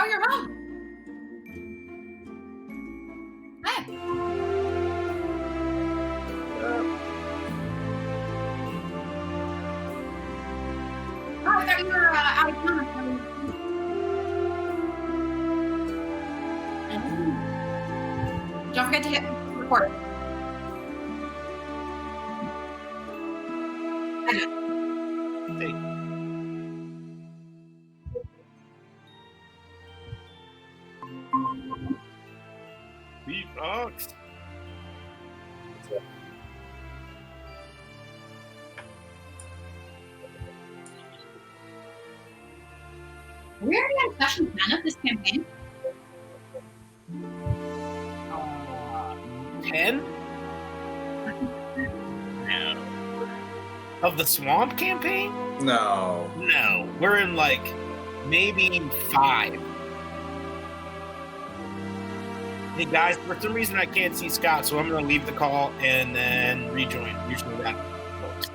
Oh, you're home. Hi. Oh, I thought you were out of town. Don't forget to hit record. Hey. Beatbox. Are we already on session 10 of this campaign? 10? No. Of the swamp campaign? No. No. We're in like maybe 5. Hey guys, for some reason I can't see Scott, so I'm gonna leave the call and then rejoin. Usually that works.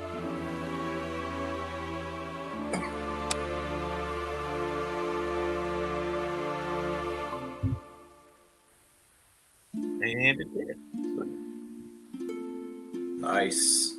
And it did. Nice.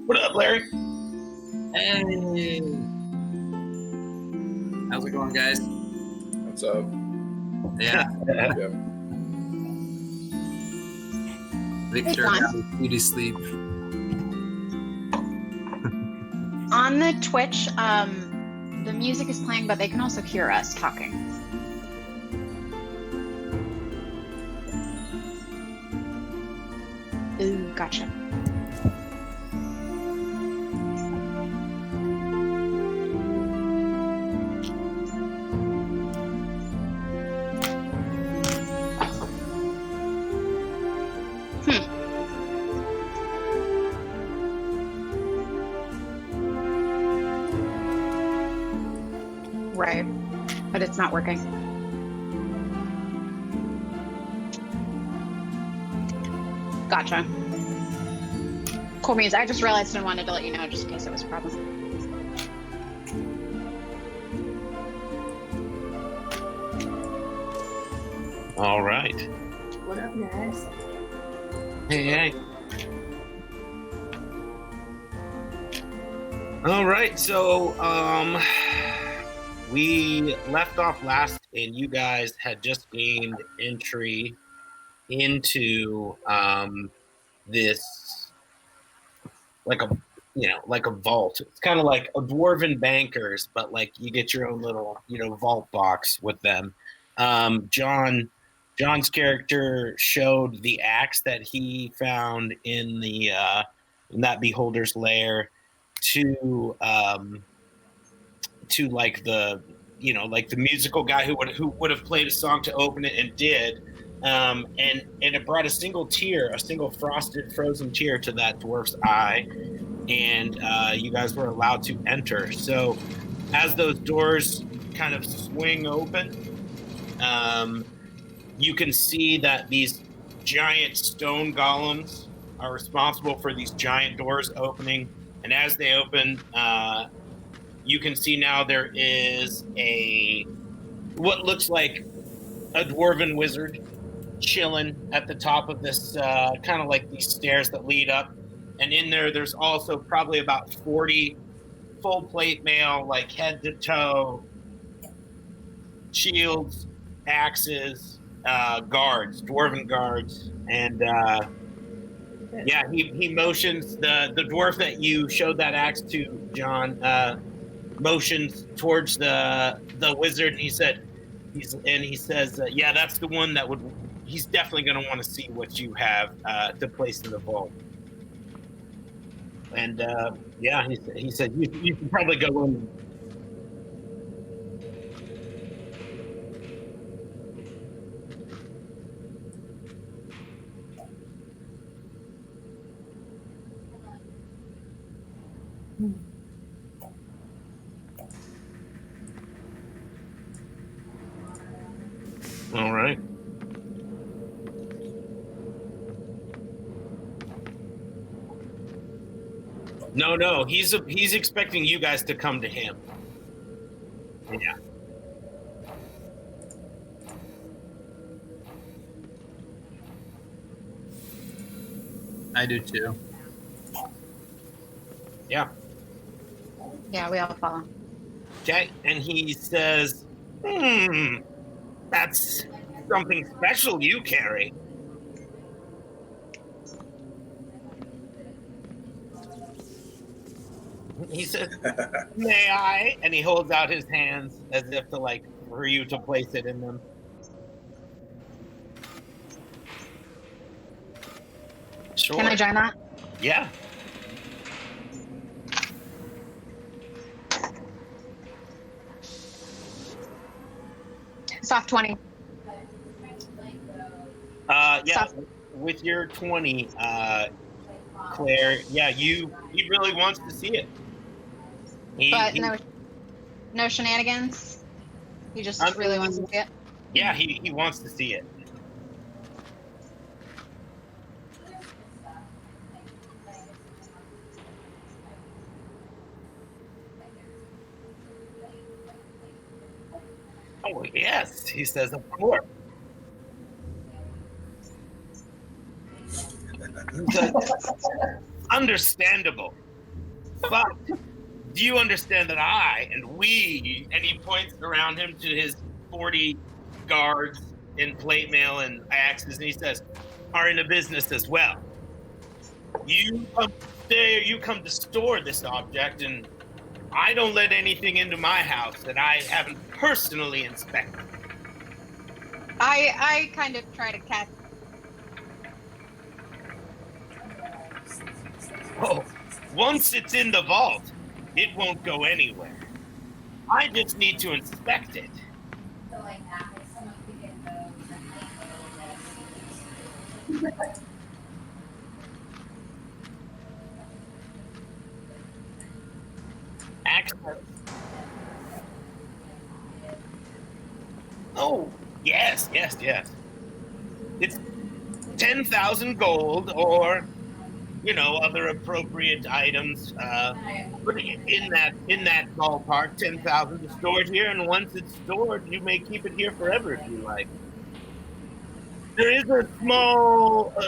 What up, Larry? Hey! How's it going, guys? What's up? Yeah, Yep. Victor John. got his beauty sleep. On the Twitch, the music is playing, but they can also hear us talking. Ooh, gotcha. Right, but it's not working. Gotcha. Cool beans. I just realized I wanted to let you know just in case it was a problem. All right. What up, guys? Hey. All right, so we left off last, and you guys had just gained entry into this, like a vault. It's kind of like a dwarven bankers, but like you get your own little, vault box with them. John's character showed the axe that he found in the in that beholder's lair to like the like the musical guy who would have played a song to open it and did, and it brought a single frozen tear to that dwarf's eye, and you guys were allowed to enter. So as those doors kind of swing open, you can see that these giant stone golems are responsible for these giant doors opening. And as they open, you can see now there is what looks like a dwarven wizard chilling at the top of this kind of like these stairs that lead up, and in there's also probably about 40 full plate mail, like head to toe, shields, axes, guards, dwarven guards, and yeah, he motions the dwarf that you showed that axe to, John. Motions towards the wizard. And he says, yeah, that's the one that would. He's definitely going to want to see what you have to place in the vault. And yeah, he said you should probably go in. All right. No, he's expecting you guys to come to him. Yeah. I do too. Yeah. Yeah, we all follow. Okay, and he says, that's something special you carry. He says, may I? And he holds out his hands as if to like for you to place it in them. Sure. Can I join that? Yeah. Soft 20. Yeah. With your 20, Claire, yeah, he really wants to see it. No shenanigans. He just really wants to see it. Yeah, he wants to see it. Oh yes, he says, of course. Understandable. But do you understand that I and we, and he points around him to his 40 guards in plate mail and axes, and he says, are in a business as well. You come to store this object, and I don't let anything into my house that I haven't personally inspected. I kind of try to catch. Oh, once it's in the vault, it won't go anywhere. I just need to inspect it. Access. Oh, yes. It's 10,000 gold or, other appropriate items. But in that ballpark, 10,000 is stored here, and once it's stored, you may keep it here forever if you like. There is a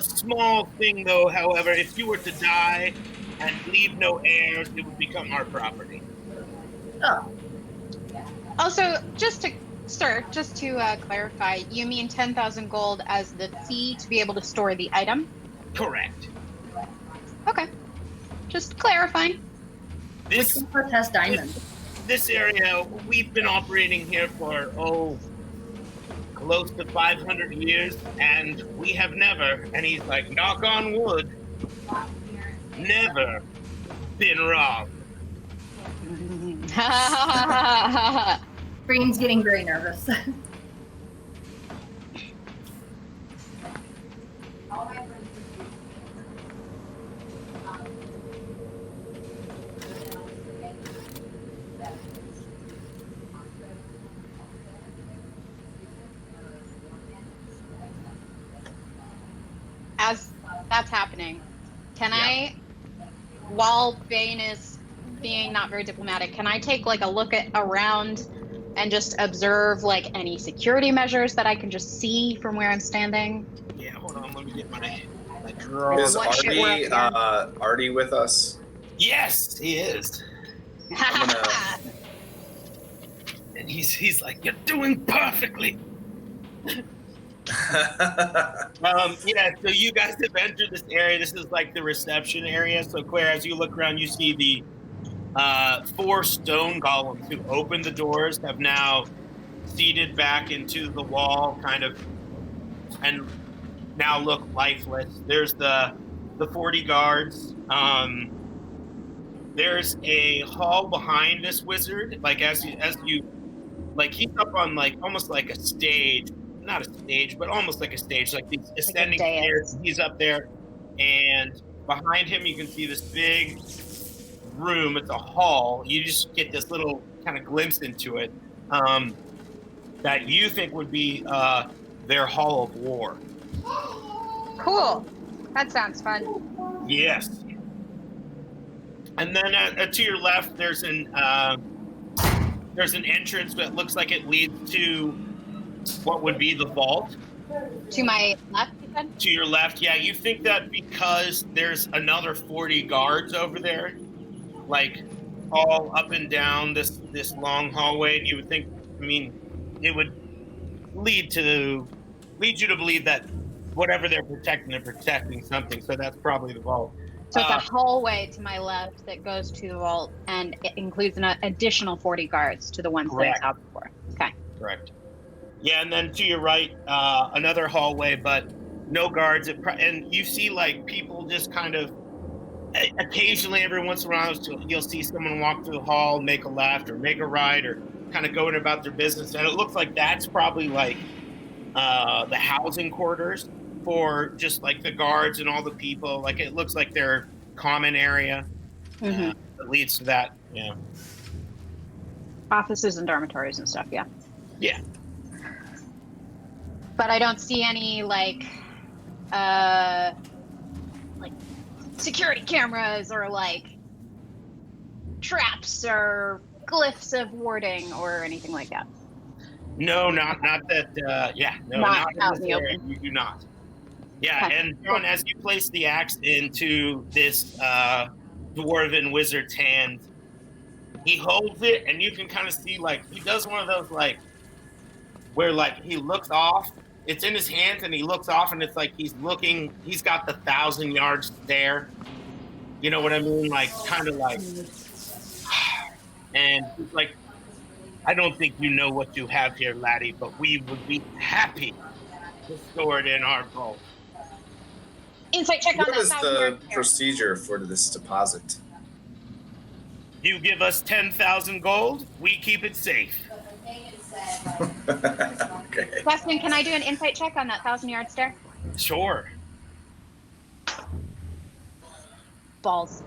small thing, though. However, if you were to die and leave no heirs, it would become our property. Oh. Also, just to clarify, you mean 10,000 gold as the fee to be able to store the item? Correct. Okay. Just clarifying. Which one has diamonds? This area, we've been operating here for, close to 500 years, and we have never, and he's like, knock on wood, never been robbed. Green's getting very nervous. As that's happening, can I, while Bane is being not very diplomatic, can I take like a look around and just observe like any security measures that I can just see from where I'm standing. Yeah, hold on. Let me get my drawer. Is What shit we're up against? Artie with us? Yes, he is. I'm gonna- And he's like, you're doing perfectly. Yeah, so you guys have entered this area. This is like the reception area. So Claire, as you look around, you see the 4 stone golems who opened the doors have now seated back into the wall, kind of, and now look lifeless. There's the 40 guards. There's a hall behind this wizard. Like as you like, he's up on like almost like a stage, not a stage, but almost like a stage, like these ascending stairs. He's up there, and behind him you can see this big room. It's a hall. You just get this little kind of glimpse into it that you think would be their hall of war. Cool. That sounds fun. Yes. And then to your left, there's an entrance that looks like it leads to what would be the vault. To my left, you said? To your left, yeah. You think that because there's another 40 guards over there, like all up and down this long hallway, you would think, I mean, it would lead you to believe that whatever they're protecting something. So that's probably the vault. So it's a hallway to my left that goes to the vault, and it includes an additional 40 guards to the ones that I saw before. Okay. Correct. Yeah, and then to your right, another hallway, but no guards. And you see like people just kind of, occasionally, every once in a while, you'll see someone walk through the hall, make a left or make a right, or kind of going about their business. And it looks like that's probably like the housing quarters for just like the guards and all the people. Like it looks like their common area that leads to that. Yeah. Offices and dormitories and stuff. Yeah. Yeah. But I don't see any like security cameras or like traps or glyphs of warding or anything like that. No, not that. Yeah, no, Not not out in in this the area. open. You do not. Yeah, Okay. and John, as you place the axe into this dwarven wizard's hand, he holds it, and you can kind of see like he does one of those like where like he looks off. It's in his hands, and he looks off, and it's like he's looking. He's got the 1,000-yard stare. You know what I mean? Like kind of like, and he's like, I don't think you know what you have here, laddie, but we would be happy to store it in our vault. Insight check on What that is the 1,000-yard stare. procedure for this deposit? You give us 10,000 gold, we keep it safe. Okay. Weston, can I do an insight check on that 1,000-yard stare? Sure. Balls.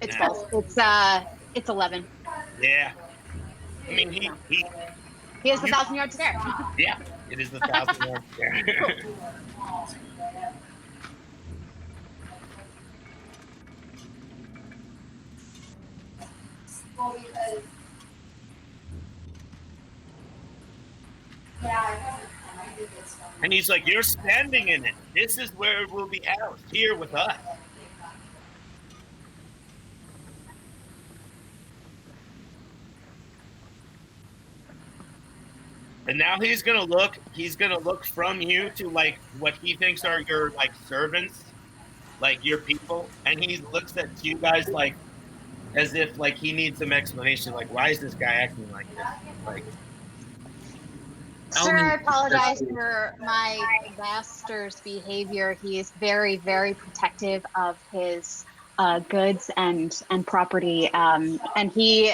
It's Yeah. balls. It's 11. Yeah. I mean, he He has the 1,000-yard stare. yeah, it is the 1,000-yard stare. And he's like, you're standing in it. This is where it will be out, here with us. And now he's gonna look from you to like what he thinks are your like servants, like your people, and he looks at you guys like as if like he needs some explanation, like why is this guy acting like this? Like, Sir, I apologize for my master's behavior. He is very, very protective of his goods and property, and he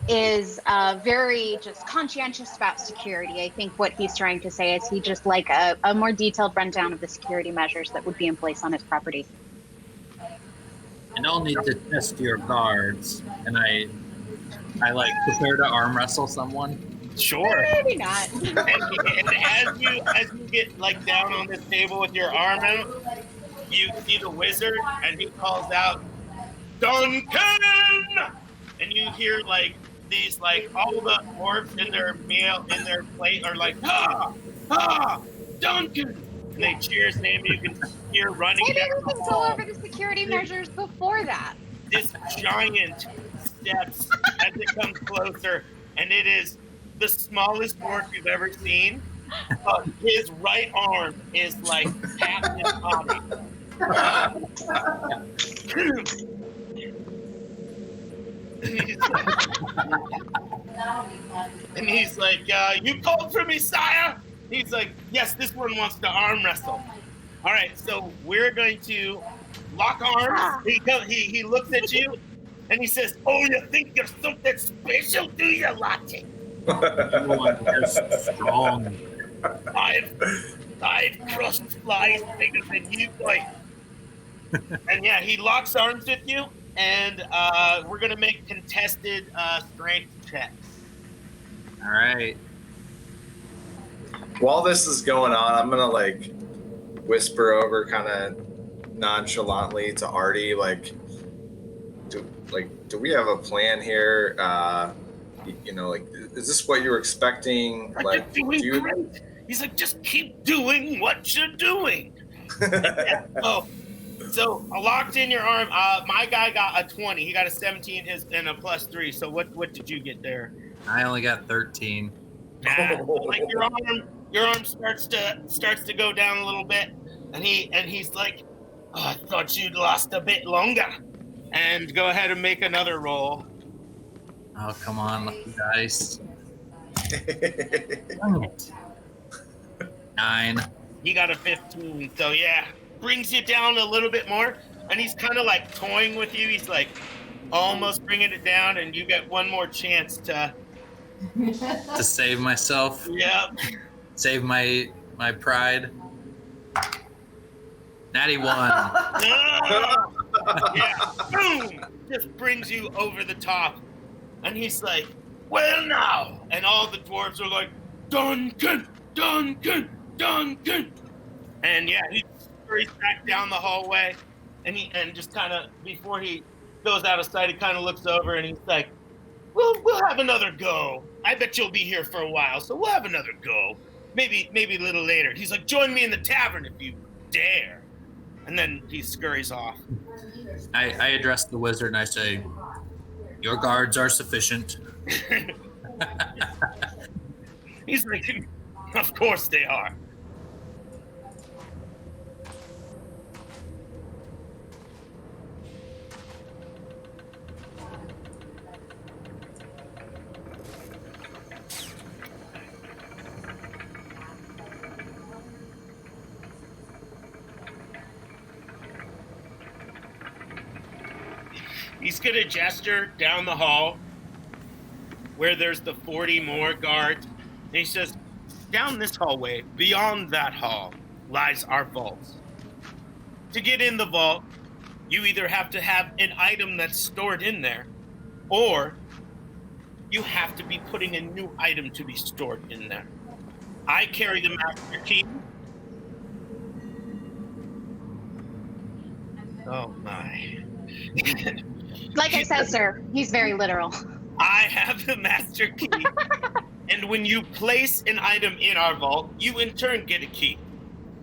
is very just conscientious about security. I think what he's trying to say is he just like a more detailed rundown of the security measures that would be in place on his property. And I'll need to test your guards, and I like prepare to arm wrestle someone. sure. Maybe not. And as you get like down on this table with your arm out, you see the wizard, and he calls out, "Duncan!" And you hear like these like all the dwarves in their plate are like, Duncan, and they cheer his name. You can hear running Maybe down we the can go hall. over the security measures before that. This giant steps as it comes closer, and it is the smallest dwarf you've ever seen. His right arm is like half his body. And he's like, you called for me, sire? He's like, yes, this one wants to arm wrestle. All right, so we're going to lock arms. He looks at you and he says, oh, you think you're something special, do you, Latte? Everyone is strong. I've crushed flies bigger than you, boy. And yeah, he locks arms with you, and we're gonna make contested strength checks. All right. While this is going on, I'm gonna like whisper over kind of nonchalantly to Artie, like, do we have a plan here? You know, like, is this what you were expecting? Like, do you? Great. He's like, just keep doing what you're doing. Yeah. So I locked in your arm. My guy got a 20. He got a 17 and a +3. So what did you get there? I only got 13. Like your arm starts to go down a little bit, and he's like, oh, I thought you'd lost a bit longer. And go ahead and make another roll. Oh, come on, lucky dice. Dang it. 9. He got a 15. So yeah, brings you down a little bit more, and he's kind of like toying with you. He's like almost bringing it down, and you get one more chance to save myself. Yeah. Save my pride. Natty 1. Yeah, boom! Just brings you over the top. And he's like, well now! And all the dwarves are like, Duncan! Duncan! Duncan! And yeah, he scurries back down the hallway, and just kind of, before he goes out of sight, he kind of looks over and he's like, we'll have another go. I bet you'll be here for a while, so we'll have another go. Maybe a little later. He's like, join me in the tavern if you dare. And then he scurries off. I address the wizard and I say, your guards are sufficient. He's like, of course they are. He's going to gesture down the hall where there's the 40 more guards. And he says, down this hallway, beyond that hall, lies our vault. To get in the vault, you either have to have an item that's stored in there, or you have to be putting a new item to be stored in there. I carry the master key. Oh, my. Like I said, sir, he's very literal. I have the master key, and when you place an item in our vault, you in turn get a key.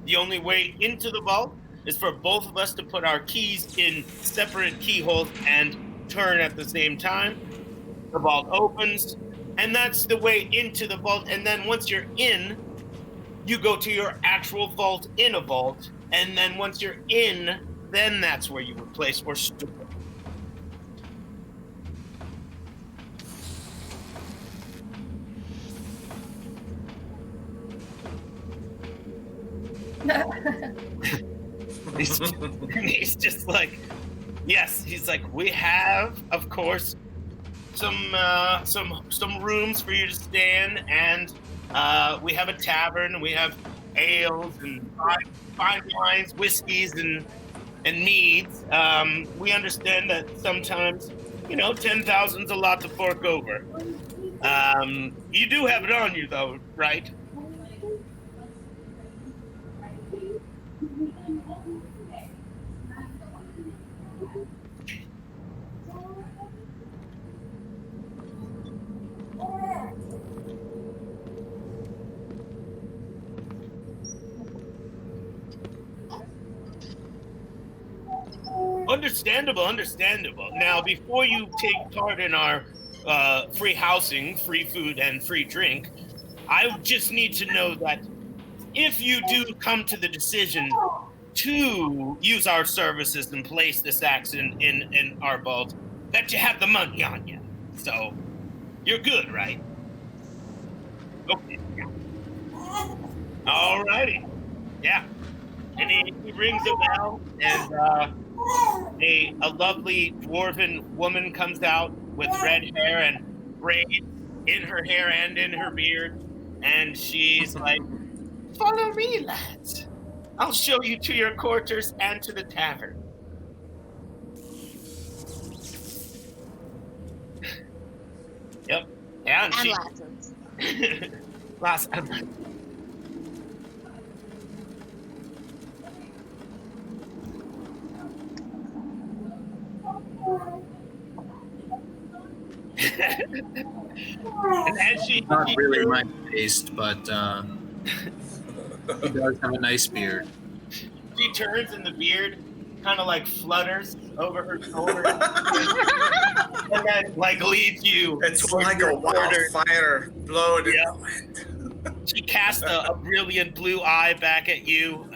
The only way into the vault is for both of us to put our keys in separate keyholes and turn at the same time. The vault opens, and that's the way into the vault. And then once you're in, you go to your actual vault in a vault, and then once you're in, then that's where you would place or store. He's just like, yes. He's like, we have, of course, some rooms for you to stay in, and we have a tavern. We have ales and fine wines, whiskeys, and meads. We understand that sometimes, 10,000's a lot to fork over. You do have it on you, though, right? Understandable. Now, before you take part in our free housing, free food, and free drink, I just need to know that if you do come to the decision to use our services and place this axe in our vault, that you have the money on you. So, you're good, right? Okay. Yeah. All righty. Yeah. And he rings a bell, and a lovely dwarven woman comes out with red hair and braids in her hair and in her beard, and she's like, "Follow me, lads. I'll show you to your quarters and to the tavern." Yep. Yeah, and And she lasses. last. And as Not she really turns- my taste, but he does have a nice beard. she turns and the beard kind of like flutters over her shoulder and then like leads you It's towards like your a quarters. wildfire blowing in Yeah. the wind. She casts a brilliant blue eye back at you,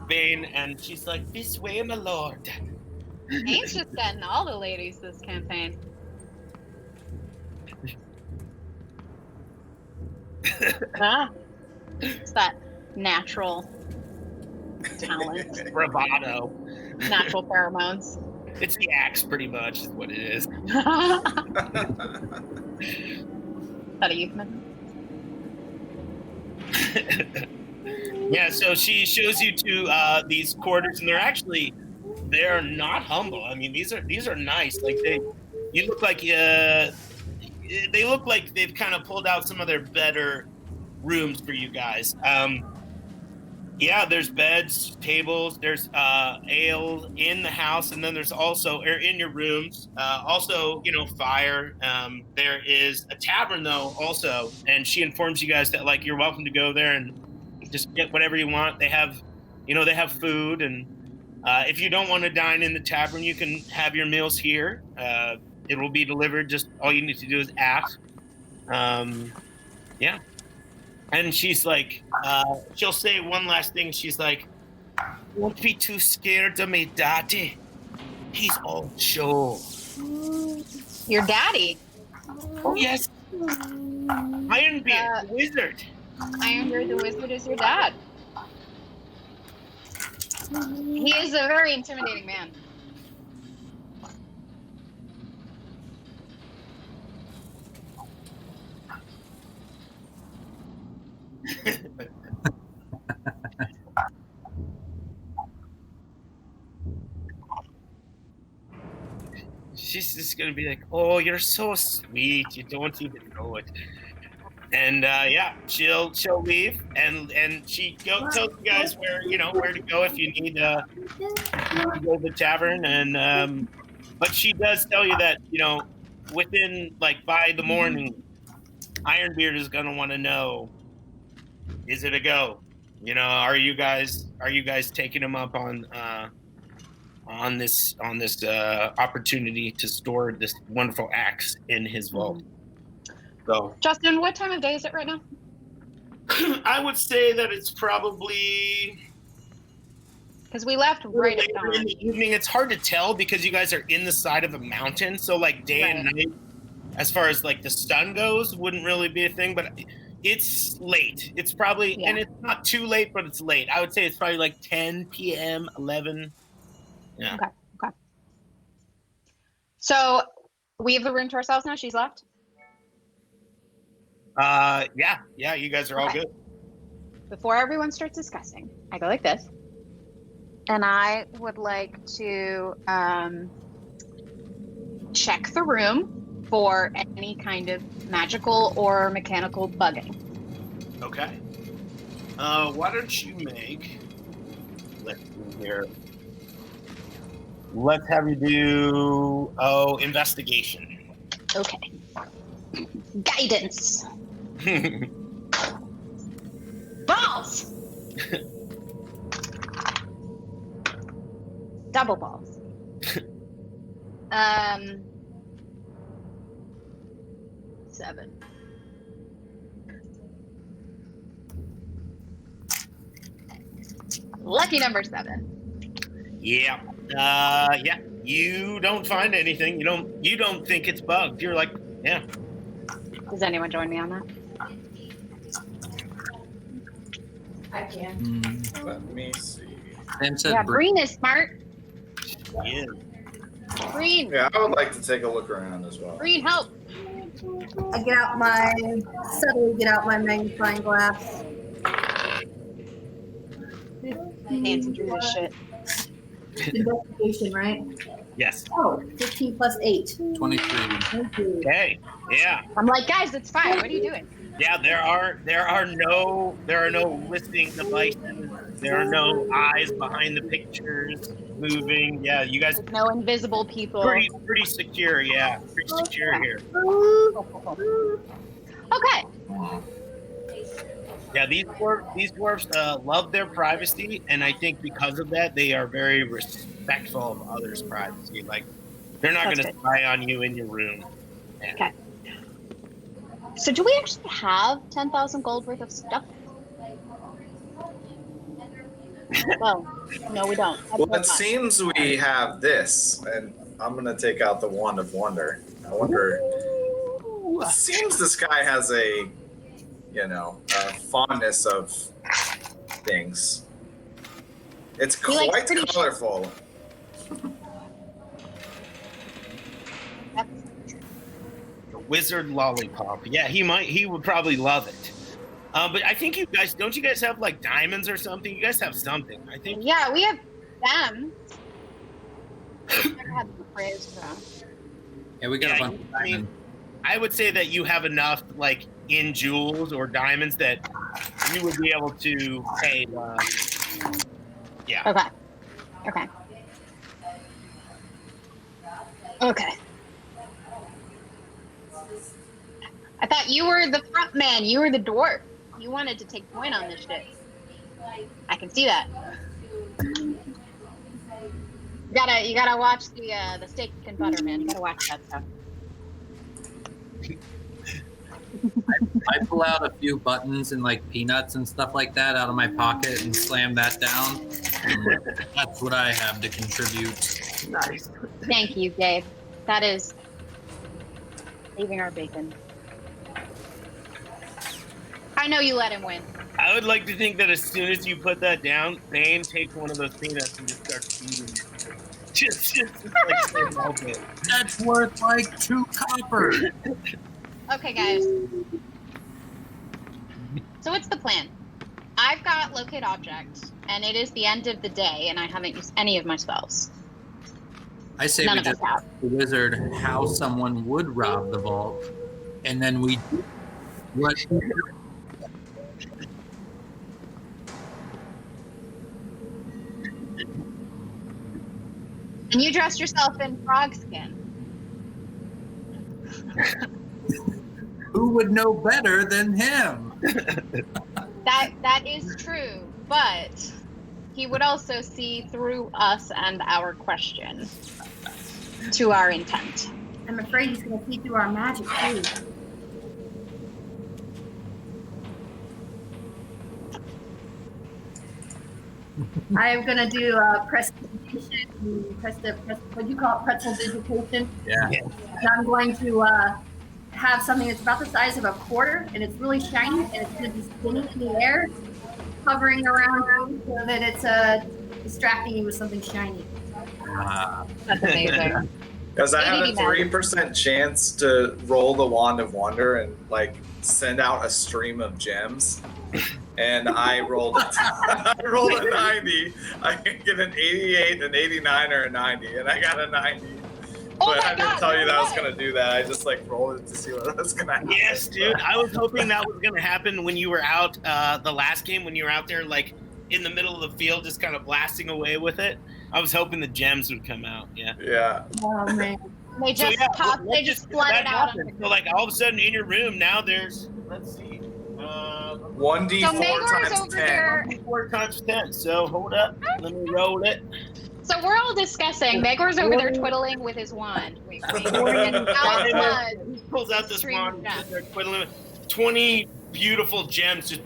Vane, and she's like, "This way, my lord." Aim's just getting all the ladies this campaign. Ah, it's that natural talent, Bravado. natural pheromones. It's the axe, pretty much, is what it is. Is that a euphemism? Yeah, so she shows you to these quarters, and they're not humble. I mean, these are nice. Like you look like they look like they've kind of pulled out some of their better rooms for you guys. Yeah, there's beds, tables, there's ale in the house, and then there's also in your rooms. Also, fire. There is a tavern though, also, and she informs you guys that like you're welcome to go there and just get whatever you want. They have, they have food, and if you don't want to dine in the tavern, you can have your meals here. It will be delivered. Just all you need to do is ask. Yeah. And she's like, she'll say one last thing. She's like, "Don't be too scared of me, daddy. He's all show." Your daddy, Oh, yes. Ironbeard, the wizard. Ironbeard the Wizard, is your dad. He is a very intimidating man. She's just going to be like, "Oh, you're so sweet. You don't even know it." And yeah, she'll leave, and she tells you guys where to go if you need to go to the tavern. And but she does tell you that within like by the morning, Ironbeard is gonna want to know, is it a go? Are you guys taking him up on this opportunity to store this wonderful axe in his vault? So Justin, what time of day is it right now? I would say that it's probably Because we left right at later dawn. in the evening. It's hard to tell because you guys are in the side of a mountain, so like day and night, as far as like the sun goes, wouldn't really be a thing. But it's late. It's probably and it's not too late, but it's late. I would say it's probably like 10 p.m., 11. Yeah. Okay. So we have the room to ourselves now. She's left. Yeah. You guys are all good. Before everyone starts discussing, I go like this. And I would like to check the room for any kind of magical or mechanical bugging. Okay. Why don't you make? Let's see here. Let's have you do investigation. Okay. Guidance. Balls. Double balls. 7. Lucky number 7. Yeah. Yeah. You don't find anything. You don't think it's bugged. You're like, yeah. Does anyone join me on that? I can. Let me see. Sam said Yeah, Bree. Breen is smart. Yeah. Breen, Yeah, I would like to take a look around as well. Breen, help. I subtly get out my magnifying glass. Nancy drew this shit. Investigation, right? Yes. Oh, 15 plus 8. 23. Thank you. Okay. Yeah. I'm like, guys, it's fine. What are you doing? Yeah. There are no listening devices. There are no eyes behind the pictures moving. Yeah. You guys No invisible people. pretty secure. Yeah. Pretty secure here. Okay. Yeah, these dwarves love their privacy, and I think because of that, they are very respectful of others' privacy. Like, they're not going That's to good. spy on you in your room. Yeah. Okay. So do we actually have 10,000 gold worth of stuff? Well, no, we don't. Well, it seems we have this, and I'm gonna take out the Wand of Wonder. I wonder. It seems this guy has a fondness of things. It's He likes quite pretty colorful. Wizard lollipop. Yeah, he would probably love it. But I think don't you guys have like diamonds or something? You guys have something. I think. Yeah, we have them. I've never had them appraised, though. Yeah, we got a Yeah, bunch of I mean, diamonds. I would say that you have enough like in jewels or diamonds that you would be able to pay. Yeah. Okay. Okay. Okay. I thought you were the front man. You were the dwarf. You wanted to take point on this shit. I can see that. You gotta watch the steak and butter, man. You gotta watch that stuff. I pull out a few buttons and like peanuts and stuff like that out of my pocket and slam that down. And that's what I have to contribute. Nice. Thank you, Gabe. That is saving our bacon. I know you let him win. I would like to think that as soon as you put that down, Bane takes one of those peanuts and just starts eating. Just like melt it. That's worth like 2 copper. Okay, guys. So what's the plan? I've got locate object, and it is the end of the day, and I haven't used any of my spells. I say None we of us just have. ask the wizard how someone would rob the vault, and then we do what. And you dressed yourself in frog skin. Who would know better than him? That is true, but he would also see through us and our question to our intent. I'm afraid he's going to see through our magic, too. I am going to do a prestidigitation. What do you call it? Prestidigitation. Yeah. And I'm going to have something that's about the size of a quarter, and it's really shiny, and it's going to be spinning in the air, hovering around you so that it's distracting you with something shiny. That's amazing. Because I had a ADD man. 3% chance to roll the Wand of Wonder and like send out a stream of gems. And I rolled it. I rolled a 90. I can get an 88, an 89, or a 90, and I got a 90. Oh But my I didn't God, tell you no that I was way. gonna do that. I just like rolled it to see what was gonna happen. Yes, dude. I was hoping that was gonna happen when you were out the last game, when you were out there like in the middle of the field, just kind of blasting away with it. I was hoping the gems would come out. Yeah. Yeah. Oh, man. They just pop. They just flooded out. So like all of a sudden in your room now there's let's see, 1d4 So Mayor's times over 10. there. 4 times 10. So hold up, let me roll it. So we're all discussing. Megor's over there twiddling with his wand. Wait. And Alex He pulls out this Stream wand, down. they're twiddling it. 20 beautiful gems just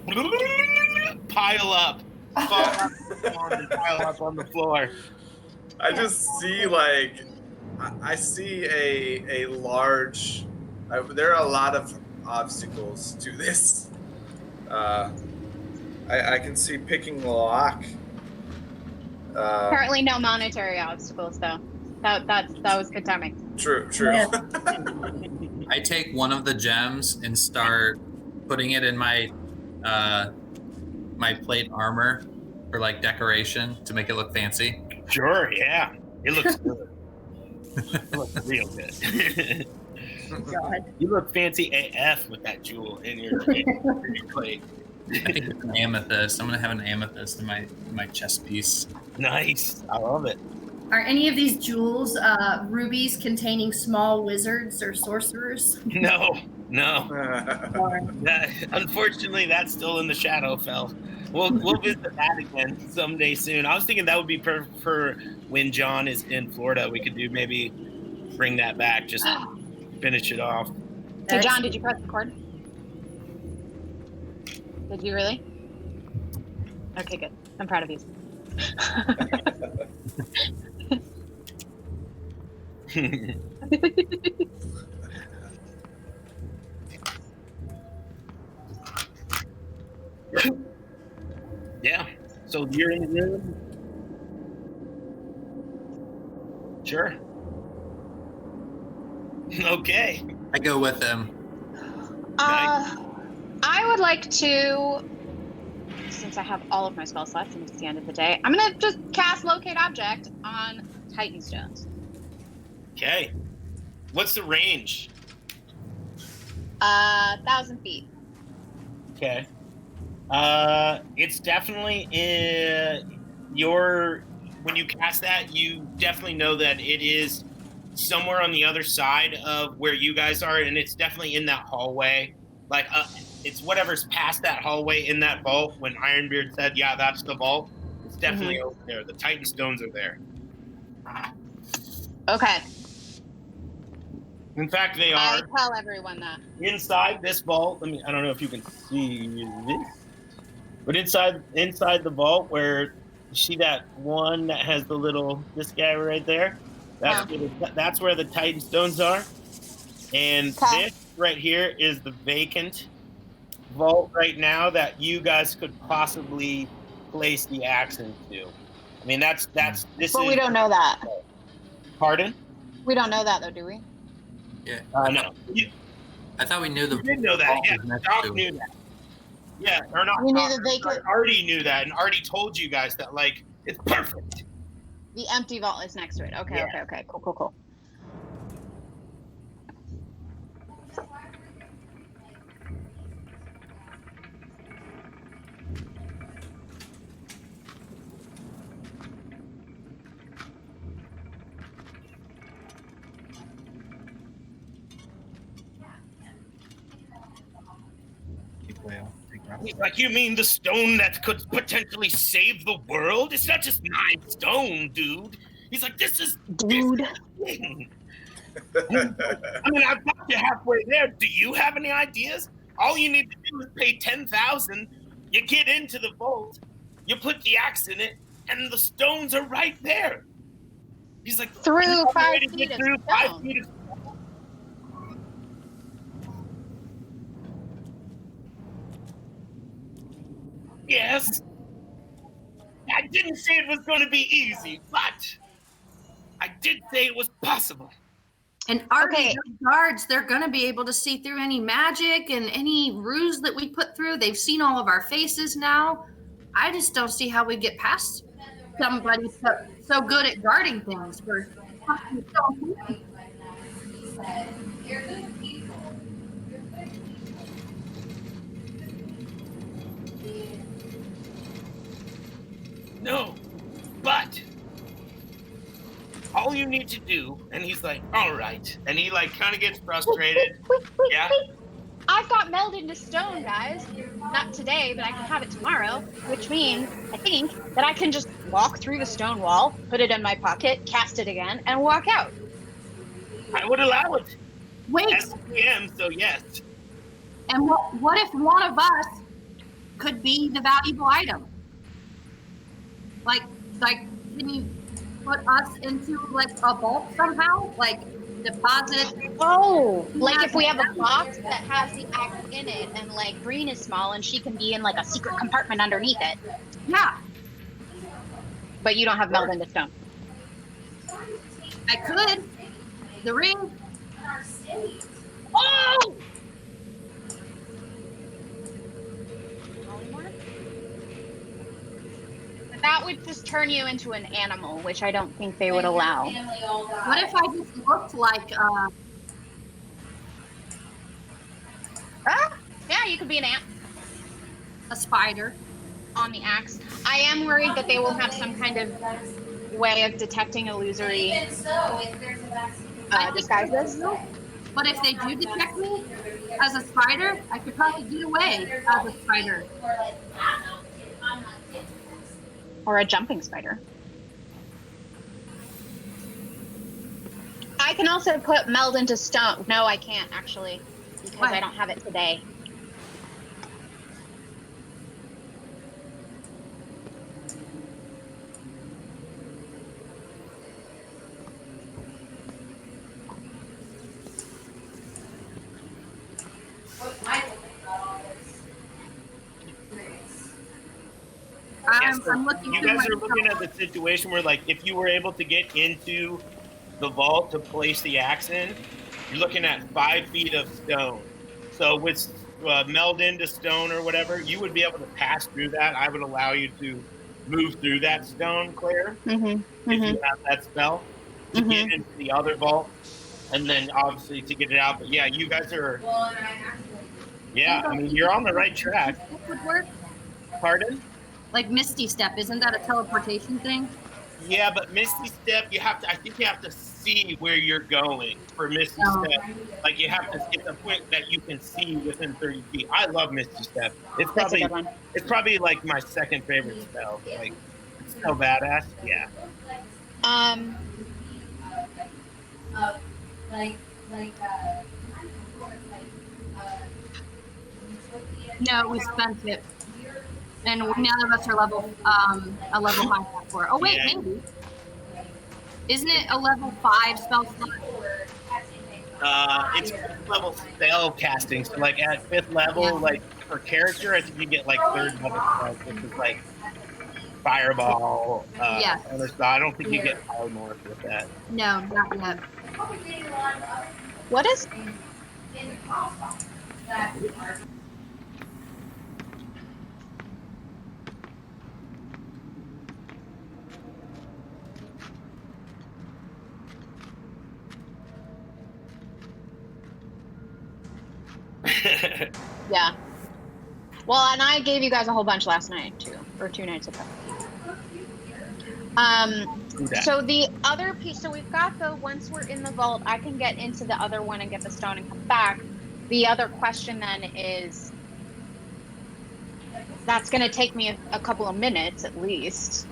pile up, fall out of the wand and pile up on the floor. I just see like I see a large. There are a lot of obstacles to this. I can see picking the lock. Apparently, no monetary obstacles, though. That was good timing. True. I take one of the gems and start putting it in my my plate armor for like decoration to make it look fancy. Sure, yeah. It looks good. It looks real good. God. You look fancy AF with that jewel in your plate. I think it's an amethyst. I'm gonna have an amethyst in my chest piece. Nice. I love it. Are any of these jewels rubies containing small wizards or sorcerers? No. Or Unfortunately, that's still in the Shadowfell. We'll visit that again someday soon. I was thinking that would be perfect for when John is in Florida. We could maybe bring that back, just finish it off. So, John, did you press record? Did you really? Okay, good. I'm proud of you. Yeah. So you're in the room? Sure. Okay. I go with him. I would like to, since I have all of my spell slots and it's the end of the day, I'm gonna just cast Locate Object on Titan Stones. Okay. What's the range? 1,000 feet. Okay. It's definitely when you cast that, you definitely know that it is somewhere on the other side of where you guys are, and it's definitely in that hallway. Like, it's whatever's past that hallway in that vault. When Ironbeard said, "Yeah, that's the vault," it's definitely over there. The Titan Stones are there. Okay. In fact, they I are tell everyone that. inside this vault. I don't know if you can see this, but inside the vault, where you see that one that has this guy right there. That's where the Titan Stones are, and this right here is the vacant vault right now that you guys could possibly place the axe into. I mean, that's this. But we don't know that. Pardon? We don't know that, though, do we? Yeah. No. I thought we knew the. You did know that. vault Yeah, was next Doc to- knew that. Yeah, or not. We knew Doc, that they could. Artie knew that, and Artie told you guys that, like, it's perfect. The empty vault is next to it. Okay, Yeah. okay. Cool. He's like, you mean the stone that could potentially save the world? It's not just my stone, dude. He's like, this is Dude. thing. I mean, I've got you halfway there. Do you have any ideas? All you need to do is pay 10,000. You get into the vault, you put the axe in it, and the stones are right there. He's like, Through "You 5 already feet get of through 5 stone." feet of Yes. I didn't say it was going to be easy, but I did say it was possible. And those guards, they're going to be able to see through any magic and any ruse that we put through. They've seen all of our faces now. I just don't see how we get past somebody so good at guarding things. For No, but all you need to do, and he's like, all right. And he like kind of gets frustrated. Wait. Yeah. I've got melded into stone, guys. not today, but I can have it tomorrow, which means I think that I can just walk through the stone wall, put it in my pocket, cast it again, and walk out. I would allow it. Wait, As a GM, so yes. and what if one of us could be the valuable item? Like, can you put us into like a vault somehow? Like deposit? Oh, like if we have a box that has the axe in it, and like Green is small, and she can be in like a secret compartment underneath it. Yeah, But you don't have meld into stone. I could. The ring. Oh! But that would just turn you into an animal, which I don't think they would allow. What if I just looked like Yeah, you could be an ant a spider? on the axe. I am worried that they will have some kind of way of detecting illusory disguises. But if they do detect me as a spider, I could probably get away as a spider. Or a jumping spider. I can also put meld into stone. No, I can't actually, because Why? I don't have it today. I'm looking You through guys my are looking at the situation where, like, if you were able to get into the vault to place the axe in, you're looking at 5 feet of stone. So with meld into stone or whatever, you would be able to pass through that. I would allow you to move through that stone, Claire, if you have that spell, to get into the other vault, and then obviously to get it out. But yeah, you guys are. Yeah, I mean, you're on the right track. Would work. Pardon? Like Misty Step, isn't that a teleportation thing? Yeah, but Misty Step, you have to. I think you have to see where you're going for Misty Step. Like you have to get the point that you can see within 30 feet. I love Misty Step. It's That's a probably good one. it's probably like my second favorite spell. Like it's so badass. Yeah. No, we spent it. And none of us are level a level 5 for. Oh wait, Yeah. maybe. Isn't it a level 5 spell slot? It's 5th level spell casting. So like at 5th level, Yeah. like for character, I think you get like 3rd level spells, which is like fireball. Yeah. Other stuff. I don't think you get polymorph with that. No, not yet. What is? Yeah. Well, and I gave you guys a whole bunch last night too, or 2 nights ago. So the other piece, so we've got the, once we're in the vault, I can get into the other one and get the stone and come back. The other question then is, that's going to take me a couple of minutes at least.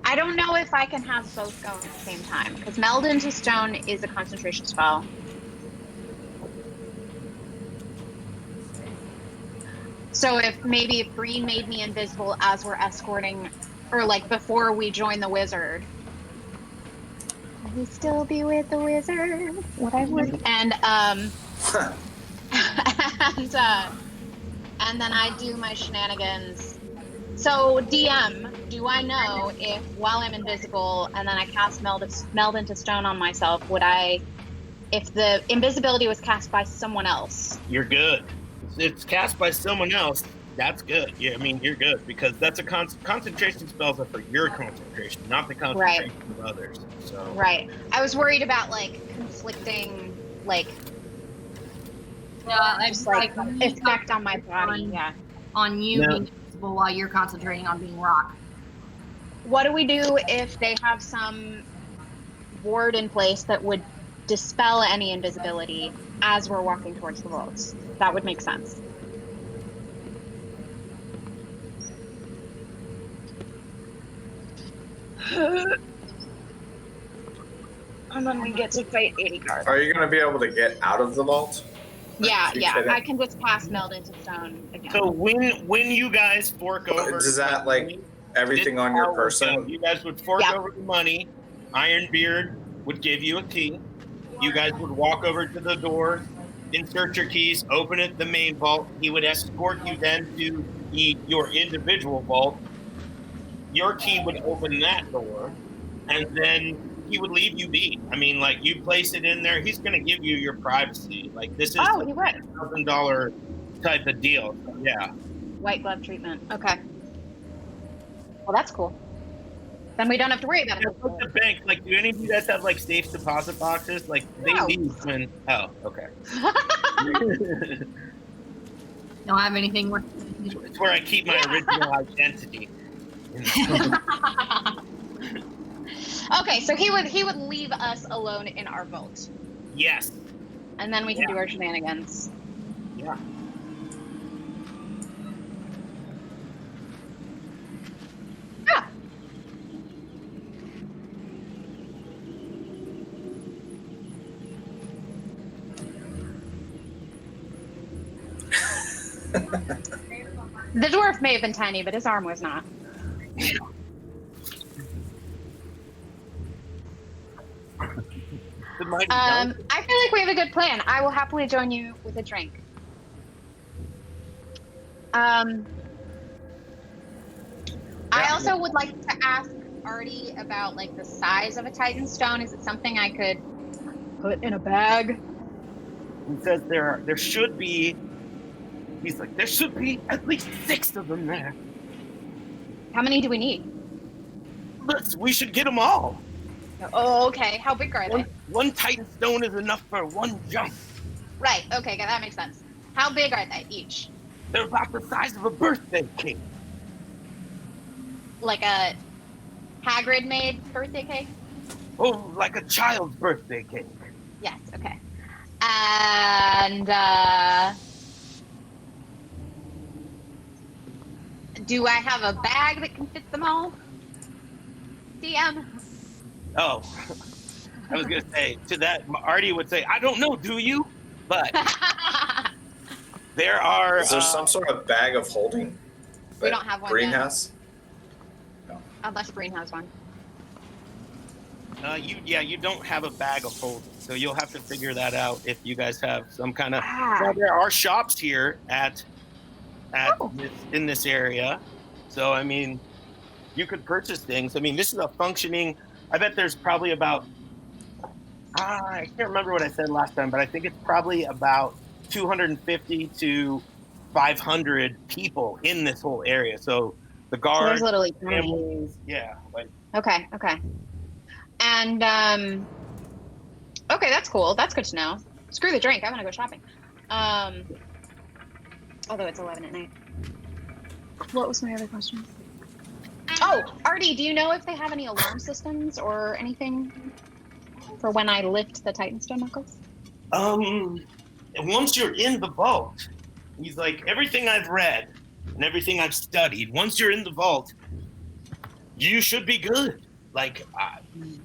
I don't know if I can have both going at the same time, because meld into stone is a concentration spell. So if Green made me invisible as we're escorting, or like before we join the wizard, would we still be with the wizard? What I would, and and then I do my shenanigans. So DM, do I know if while I'm invisible and then I cast meld into stone on myself, would I, if the invisibility was cast by someone else? You're good. If it's cast by someone else, that's good. Yeah, I mean, you're good because that's a concentration spells are for your concentration, not the concentration of others. So Right. I was worried about like conflicting, like just like effect on my body. Yeah. On you being invisible while you're concentrating on being rock. What do we do if they have some ward in place that would dispel any invisibility as we're walking towards the vaults. That would make sense. And then we get to fight 80 guard. Are you going to be able to get out of the vault? Yeah, You yeah. kidding? I can just pass meld into stone again. So when you guys fork over, Does that like everything on your person? You guys would fork over the money. Ironbeard would give you a key. You guys would walk over to the door, insert your keys, open it, the main vault. He would escort you then to your individual vault. Your key would open that door, and then he would leave you be. I mean, like, you place it in there, he's going to give you your privacy. Like, this is he would. $1,000 type of deal. So, yeah. White glove treatment. Okay. Well, that's cool. Then we don't have to worry about it. Like the bank, like, do any of you guys have like safe deposit boxes? Like, they leave when. Oh, okay. Don't have anything worth. It's where I keep my original identity. Okay, so he would leave us alone in our vault, Yes. and then we can do our shenanigans. Yeah. Yeah. The dwarf may have been tiny, but his arm was not. I feel like we have a good plan. I will happily join you with a drink. I also would like to ask Artie about like the size of a Titan stone. Is it something I could put in a bag? He says there should be. He's like, there should be at least 6 of them there. How many do we need? We should get them all. Oh, okay. How big are they? One Titan stone is enough for one jump. Right. Okay, that makes sense. How big are they each? They're about the size of a birthday cake. Like a Hagrid-made birthday cake? Oh, like a child's birthday cake. Yes. Okay. And do I have a bag that can fit them all? DM. Oh, I was gonna say to that, Artie would say, "I don't know, do you?" But there are. Is there some sort of bag of holding? We don't have one Green yet. has? Unless Green has one. You don't have a bag of holding, so you'll have to figure that out if you guys have some kind of. Ah. Well, there are shops here in this area, so I mean, you could purchase things. I mean, this is a functioning. I bet there's probably about. I can't remember what I said last time, but I think it's probably about 250 to 500 people in this whole area. So the guards, There's literally families, yeah, like. Okay. And okay, that's cool. That's good to know. Screw the drink. I'm gonna go shopping. Although it's 11 at night. What was my other question? Oh, Artie, do you know if they have any alarm systems or anything for when I lift the Titanstone knuckles? Once you're in the vault, he's like, everything I've read and everything I've studied, once you're in the vault, you should be good. Like,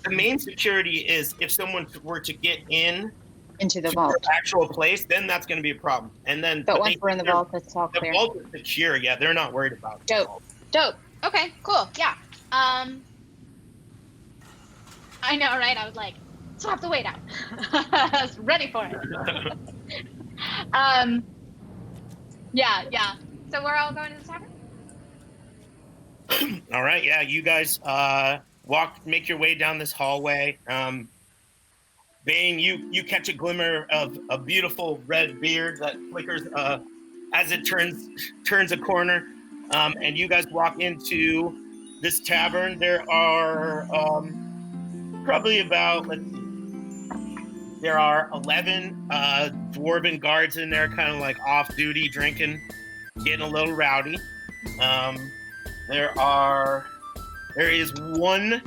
the main security is if someone were to get into the vault, actual place, then that's going to be a problem. And then, but once we're in the vault, it's all clear. The vault is secure. Yeah, they're not worried about it. Dope. Okay, cool. Yeah. I know, right? I was like, swap the weight out. I was ready for it. Yeah. So we're all going to the tavern? All right. Yeah, you guys make your way down this hallway. Bane, you catch a glimmer of a beautiful red beard that flickers as it turns a corner. And you guys walk into this tavern. There are probably about, there are 11 dwarven guards in there, kind of like off duty, drinking, getting a little rowdy. There is one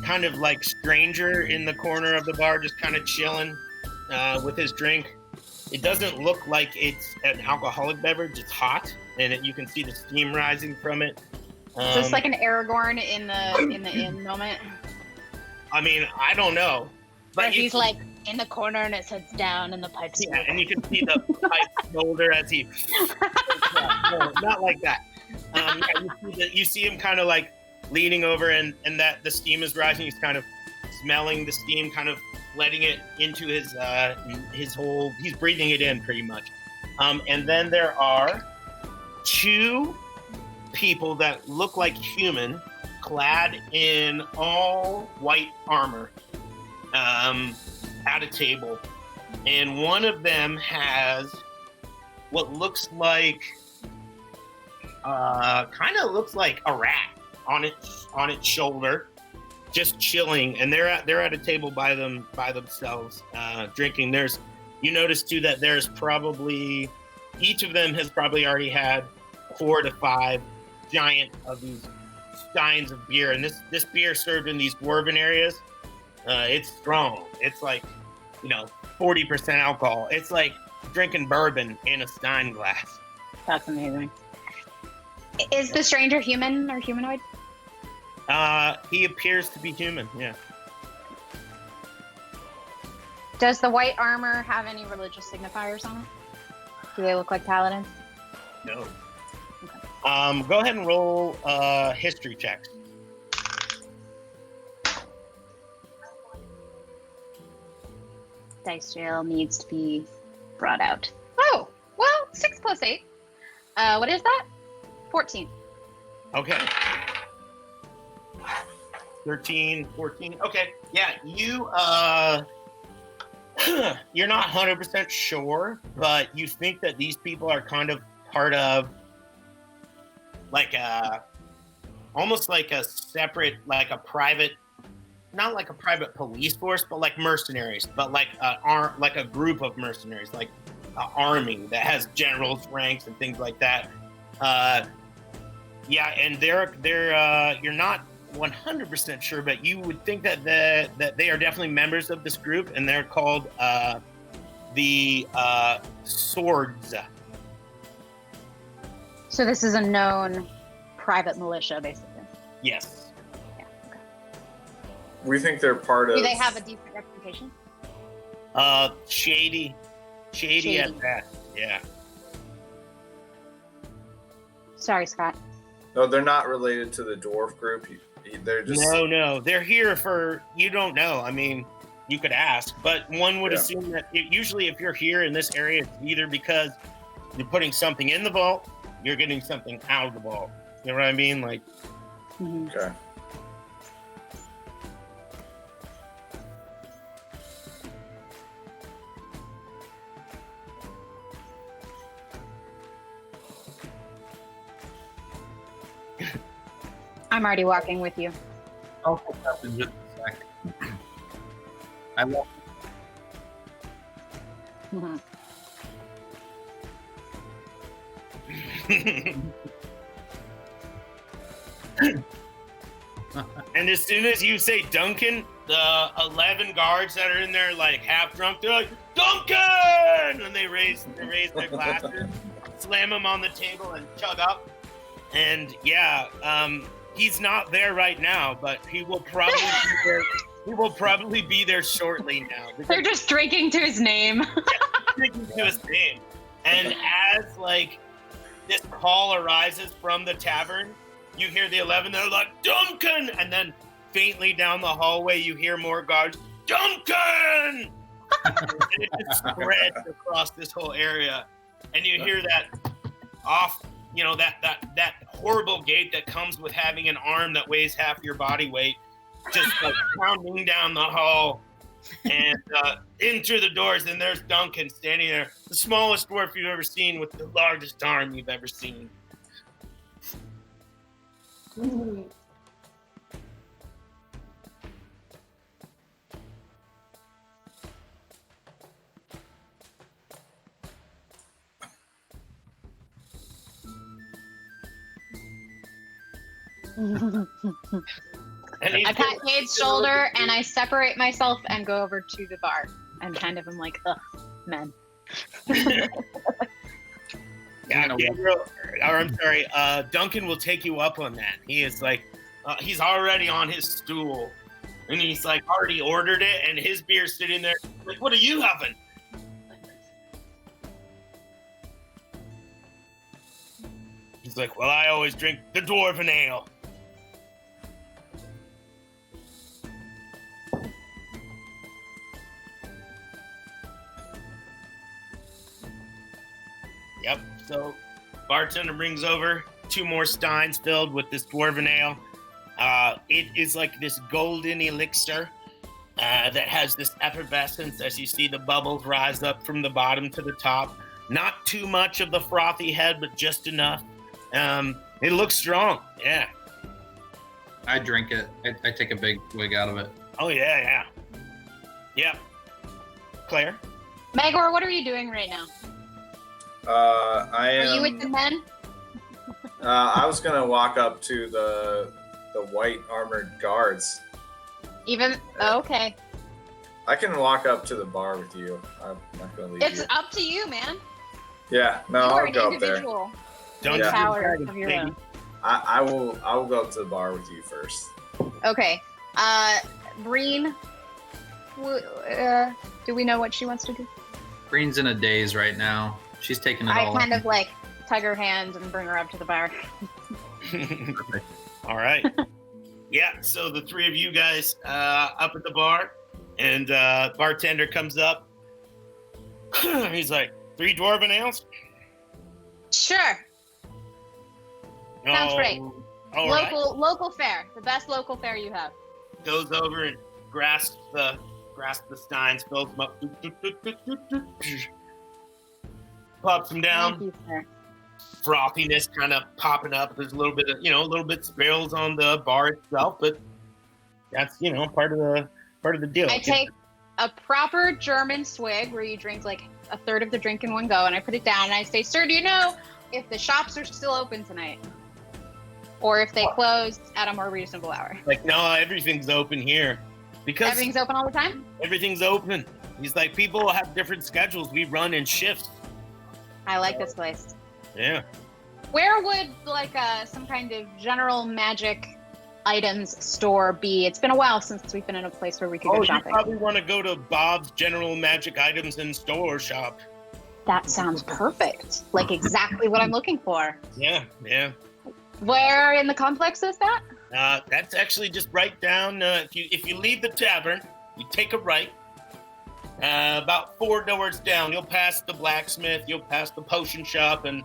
kind of like stranger in the corner of the bar, just kind of chilling with his drink. It doesn't look like it's an alcoholic beverage. It's hot, and you can see the steam rising from it. Is this like an Aragorn in the inn moment? I mean, I don't know, but he's like in the corner and it sits down and the pipes. Yeah, and you can see the pipe shoulder as he. No, not like that. You see him kind of like leaning over, and that the steam is rising. He's kind of smelling the steam, kind of letting it into his whole. He's breathing it in pretty much. And then there are two people that look like human, clad in all white armor, at a table, and one of them has what looks like kind of looks like a rat on its shoulder, just chilling, and they're at a table by themselves, drinking. You notice too that there's probably each of them has probably already had 4 to 5 giant of these steins of beer, and this beer served in these dwarven areas. It's strong. It's like 40% alcohol. It's like drinking bourbon in a stein glass. That's amazing. Is the stranger human or humanoid? He appears to be human, yeah. Does the white armor have any religious signifiers on it? Do they look like paladins? No. Okay. Go ahead and roll history checks. Dice jail needs to be brought out. Oh, well, 6 plus 8. What is that? 14. Okay. 13, 14. Okay. Yeah, you're not 100% sure, but you think that these people are kind of part of like almost like a separate, like a private, not like a private police force, but like mercenaries, but like a group of mercenaries, like an army that has generals ranks and things like that. Yeah, and they're you're not 100% sure, but you would think that they are definitely members of this group, and they're called the Swords. So this is a known private militia, basically. Yes. Yeah. Okay. We think they're part of. Do they have a decent reputation? Shady at that. Yeah. Sorry, Scott. No, they're not related to the dwarf group. They're just. No. They're here for, you don't know. I mean, you could ask, but one would assume that usually if you're here in this area, it's either because you're putting something in the vault, you're getting something out of the vault. You know what I mean? Like. Mm-hmm. Okay. I'm already walking with you. I'll pick up in just a second. I won't. Mhm. And as soon as you say Duncan, the 11 guards that are in there, like half drunk, they're like, Duncan! And they raise their glasses, slam them on the table, and chug up. And yeah, he's not there right now, but he will probably be there. He will probably be there shortly now. They're just drinking to his name. Drinking to his name. And as like this call arises from the tavern, you hear the 11. They're like, Duncan! And then faintly down the hallway, you hear more guards, Duncan! And it just spreads across this whole area, and you hear that off. You know, that horrible gate that comes with having an arm that weighs half your body weight, just like pounding down the hall, and in through the doors, and there's Duncan standing there, the smallest dwarf you've ever seen with the largest arm you've ever seen. And I pat Cade's shoulder and I separate myself and go over to the bar and kind of am like, ugh, men. Yeah, Gabriel, or I'm sorry, Duncan will take you up on that. He is like, he's already on his stool, and he's like already ordered it, and his beer's sitting there. Like, what are you having? He's like, well, I always drink the dwarven ale. Yep. So, bartender brings over 2 more steins filled with this dwarven ale. It is like this golden elixir that has this effervescence as you see the bubbles rise up from the bottom to the top. Not too much of the frothy head, but just enough. It looks strong. Yeah. I drink it. I take a big wig out of it. Oh yeah. Yep. Claire. Megor, what are you doing right now? I am. Are you with the men? I was gonna walk up to the white armored guards. Okay. I can walk up to the bar with you. I'm not gonna leave It's you. up to you, man. Yeah, no, You are I'll an go up there. individual. Don't Yeah. do Power dragons, of your baby. own. I will go up to the bar with you first. Okay. Breen, do we know what she wants to do? Green's in a daze right now. She's taking it I all. kind of like tug her hand and bring her up to the bar. All right. Yeah, so the 3 of you guys up at the bar, and bartender comes up. He's like, 3 dwarven ales? Sure. Sounds great. All right. Local fare. The best local fare you have. Goes over and grasps the steins, fills them up. Pops them down. Thank you, sir. Frothiness kind of popping up. There's a little bit of spills on the bar itself, but that's part of the deal. I take a proper German swig where you drink like a third of the drink in one go, and I put it down and I say, "Sir, do you know if the shops are still open tonight, or if they closed at a more reasonable hour?" Like, no, everything's open here because Everything's open all the time. everything's open. He's like, people have different schedules. We run in shifts. I like this place. Yeah. Where would like some kind of general magic items store be? It's been a while since we've been in a place where we could go You shopping. probably want to go to Bob's General Magic Items and Store shop. That sounds perfect. Like exactly what I'm looking for. Yeah. Where in the complex is that? That's actually just right down. If you leave the tavern, you take a right. About 4 doors down, you'll pass the blacksmith. You'll pass the potion shop, and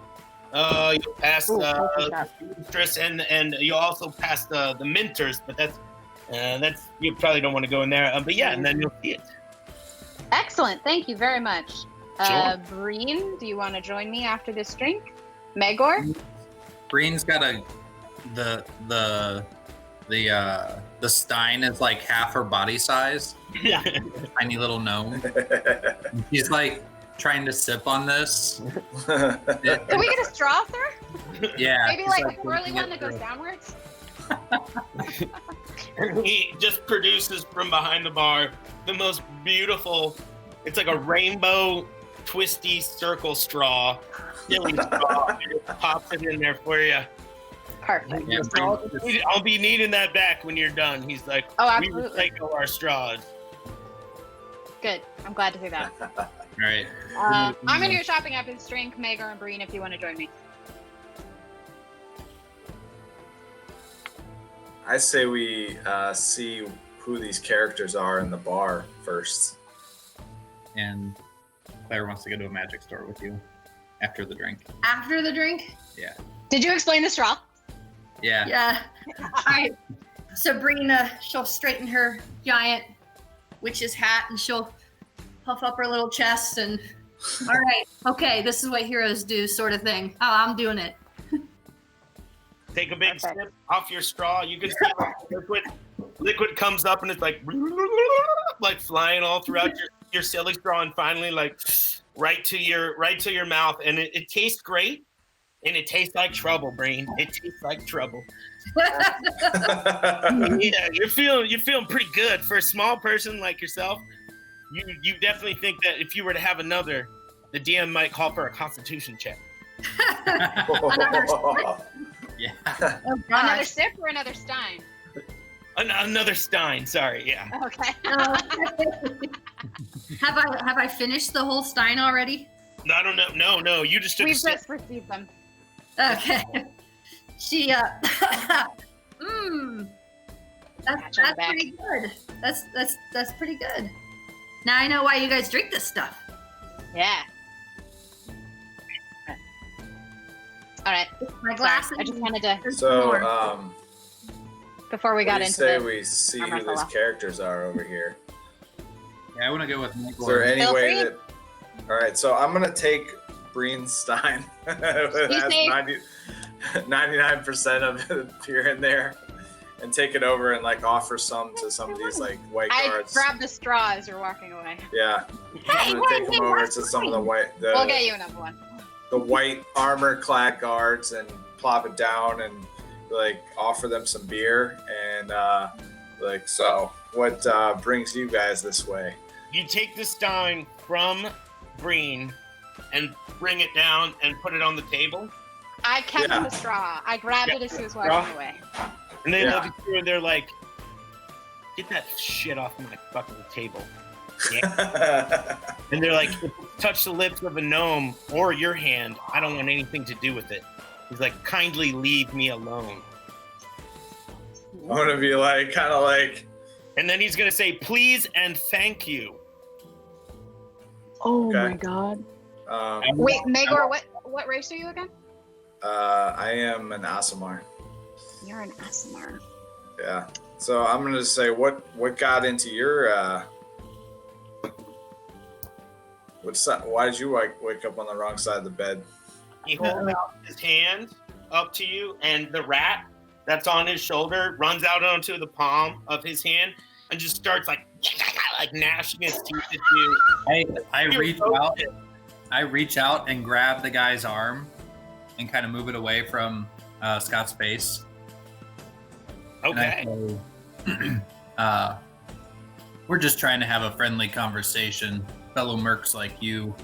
you'll pass Ooh, the potion shop. mistress, and you'll also pass the minters. But that's you probably don't want to go in there. But yeah, and then you'll see it. Excellent. Thank you very much. Sure. Breen, do you want to join me after this drink? Megor? Green's got the stein is like half her body size. Yeah. Tiny little gnome. He's like trying to sip on this. Can we get a straw, sir? Yeah. Maybe he's, like a twirly drinking one it that goes through. downwards? And he just produces from behind the bar the most beautiful. It's like a rainbow twisty circle straw. Silly straw. He just pops it in there for you. Perfect. Yeah, I'll be needing that back when you're done. He's like, Oh, we absolutely. recycle our straws. Good. I'm glad to hear that. All right. I'm going to go shopping after this drink. Megor and Breen, if you want to join me. I say we see who these characters are in the bar first. And Claire wants to go to a magic store with you after the drink. After the drink? Did you explain the straw? Yeah. Yeah. All right. Sabrina, she'll straighten her giant witch's hat and she'll puff up her little chest and, all right, okay, this is what heroes do, sort of thing. Oh, I'm doing it. Take a big Perfect. sip off your straw. You can see like liquid comes up and it's like flying all throughout your silly straw, and finally like right to your mouth, and it tastes great. And it tastes like trouble, Breen. It tastes like trouble. Yeah, you're feeling pretty good for a small person like yourself. You definitely think that if you were to have another, the DM might call for a Constitution check. Yeah. Oh, Another gosh. sip or another stein? Another Stein. Sorry, yeah. Okay. Have I finished the whole stein already? No, I don't know. No. You just took a We've sip. just received them. Okay. She Patch on the that's back. pretty good. That's pretty good. Now I know why you guys drink this stuff. Yeah. All right. My Sorry, glasses. I just wanted to, So, before we got what do you into say the we see armor who these fella. characters are over here? Yeah, I want to go with Is there Nigor. any Feel way free. that? All right, so I'm gonna take Breen Stein. It has say- 99% of the beer in there, and take it over and like offer some to some of these like white I guards. grabbed the straw as you're walking away. Yeah, Hey, I'm what? gonna take Hey, them over what's to some of the mine? white We'll get you another one. the white armor-clad guards and plop it down and like offer them some beer and like so. What brings you guys this way? You take the Stein from Breen and bring it down and put it on the table. I kept Yeah. the straw. I grabbed it as he was walking Straw? away. And they Yeah. look at you and they're like, "Get that shit off my fucking table." And they're like, "If you touch the lips of a gnome or your hand, I don't want anything to do with it." He's like, "Kindly leave me alone." I'm gonna be like, kind of like, And then he's gonna say, "Please and thank you." Oh Okay. my god. Wait. Wait, Nagor, what race are you again? I am an Asimar. You're an Asimar. Yeah. So I'm gonna say, what got into your why did you wake up on the wrong side of the bed? He holds out his hand up to you, and the rat that's on his shoulder runs out onto the palm of his hand and just starts like gnashing his teeth at you. I reach out and grab the guy's arm and kind of move it away from Scott's face. Okay. And I say, we're just trying to have a friendly conversation, fellow mercs like you.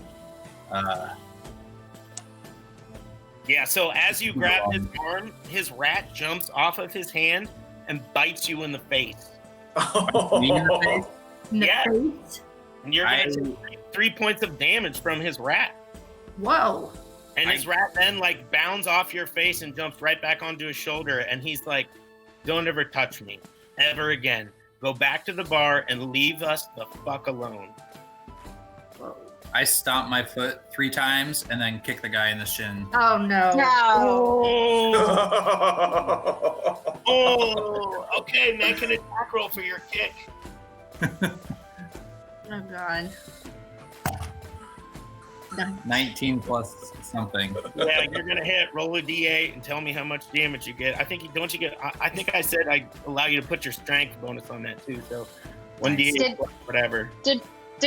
Yeah, so as you grab his arm, his rat jumps off of his hand and bites you in the face. Me in the face? Yeah. Nice. And you're going to take 3 points of damage from his rat. Whoa. And his rat then like bounds off your face and jumps right back onto his shoulder. And he's like, "Don't ever touch me ever again. Go back to the bar and leave us the fuck alone." I stomp my foot 3 times and then kick the guy in the shin. Oh no. No. Oh, okay. Make an attack roll for your kick. Oh god. 19 plus something. Yeah, you're gonna hit. Roll a d8 and tell me how much damage you get. I think don't you get? I think I said I allow you to put your strength bonus on that too. So 1d8, whatever. Did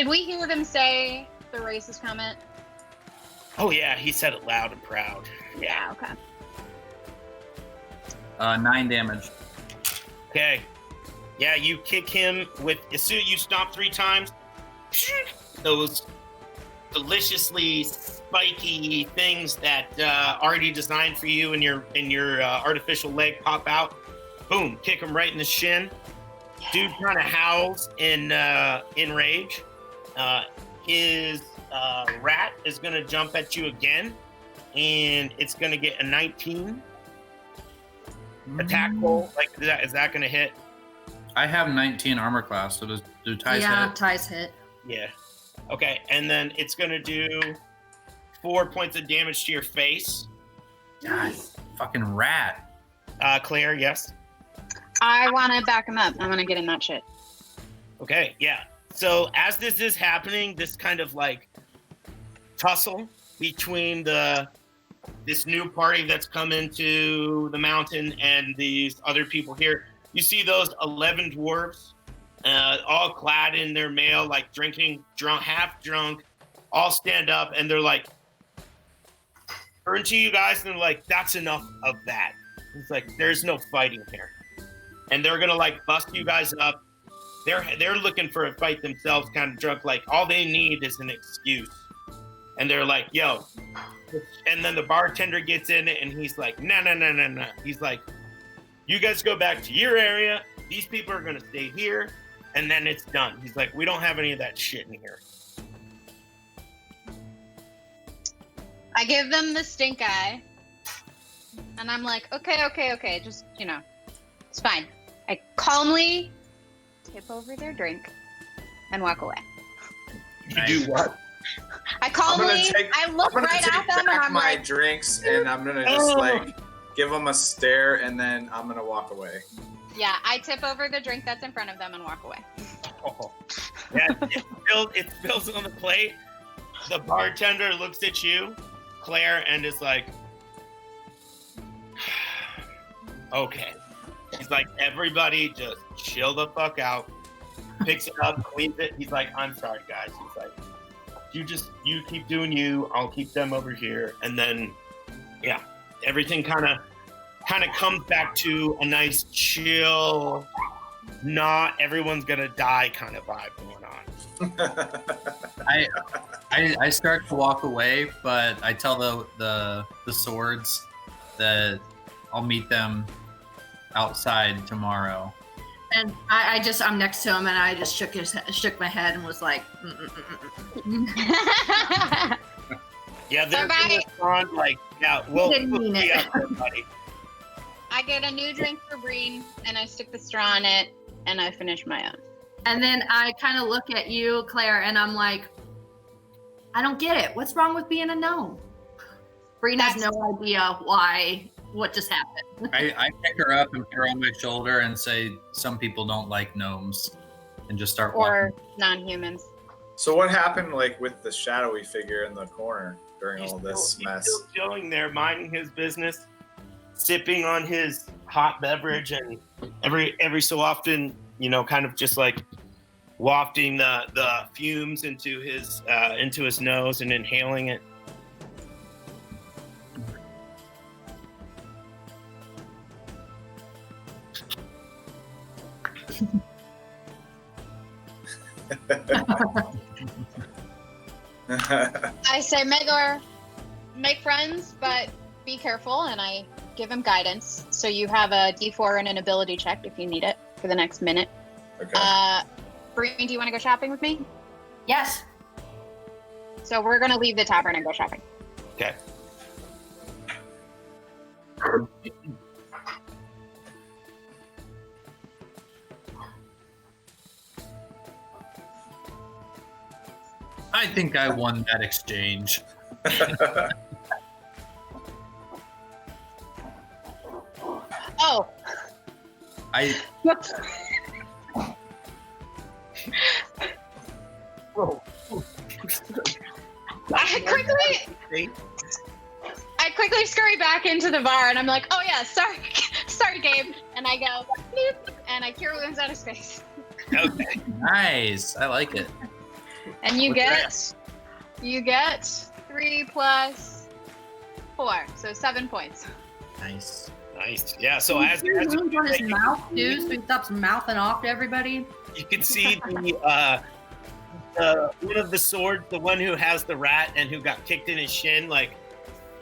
we hear them say the racist comment? Oh yeah, he said it loud and proud. Yeah. Okay. 9 damage. Okay. Yeah, you kick him with as soon as you stomp 3 times. Those deliciously spiky things that already designed for you in your artificial leg pop out. Boom! Kick him right in the shin. Dude kind of howls in rage. His rat is gonna jump at you again, and it's gonna get a 19 attack roll. Like is that gonna hit? I have 19 armor class, so do ties Yeah, hit? ties hit. Yeah. Okay, and then it's gonna do 4 points of damage to your face. God, fucking rat. Claire, yes. I want to back him up. I want to get in that shit. Okay, yeah. So as this is happening, this kind of like tussle between this new party that's come into the mountain and these other people here, you see those 11 dwarves, all clad in their mail, like drinking, half drunk, all stand up and they're like, turn to you guys and they're like, that's enough of that. It's like, there's no fighting here. And they're gonna like bust you guys up. They're looking for a fight themselves, kind of drunk. Like all they need is an excuse. And they're like, yo. And then the bartender gets in it and he's like, no. He's like, you guys go back to your area. These people are gonna stay here. And then it's done. He's like, we don't have any of that shit in here. I give them the stink eye. And I'm like, okay. Just, it's fine. I calmly tip over their drink and walk away. You do what? I look right at them and I'm my like, drinks and I'm gonna just like give them a stare and then I'm gonna walk away. yeah, I tip over the drink that's in front of them and walk away. Oh. Yeah, it spills on the plate. The bartender looks at you, Claire, and is like, okay. He's like, everybody just chill the fuck out. Picks it up, cleans it. He's like, I'm sorry, guys. He's like, you keep doing you. I'll keep them over here. And then, yeah, everything kind of comes back to a nice chill, not everyone's gonna die kind of vibe going on. I start to walk away, but I tell the swords that I'll meet them outside tomorrow. And I'm next to him, and I just shook my head and was like, Yeah, they're gonna respond like, yeah, we'll see everybody. I get a new drink for Breen, and I stick the straw in it, and I finish my own. And then I kind of look at you, Claire, and I'm like, I don't get it. What's wrong with being a gnome? Breen has no idea what just happened. I pick her up and put her on my shoulder and say, some people don't like gnomes, and just start Or walking. non-humans. So what happened like with the shadowy figure in the corner during He's all this still mess? chilling there, minding his business, sipping on his hot beverage, and every so often, kind of just like wafting the fumes into his nose and inhaling it. I say, Megor, make friends, but be careful, and I give him guidance. So you have a D4 and an ability check if you need it for the next minute. Okay. Breen, do you want to go shopping with me? Yes. So we're going to leave the tavern and go shopping. Okay. I think I won that exchange. Oh. Whoa. I quickly scurry back into the bar, and I'm like, oh yeah, sorry, Gabe. And I go, bloop, and I cure wounds out of space. Okay. Nice. I like it. And you What's get 3 plus 4, so 7 points. Nice. Nice. Yeah. So as wounds on his you, mouth too, so he stops mouthing off to everybody. you can see the one of the swords, the one who has the rat and who got kicked in his shin, like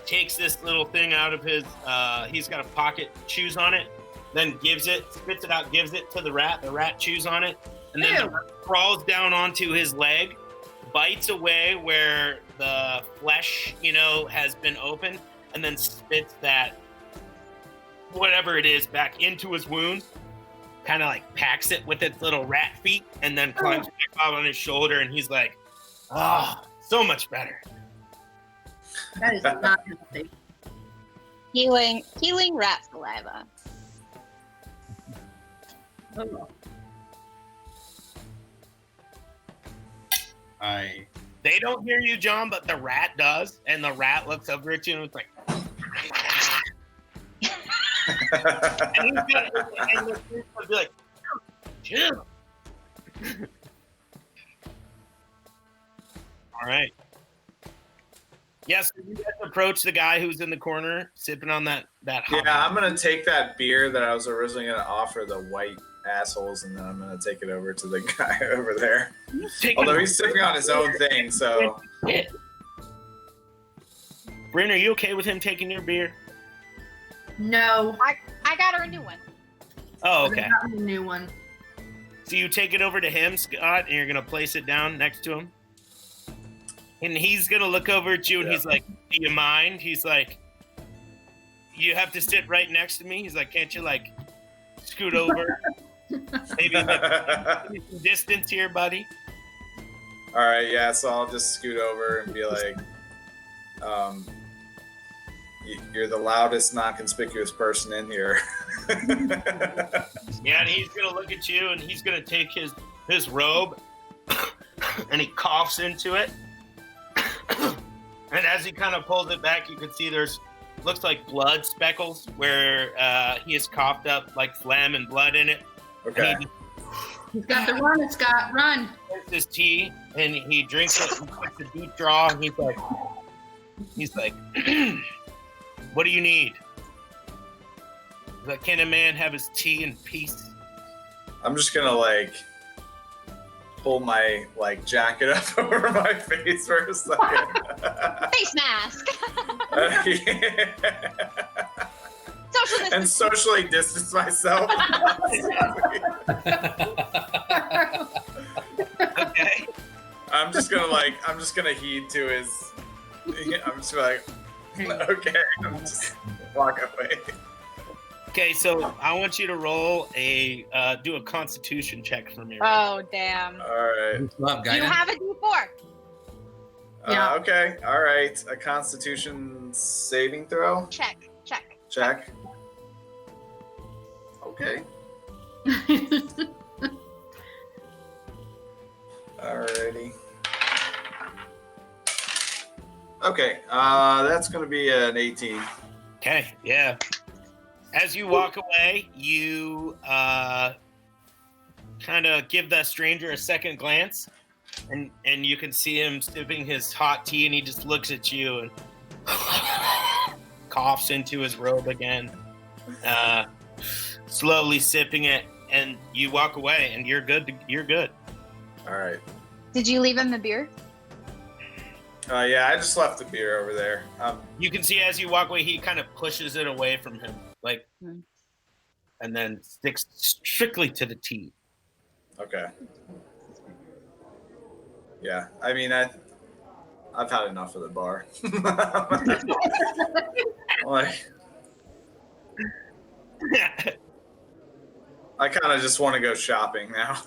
takes this little thing out of his. He's got a pocket, chews on it, then spits it out, gives it to the rat. The rat chews on it, and then the rat crawls down onto his leg, bites away where the flesh, has been opened, and then spits that whatever it is back into his wound, kind of like packs it with its little rat feet, and then climbs back out on his shoulder, and he's like, so much better. That is not healthy. Healing rat saliva. Oh. They don't hear you, John, but the rat does, and the rat looks over at you and it's like, and he's gonna be like, chill. All right. Yes, you guys approach the guy who's in the corner sipping on that hot. Yeah, I'm gonna take that beer that I was originally gonna offer the white assholes, and then I'm gonna take it over to the guy over there. Although he's sipping on his own thing, so. Bryn, are you okay with him taking your beer? No. I got her a new one. Oh, okay. I got a new one. So you take it over to him, Scott, and you're gonna place it down next to him. And he's gonna look over at you, and he's like, "Do you mind?" He's like, "You have to sit right next to me." He's like, "Can't you like scoot over? Maybe like, some distance here, buddy." All right, yeah. So I'll just scoot over and be like, "You're the loudest, non-conspicuous person in here." Yeah, and he's gonna look at you, and he's gonna take his robe, and he coughs into it. And as he kind of pulls it back, you can see looks like blood speckles where he has coughed up like phlegm and blood in it. Okay. He's got the run, Scott. Run. He his tea and he drinks it and takes a deep draw, and he's like, "What do you need?" He's like, "Can a man have his tea in peace?" I'm just gonna like pull my like jacket up over my face for a second. Face mask. Social distance. And socially distance myself. Okay. I'm just gonna heed to his. I'm just like, okay, I'm just walk away. Okay, so I want you to roll do a Constitution check for me. Oh, damn. All right. What's up, You guy? have a D4. Yeah. Okay. All right. A Constitution saving throw. Check. Check. Okay. Alrighty. Okay. That's gonna be an 18. Okay, yeah. As you walk away, you kind of give the stranger a second glance, and you can see him sipping his hot tea, and he just looks at you and coughs into his robe again, slowly sipping it, and you walk away, and you're good. You're good. All right. Did you leave him the beer? Yeah, I just left the beer over there. You can see as you walk away, he kind of pushes it away from him, like, and then sticks strictly to the tea. Okay. Yeah, I mean, I've had enough of the bar. Like, I kind of just want to go shopping now.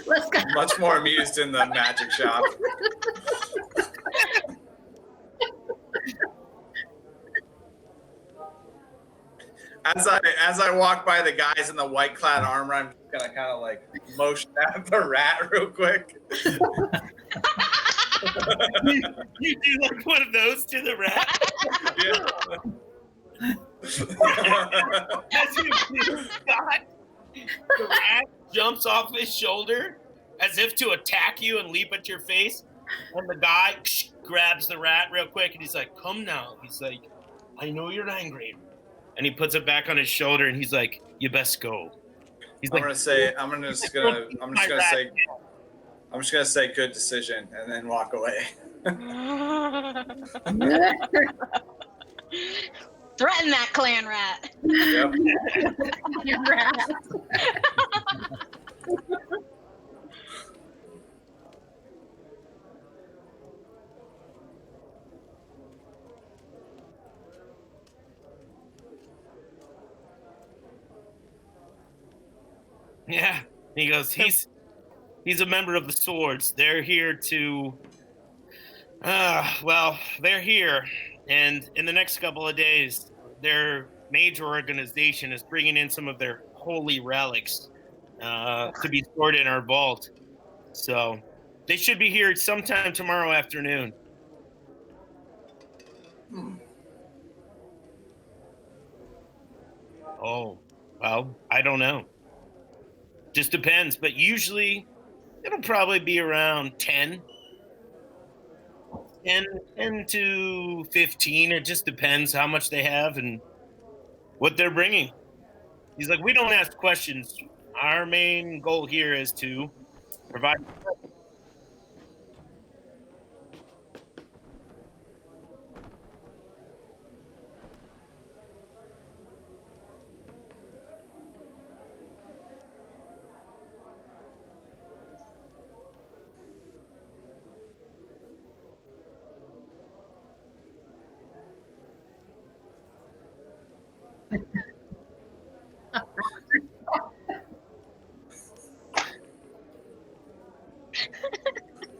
Let's go. Much more amused in the magic shop. As I walk by the guys in the white clad armor, I'm gonna kind of like motion at the rat real quick. You do like one of those to the rat. As you do, Scott, the rat jumps off his shoulder as if to attack you and leap at your face. And the guy grabs the rat real quick, and he's like, "Come now." He's like, "I know you're angry." And he puts it back on his shoulder, and he's like, "You best go." He's I'm just gonna say good decision and then walk away. Threaten that clan rat. Yep. You rat. Yeah. He goes, he's a member of the Swords. They're here to they're here, and in the next couple of days, their major organization is bringing in some of their holy relics to be stored in our vault. So they should be here sometime tomorrow afternoon. Oh, well, I don't know. Just depends, but usually it'll probably be around 10. 10 to 15. It just depends how much they have and what they're bringing. He's like, we don't ask questions. Our main goal here is to provide.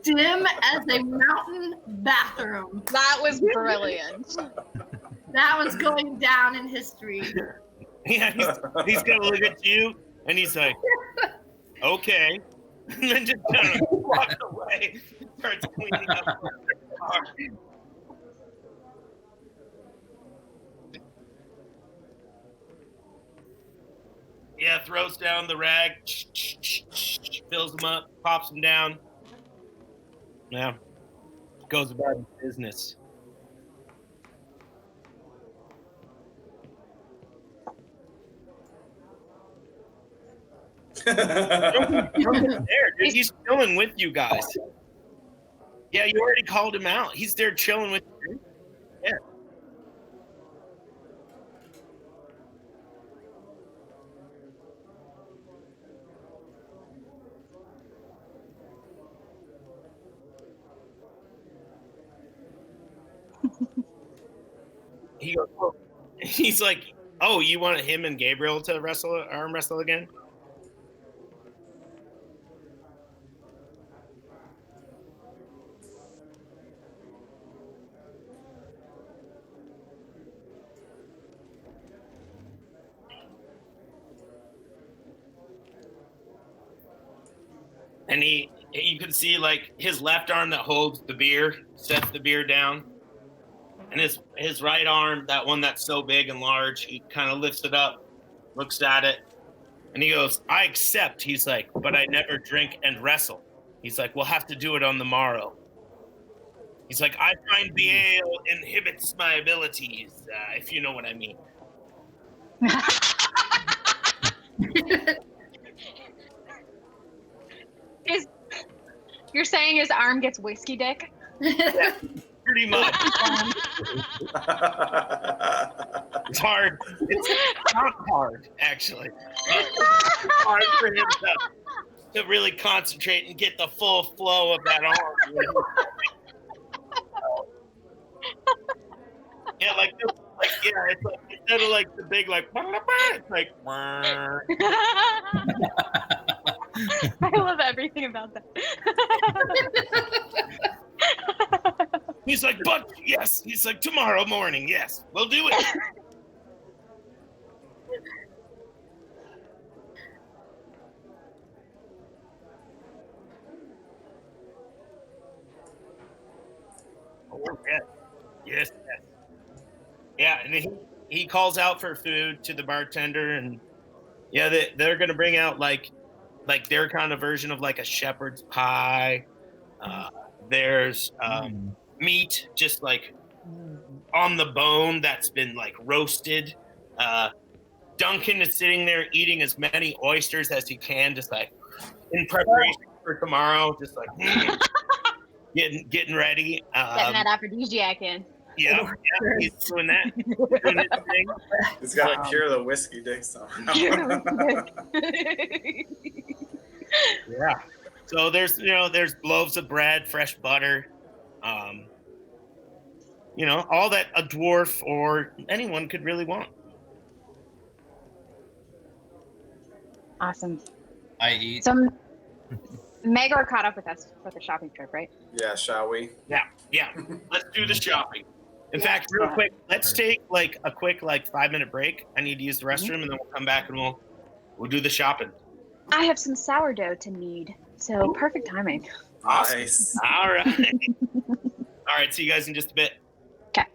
Dim as a mountain bathroom. That was brilliant. That was going down in history. Yeah, he's gonna look at you and he's like, okay. And then just kind of walks away, starts cleaning up the car. Yeah, throws down the rag, fills them up, pops them down. Yeah, goes about his business. There, dude. He's chilling with you guys. Yeah, you already called him out. He's there chilling with you. Yeah. He goes, oh. He's like, oh, you want him and Gabriel to arm wrestle again? And you can see like his left arm that holds the beer, sets the beer down. And his right arm, that one that's so big and large, he kind of lifts it up, looks at it, and he goes, I accept. He's like, but I never drink and wrestle. He's like, we'll have to do it on the morrow. He's like, I find the ale inhibits my abilities, if you know what I mean. You're saying his arm gets whiskey dick? Yeah, pretty much. It's hard. It's not hard, actually. It's hard for him to really concentrate and get the full flow of that arm. Yeah, it's like instead of like the big like, it's like. I love everything about that. He's like, but yes. He's like, tomorrow morning, yes, we'll do it. Oh, yes. Yeah, and he calls out for food to the bartender, and yeah, they're gonna bring out like their kind of version of like a shepherd's pie. There's meat just like on the bone that's been like roasted. Duncan is sitting there eating as many oysters as he can, just like in preparation for tomorrow, just like getting ready. Getting that aphrodisiac in. Yeah, he's doing that. Doing his thing. He's got to cure the whiskey dick somehow. Yeah. So there's loaves of bread, fresh butter, all that a dwarf or anyone could really want. Awesome. I eat. So Megor caught up with us for the shopping trip, right? Yeah, shall we? Yeah. Let's do the shopping. In fact, real quick, let's take like a quick 5-minute break. I need to use the restroom, and then we'll come back and we'll do the shopping. I have some sourdough to knead, so perfect timing. Awesome. Nice. All right. All right. See you guys in just a bit. Okay.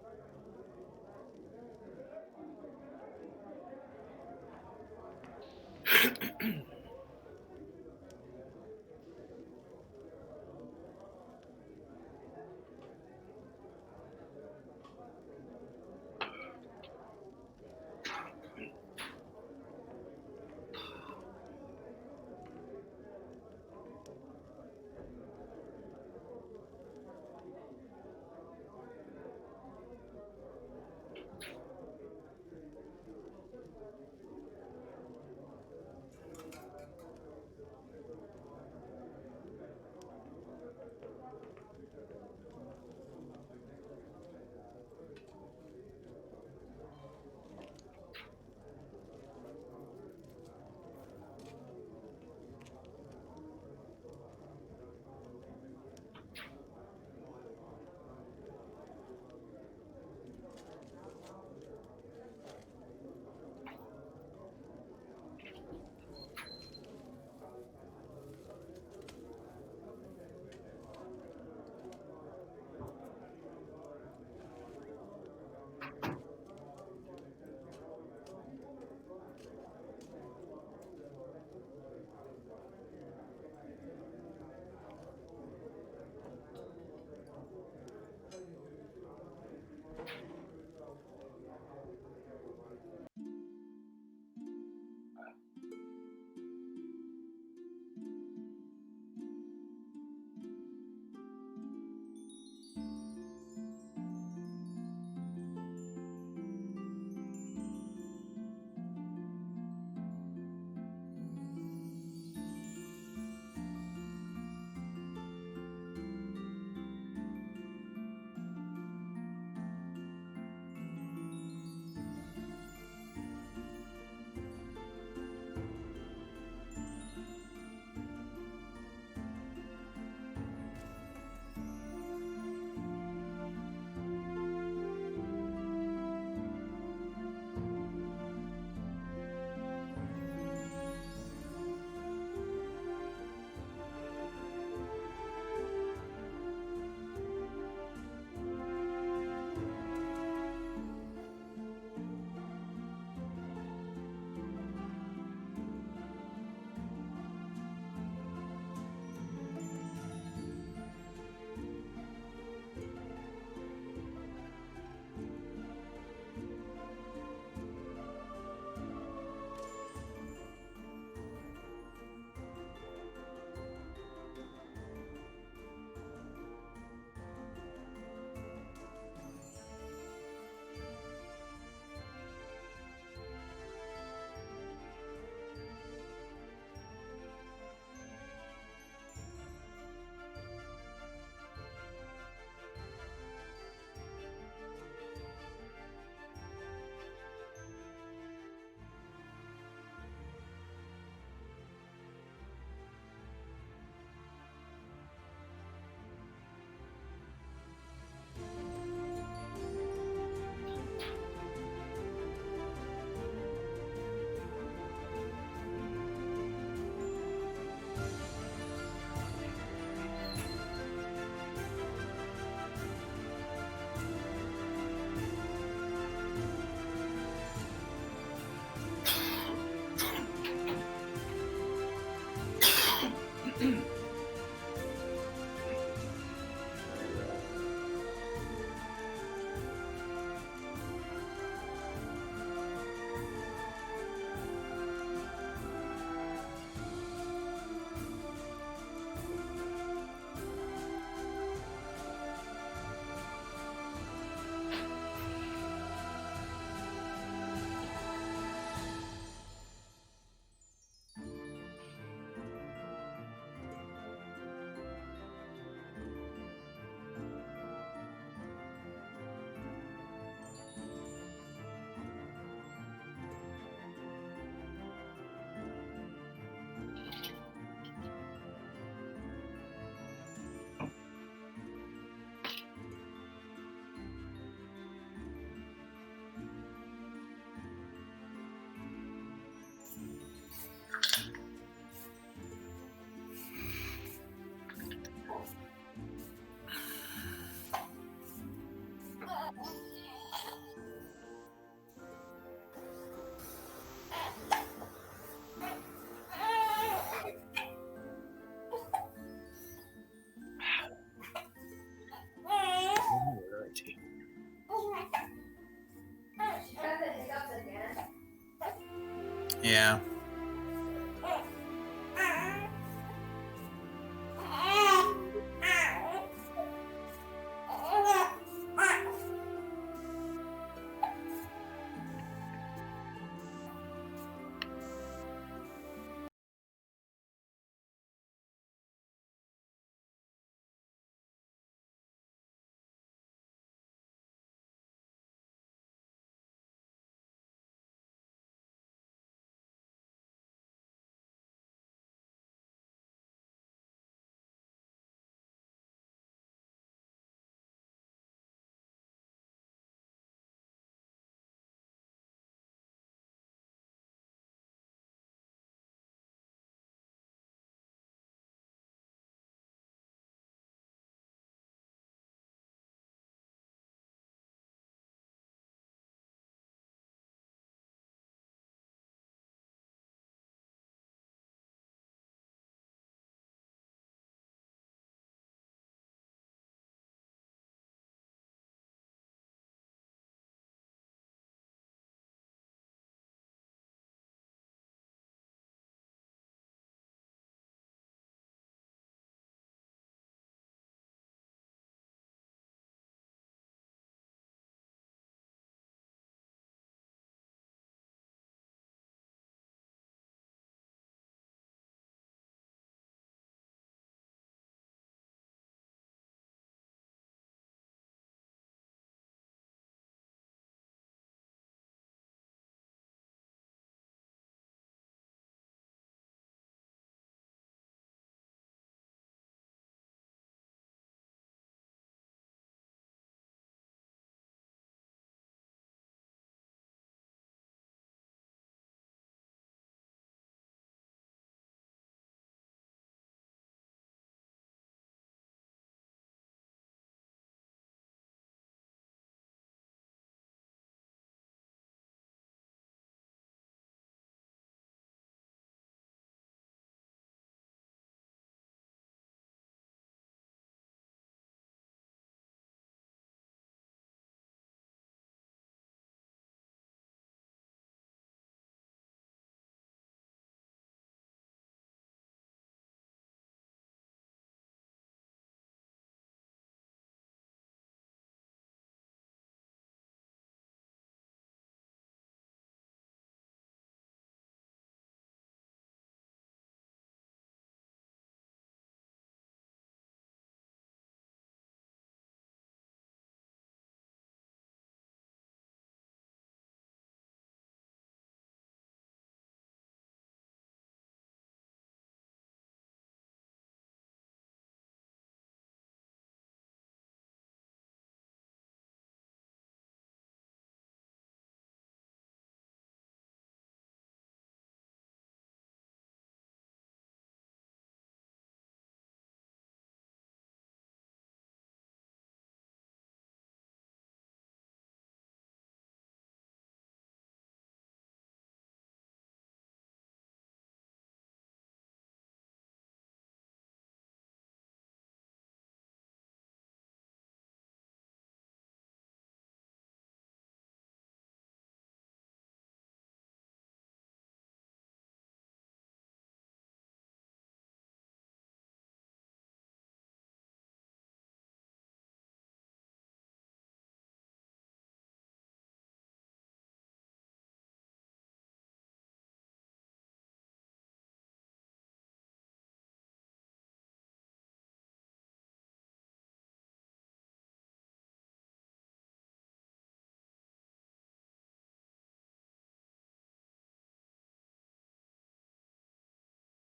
Yeah.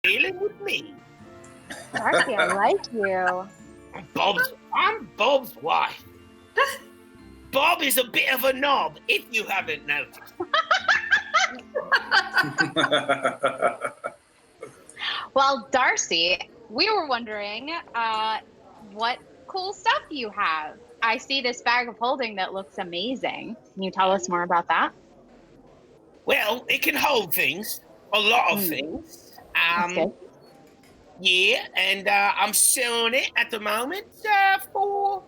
Dealing with me. Darcy, I like you. I'm Bob's wife. Bob is a bit of a knob, if you haven't noticed. Well, Darcy, we were wondering what cool stuff you have. I see this bag of holding that looks amazing. Can you tell us more about that? Well, it can hold things, a lot of things. That's good. Yeah, and I'm selling it at the moment for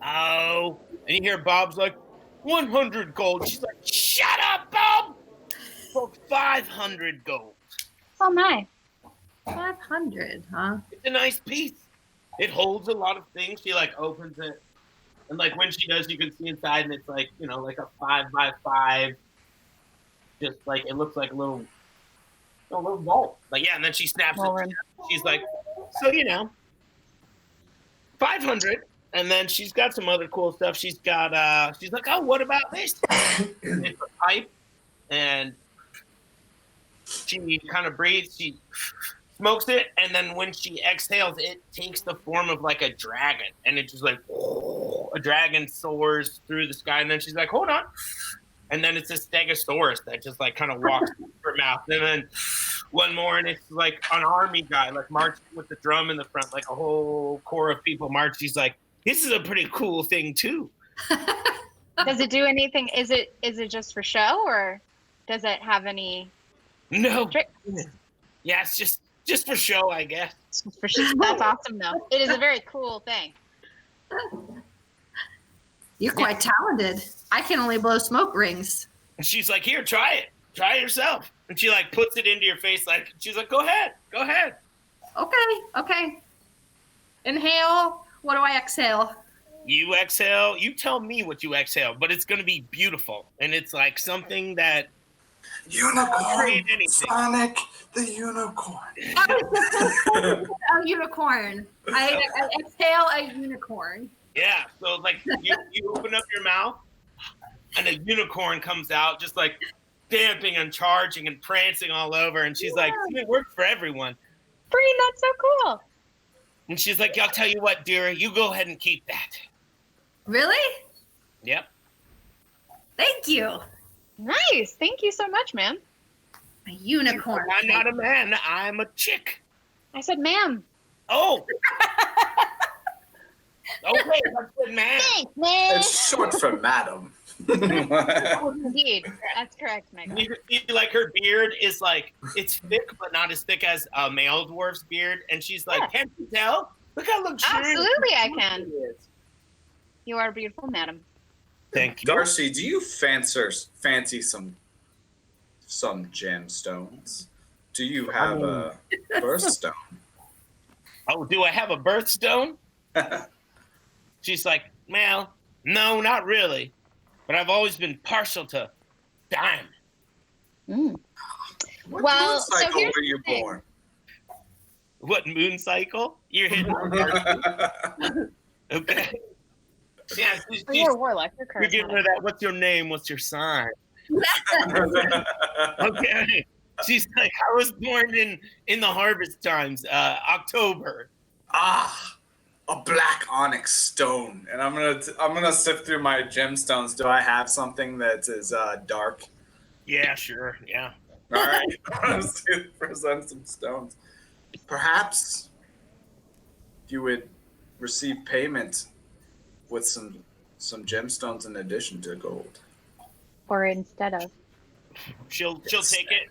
and you hear Bob's like 100 gold. She's like, "Shut up, Bob! Bob's 500 gold. Oh my. 500, huh? It's a nice piece. It holds a lot of things. She like opens it, and like when she does, you can see inside, and it's like like a 5x5. Just like it looks like a little vault. Like yeah, and then she snaps it. She's like, so 500, and then she's got some other cool stuff. She's got she's like, oh, what about this? It's a pipe, and she kind of breathes. She smokes it, and then when she exhales, it takes the form of like a dragon, and it's just like a dragon soars through the sky, and then she's like, hold on, and then it's a stegosaurus that just like kind of walks through her mouth, and then one more, and it's like an army guy like marching with the drum in the front, like a whole corps of people march. She's like, this is a pretty cool thing too. Does it do anything? Is it just for show, or does it have any tricks? Yeah, it's just for show, I guess. For show. That's awesome, though. It is a very cool thing. You're quite talented. I can only blow smoke rings. And she's like, here, try it. Try it yourself. And she like puts it into your face. Like she's like, go ahead. Okay. Inhale. What do I exhale? You exhale. You tell me what you exhale, but it's going to be beautiful. And it's like something that Unicorn, Sonic the unicorn. A unicorn. I exhale a unicorn. Yeah, so like you open up your mouth, and a unicorn comes out, just like damping and charging and prancing all over. And she's like, it worked for everyone. Breen, that's so cool. And she's like, I'll tell you what, dear, you go ahead and keep that. Really? Yep. Thank you. Nice. Thank you so much, ma'am. A unicorn. I'm not a man. I'm a chick. I said, ma'am. Oh. Okay, that's good, man. Thanks, man. It's short for madam. Indeed. That's correct, Megan. You can see like her beard is like, it's thick, but not as thick as a male dwarf's beard. And she's like, can't you tell? Look how luxurious. Absolutely, I can. You are beautiful, madam. Thank you. Darcy, do you fancy some gemstones? Do you have a birthstone? Oh, do I have a birthstone? She's like, well, no, not really. But I've always been partial to diamond. Mm. What Well, moon so cycle here's were you the thing. born? What moon cycle? You're hitting on okay. Yeah, You're a warlock. You're you're giving her that. What's your name? What's your sign? Okay. She's like, I was born in the harvest times, October. A black onyx stone. And I'm gonna sift through my gemstones. Do I have something that is dark? Yeah, sure. Yeah. All right. Let's present some stones. Perhaps you would receive payment with some gemstones in addition to gold. Or instead of. She'll take it.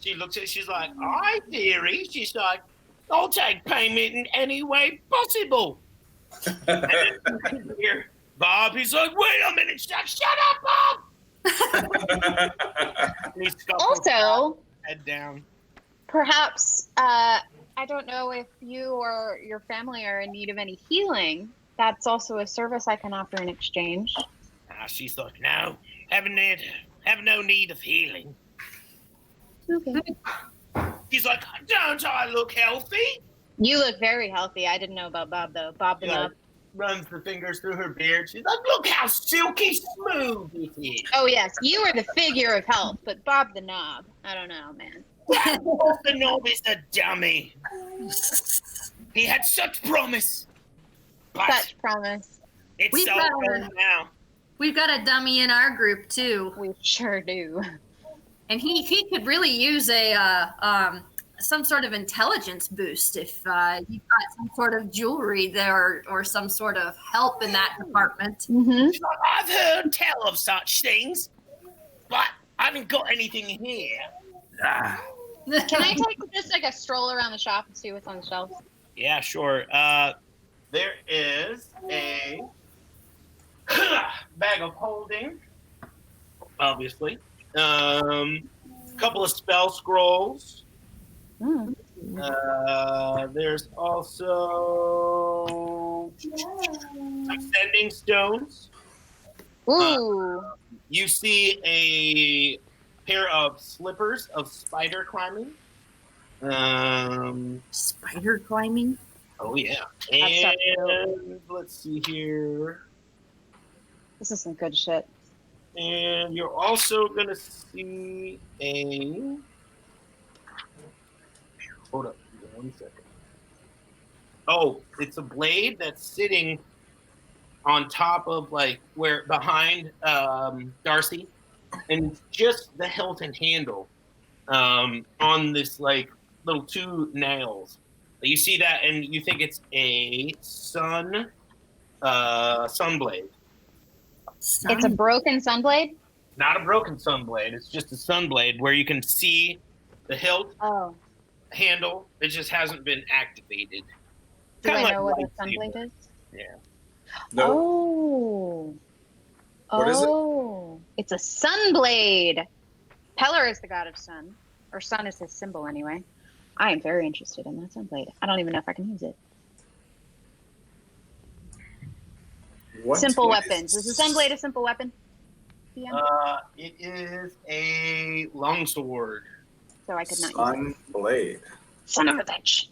She looks at it, she's like, all right, dearie. She's like, I'll take payment in any way possible. And then here, Bob, he's like, wait a minute. She's like, shut up, Bob. And he scuffles Also, head down. perhaps, I don't know if you or your family are in need of any healing. That's also a service I can offer in exchange. She's like, no, have no need of healing. Okay. She's like, don't I look healthy? You look very healthy. I didn't know about Bob, though. Bob the Knob. Runs the fingers through her beard. She's like, look how silky smooth it is. Oh, yes. You are the figure of health, but Bob the Knob. I don't know, man. The knob is a dummy. He had such promise. But Such promise. it's We've so got burned now. We've got a dummy in our group too, We sure do. and he could really use a some sort of intelligence boost if you've got some sort of jewelry there or some sort of help in that department. Mm-hmm. She's like, I've heard tell of such things, but I haven't got anything here. Can I take just like a stroll around the shop and see what's on the shelves? Yeah, sure. There is a bag of holding, obviously. couple of spell scrolls. Mm. There's also some sending stones. Ooh. You see a pair of slippers of spider climbing. Spider climbing. Oh yeah, That stuff's and let's see here. This is some good shit. And you're also gonna see a. Hold up, 1 second. Oh, it's a blade that's sitting on top of like where behind Darcy, and it's just the hilt and handle on this like little 2 nails. You see that, and you think it's a sunblade. It's a broken sunblade? Not a broken sunblade. It's just a sunblade where you can see the hilt Oh. handle. It just hasn't been activated. Do Kinda I know like what a lightsaber. sunblade is? Yeah. No. Oh. What is it? Oh. It's a sunblade. Peller is the god of sun. Or sun is his symbol anyway. I am very interested in that sunblade. I don't even know if I can use it. What Simple is- weapons. Is the sunblade a simple weapon? DM? It is a longsword. So I could not use it. Sun blade. Son of a bitch.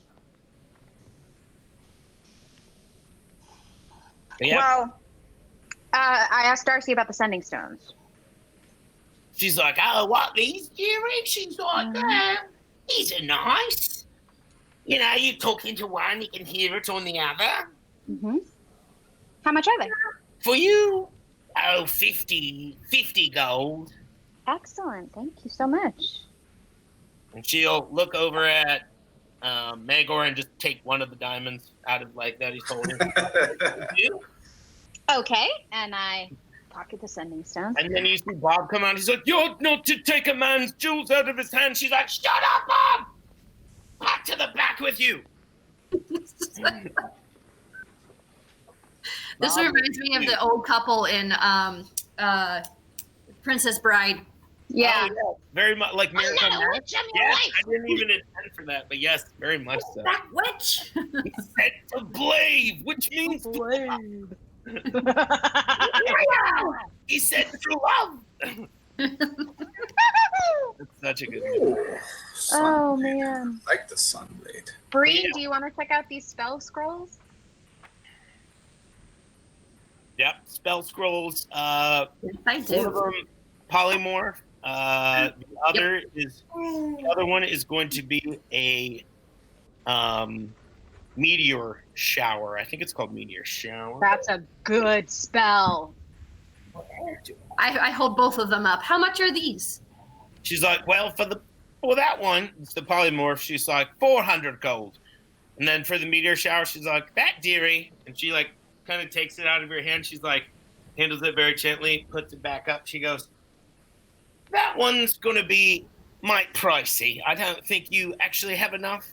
But yeah, Well, I asked Darcy about the sending stones. she's like, "Oh, what these, Jerry?" She's like, "These are nice. You know, you talk into one, you can hear it on the other. Mm-hmm. How much are they? For you, 50 gold." Excellent. Thank you so much. And she'll look over at Magor and just take one of the diamonds out of like that he's holding. You? Okay. And I pocket the sending stones. And then you see Bob come out. He's like, "You're not to take a man's jewels out of his hand." She's like, "Shut up, Bob! Back to the back with you." This reminds me of the old couple in Princess Bride. Yeah. Oh, yeah. Very much like Miracle not a Man. witch, I'm your Yes, wife. I didn't even intend for that, but yes, very much so. That witch. He said to blade, which means blade. He said through love. It's such a good movie. Ooh, Oh, sunblade. man. I like the sunblade. Bree, Yeah. do you want to check out these spell scrolls? Yep, spell scrolls. Yes, I One of do. them polymorph. The other one is going to be a meteor shower. I think it's called meteor shower. That's a good spell. I hold both of them up. How much are these? She's like, "Well, for that one, it's the polymorph." She's like, 400 gold. And then for the meteor shower, she's like, "That dearie," and she like kind of takes it out of your hand. She's like, handles it very gently, puts it back up. She goes, "That one's gonna be might pricey. I don't think you actually have enough."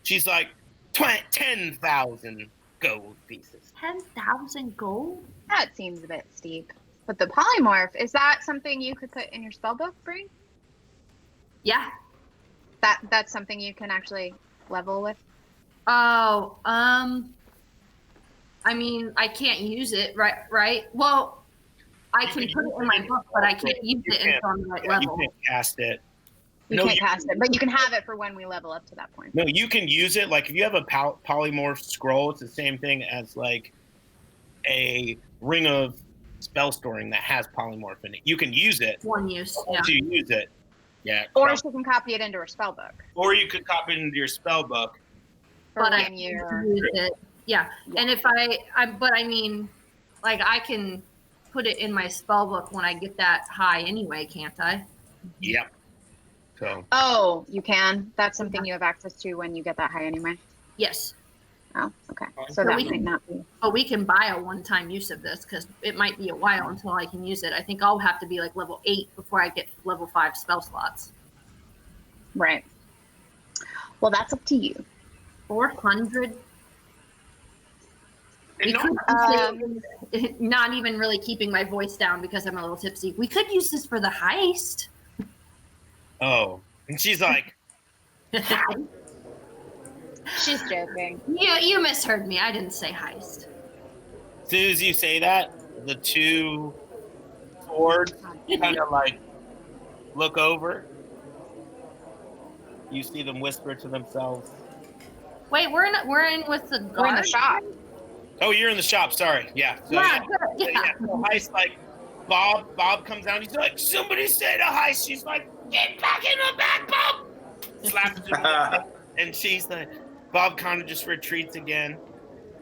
She's like, 10,000 gold pieces. 10,000 gold? That seems a bit steep. But the polymorph, is that something you could put in your spellbook, Bree? Yeah. That's something you can actually level with? Oh, I mean, I can't use it, right? Well, I can put it in my book, but I can't use it until I'm right You level. can't cast it. You No, can't you- cast it, but you can have it for when we level up to that point. No, you can use it. Like if you have a polymorph scroll, it's the same thing as like a ring of spell storing that has polymorph in it. You can use it One use, yeah. to use it. Yeah. Or she can copy it into her spellbook. Or you could copy it into your spell book. For But I when you're... can use it. Yeah. And if but I mean, like I can put it in my spell book when I get that high anyway, can't I? Yep. So Oh, you can? That's something you have access to when you get that high anyway? Yes. Oh, okay. So So that we might can- not be... But we can buy a one-time use of this because it might be a while until I can use it. I think I'll have to be like level 8 before I get level 5 spell slots. Right. Well, that's up to you. 400. We And could Um, not even really keeping my voice down because I'm a little tipsy. We could use this for the heist. Oh. And she's like, She's joking. You misheard me. I didn't say heist. as soon as you say that, the two swords kind of like look over. You see them whisper to themselves. Wait, we're in with the guard. We're in the shop. Oh, you're in the shop. Sorry. Yeah. So, Yeah, good. Yeah. So heist, like, Bob comes out. He's like, somebody said a heist. She's like, get back in the back, Bob. Slaps her. And she's like, Bob kind of just retreats again.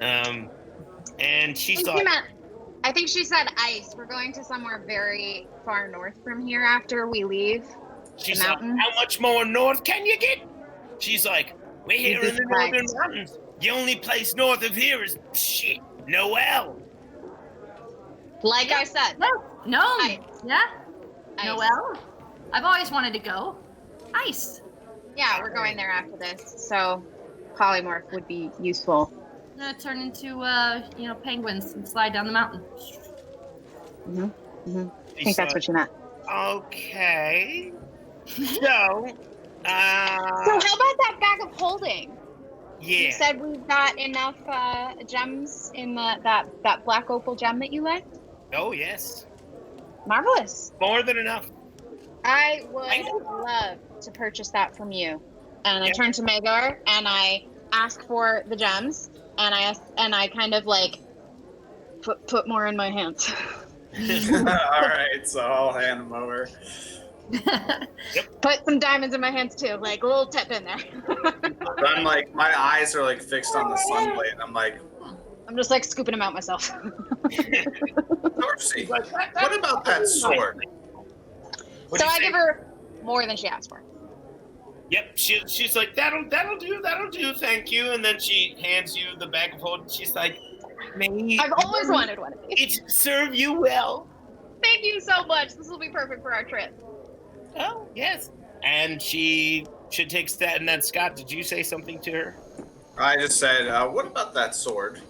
And she's like, I think she said ice. We're going to somewhere very far north from here after we leave. she's the like, mountain? how much more north can you get? She's like, we're here in the northern mountains. The only place north of here is shit, Noel. Like I said. No. Ice. Yeah. Ice. Noel. I've always wanted to go. Ice. Yeah, we're going there after this. So polymorph would be useful. I'm gonna turn into penguins and slide down the mountain. I think that's what you meant. Okay. So, So how about that bag of holding? You yeah. said we've got enough gems in that black opal gem that you like? Oh, yes. Marvelous. More than enough. I would love to purchase that from you. And I turn to Magar and I ask for the gems and I kind of like put more in my hands. All right, so I'll hand them over. Put some diamonds in my hands too, like a little tip in there. But I'm like, my eyes are like fixed on the sunblade. And I'm like, I'm just like scooping them out myself. Dorsey, what about that sword? What'd So you I say? give her more than she asked for. Yep, she's like, that'll do, thank you. And then she hands you the bag of holding. She's like, may I've always wanted one of these. it serve you well. Thank you so much. This will be perfect for our trip. Oh, yes. And she takes that. And then, Scott, did you say something to her? I just said, what about that sword?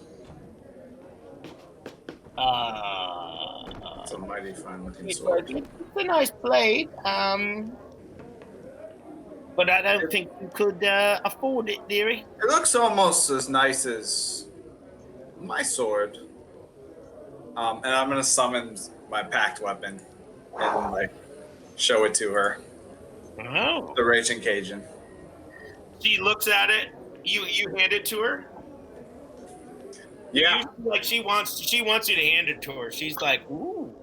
It's a mighty fine looking sword. It's a nice blade. But I don't think you could afford it, dearie. It looks almost as nice as my sword. And I'm gonna summon my packed weapon and like show it to her. Oh. The Raging Cajun. She looks at it. You hand it to her. Yeah. Like she wants you to hand it to her. She's like, ooh.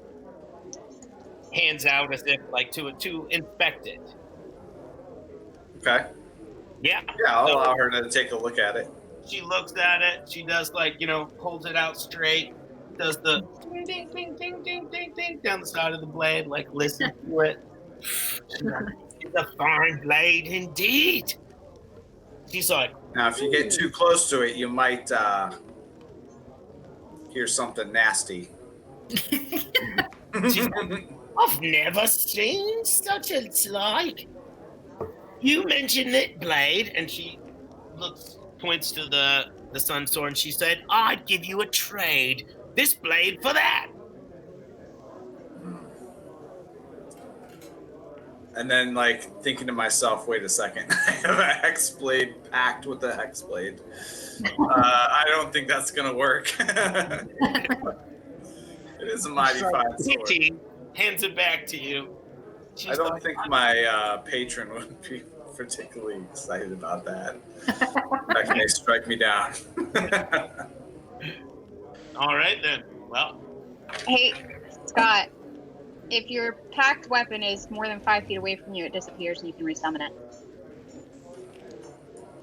Hands out as if like to inspect it. Okay. Yeah. Yeah, I'll allow her to take a look at it. She looks at it. She does like, holds it out straight. Does the ding, ding, ding, ding, ding, ding, ding down the side of the blade, like listen to it. She's like, it's a fine blade indeed. She's like, Now, if you get too close to it, you might hear something nasty. she's like, I've never seen such a like. You mentioned that blade, and she points to the sun sword, and she said, I'd give you a trade. This blade for that. And then, like, thinking to myself, wait a second, I have a hex blade packed with a hex blade. I don't think that's going to work. It is a mighty fine sword. She hands it back to you. She's I don't like, think my patron would be particularly excited about that. That may strike me down. all right, then. Well, Hey, Scott, if your packed weapon is more than 5 feet away from you, it disappears and you can resummon it.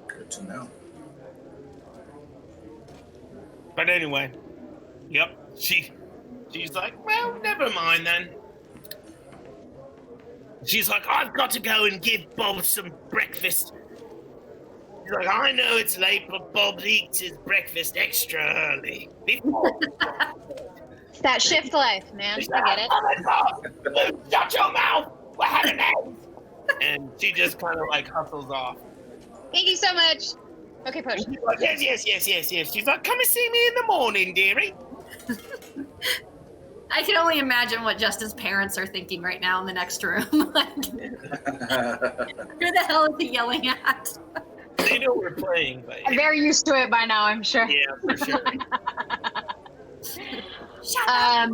Good to know. but anyway. Yep. She's like, well, never mind then. She's like, I've got to go and give Bob some breakfast. She's like, I know it's late, but Bob eats his breakfast extra early. It's that shift life, man. She's I like, get it. "Oh my God, shut your mouth. We're having eggs." And she just kind of like hustles off. Thank you so much. Okay, push. She's like, yes. She's like, come and see me in the morning, dearie. I can only imagine what Justin's parents are thinking right now in the next room. Like, who the hell is he yelling at? They know we're playing, but They're used to it by now, I'm sure. yeah, for sure. Shut up.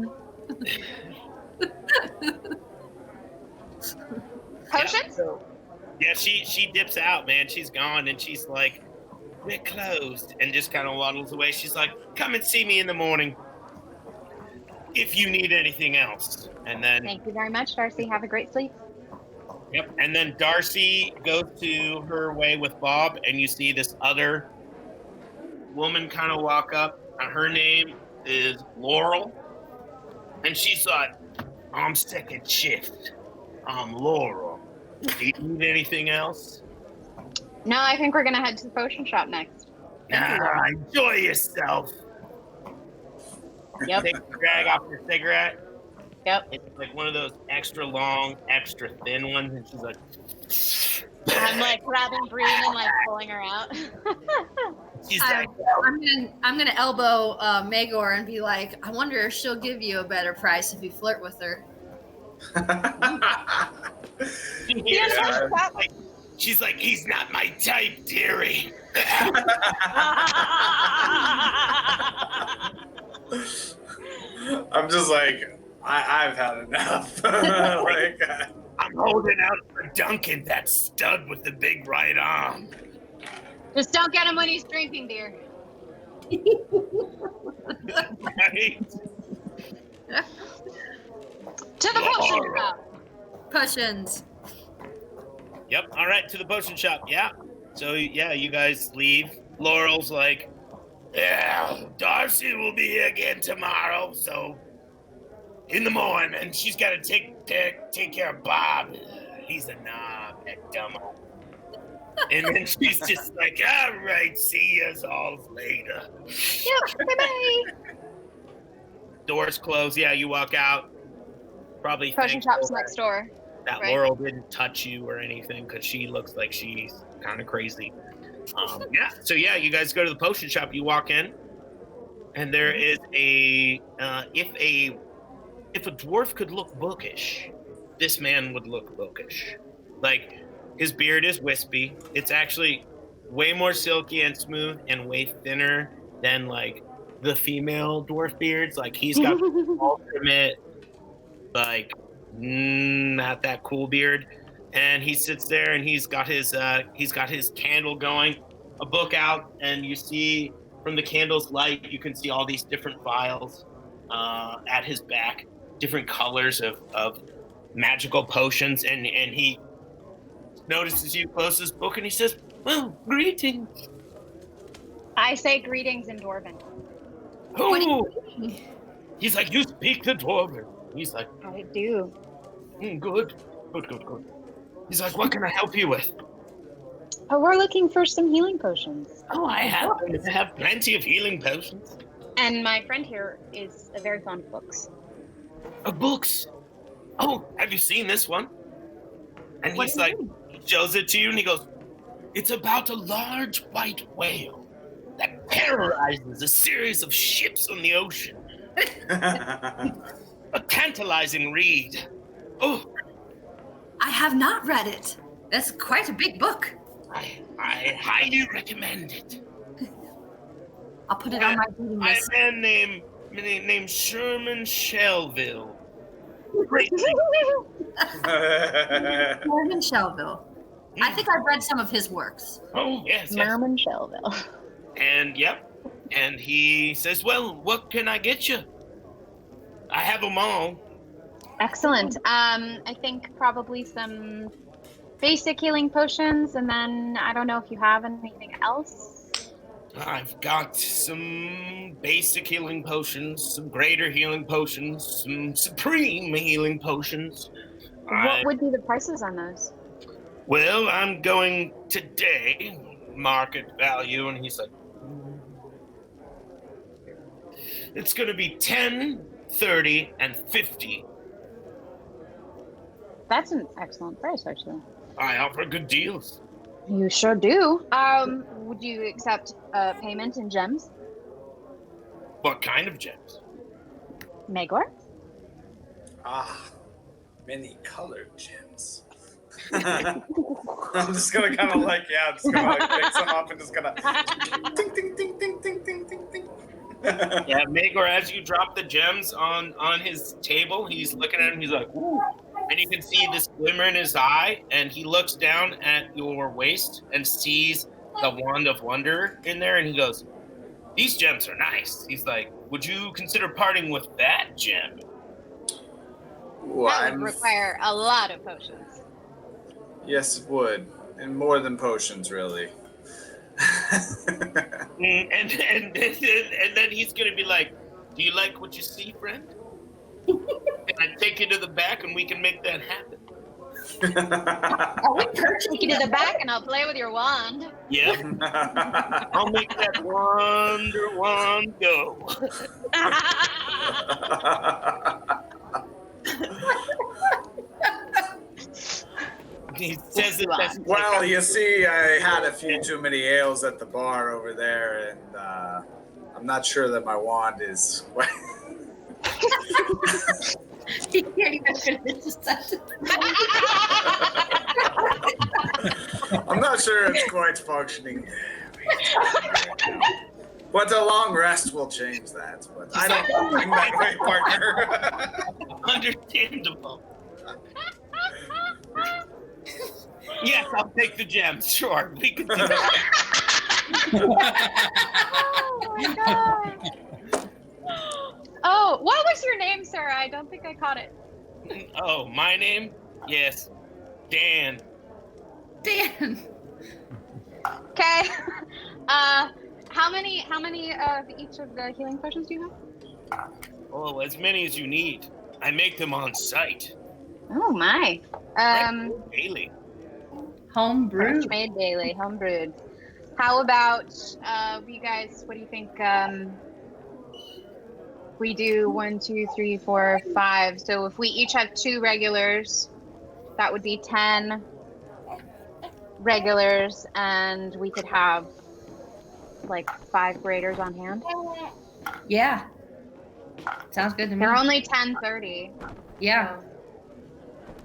Potions? Yeah, she dips out, man. She's gone, and she's like, "We're closed," and just kind of waddles away. She's like, "Come and see me in the morning if you need anything else." And then, Thank you very much, Darcy. Have a great sleep. yep. And then Darcy goes to her way with Bob, and you see this other woman kind of walk up. Her name is Laurel, and she's like, "I'm second shift. I'm Laurel. Do you need anything else?" No, I think we're gonna head to the potion shop next. Enjoy yourself. Yep. Take a drag off your cigarette. Yep. It's like one of those extra long, extra thin ones, and she's like, I'm like grabbing Breen and like pulling her out. she's like, I'm gonna elbow Magor and be like, I wonder if she'll give you a better price if you flirt with her. she's like, he's not my type, dearie. I'm just like, I've had enough. Like, I'm holding out for Duncan, that stud with the big right arm. Just don't get him when he's drinking, dear. Right? To the potion Laurel. shop. Potions. Yep. All right, to the potion shop. Yeah. So yeah, you guys leave. Laurel's like, yeah, Darcy will be here again tomorrow. So in the morning, and she's got to take care of Bob. He's a knob, that dumbo. And then she's just like, all right, see yous all later. Yep. Bye-bye. Doors close. Yeah, you walk out. Probably Potion thankful shop's next door. that right? Laurel didn't touch you or anything because she looks like she's kind of crazy. Yeah. So yeah, you guys go to the potion shop. You walk in, and there is a if a dwarf could look bookish, this man would look bookish. Like, his beard is wispy. It's actually way more silky and smooth and way thinner than like the female dwarf beards. Like, he's got ultimate, like, not that cool beard. And he sits there and he's got his candle going, a book out, and you see from the candle's light, you can see all these different vials at his back, different colors of magical potions, and he notices you, closes his book, and he says, "Well, greetings." I say greetings in Dwarven. Oh, he's like, "You speak the Dwarven." He's like, I do. Good. He's like, "What can I help you with?" Oh, we're looking for some healing potions. Oh, I have plenty of healing potions. And my friend here is very fond of books. Books. Oh, have you seen this one? And he's like, he shows it to you, and he goes, "It's about a large white whale that terrorizes a series of ships on the ocean. A tantalizing read. Oh, I have not read it. That's quite a big book. I highly recommend it. I'll put it on my reading A list. man named Sherman Shelville. Great. Norman Shelville. I think I've read some of his works. Oh, yes. Merman Shelville. And, yep. And he says, "Well, what can I get you? I have them all." Excellent. I think probably some basic healing potions, and then I don't know if you have anything else. I've got some basic healing potions, some greater healing potions, some supreme healing potions. What would be the prices on those? Well, I'm going today, market value, and he's like, it's going to be 10, 30, and 50. That's an excellent price, actually. I offer good deals. You sure do. Would you accept payment in gems? What kind of gems? Magor? Many colored gems. I'm just gonna kind of like, I'm just gonna like pick some up and just gonna ding, ding, ding, ding, ding, ding, ding, ding. Yeah, Magor, as you drop the gems on his table, he's looking at him. He's like, ooh. And you can see this glimmer in his eye, and he looks down at your waist and sees the Wand of Wonder in there, and he goes, these gems are nice. He's like, would you consider parting with that gem? That would require a lot of potions. Yes, it would. And more than potions, really. and then he's going to be like, do you like what you see, friend? Can I take you to the back and we can make that happen? Take you to the back and I'll play with your wand. Yep. I'll make that wonder wand go. He says it. Well, you see, I had a few too many ales at the bar over there, and I'm not sure that my wand is. He can't even finish the sentence. I'm not sure it's quite functioning. But a long rest will change that. But I don't think that way, partner. Understandable. Yes, I'll take the gems. Sure, we can do that. Oh my god. Oh, what was your name, sir? I don't think I caught it. Oh, my name? Yes, Dan. Dan. Okay. How many of each of the healing potions do you have? Oh, as many as you need. I make them on site. Oh my. Daily. Home brewed. Made daily, home brewed. How about you guys? What do you think? We do 1, 2, 3, 4, 5. So if we each have 2 regulars, that would be 10 regulars, and we could have like 5 graders on hand. Yeah. Sounds good to me. They're only 10:30. Yeah. So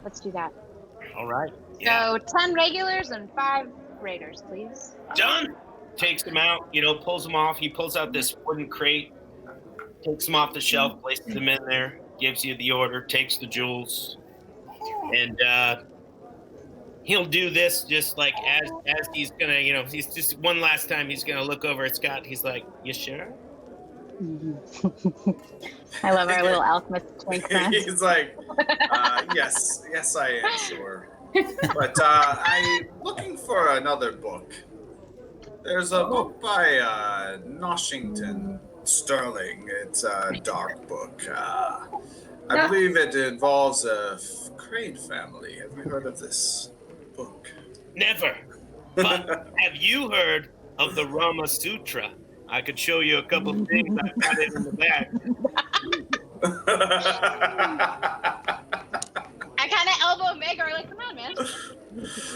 let's do that. All right. Yeah. So 10 regulars and 5 graders, please. Done. Takes them out, pulls them off. He pulls out this wooden crate, takes them off the shelf, places them in there, gives you the order, takes the jewels, and he'll do this just like as he's gonna, he's just one last time he's gonna look over at Scott. He's like, "You sure?" I love our little alchemist twink friend. He's like, yes, I am sure. But I'm looking for another book. There's a book by Noshington Sterling. It's a dark book. I believe it involves a Crane family. Have you heard of this book? Never. But have you heard of the Rama Sutra? I could show you a couple of things. I've got it in the back. I kind of elbow Megor, like, come on, man.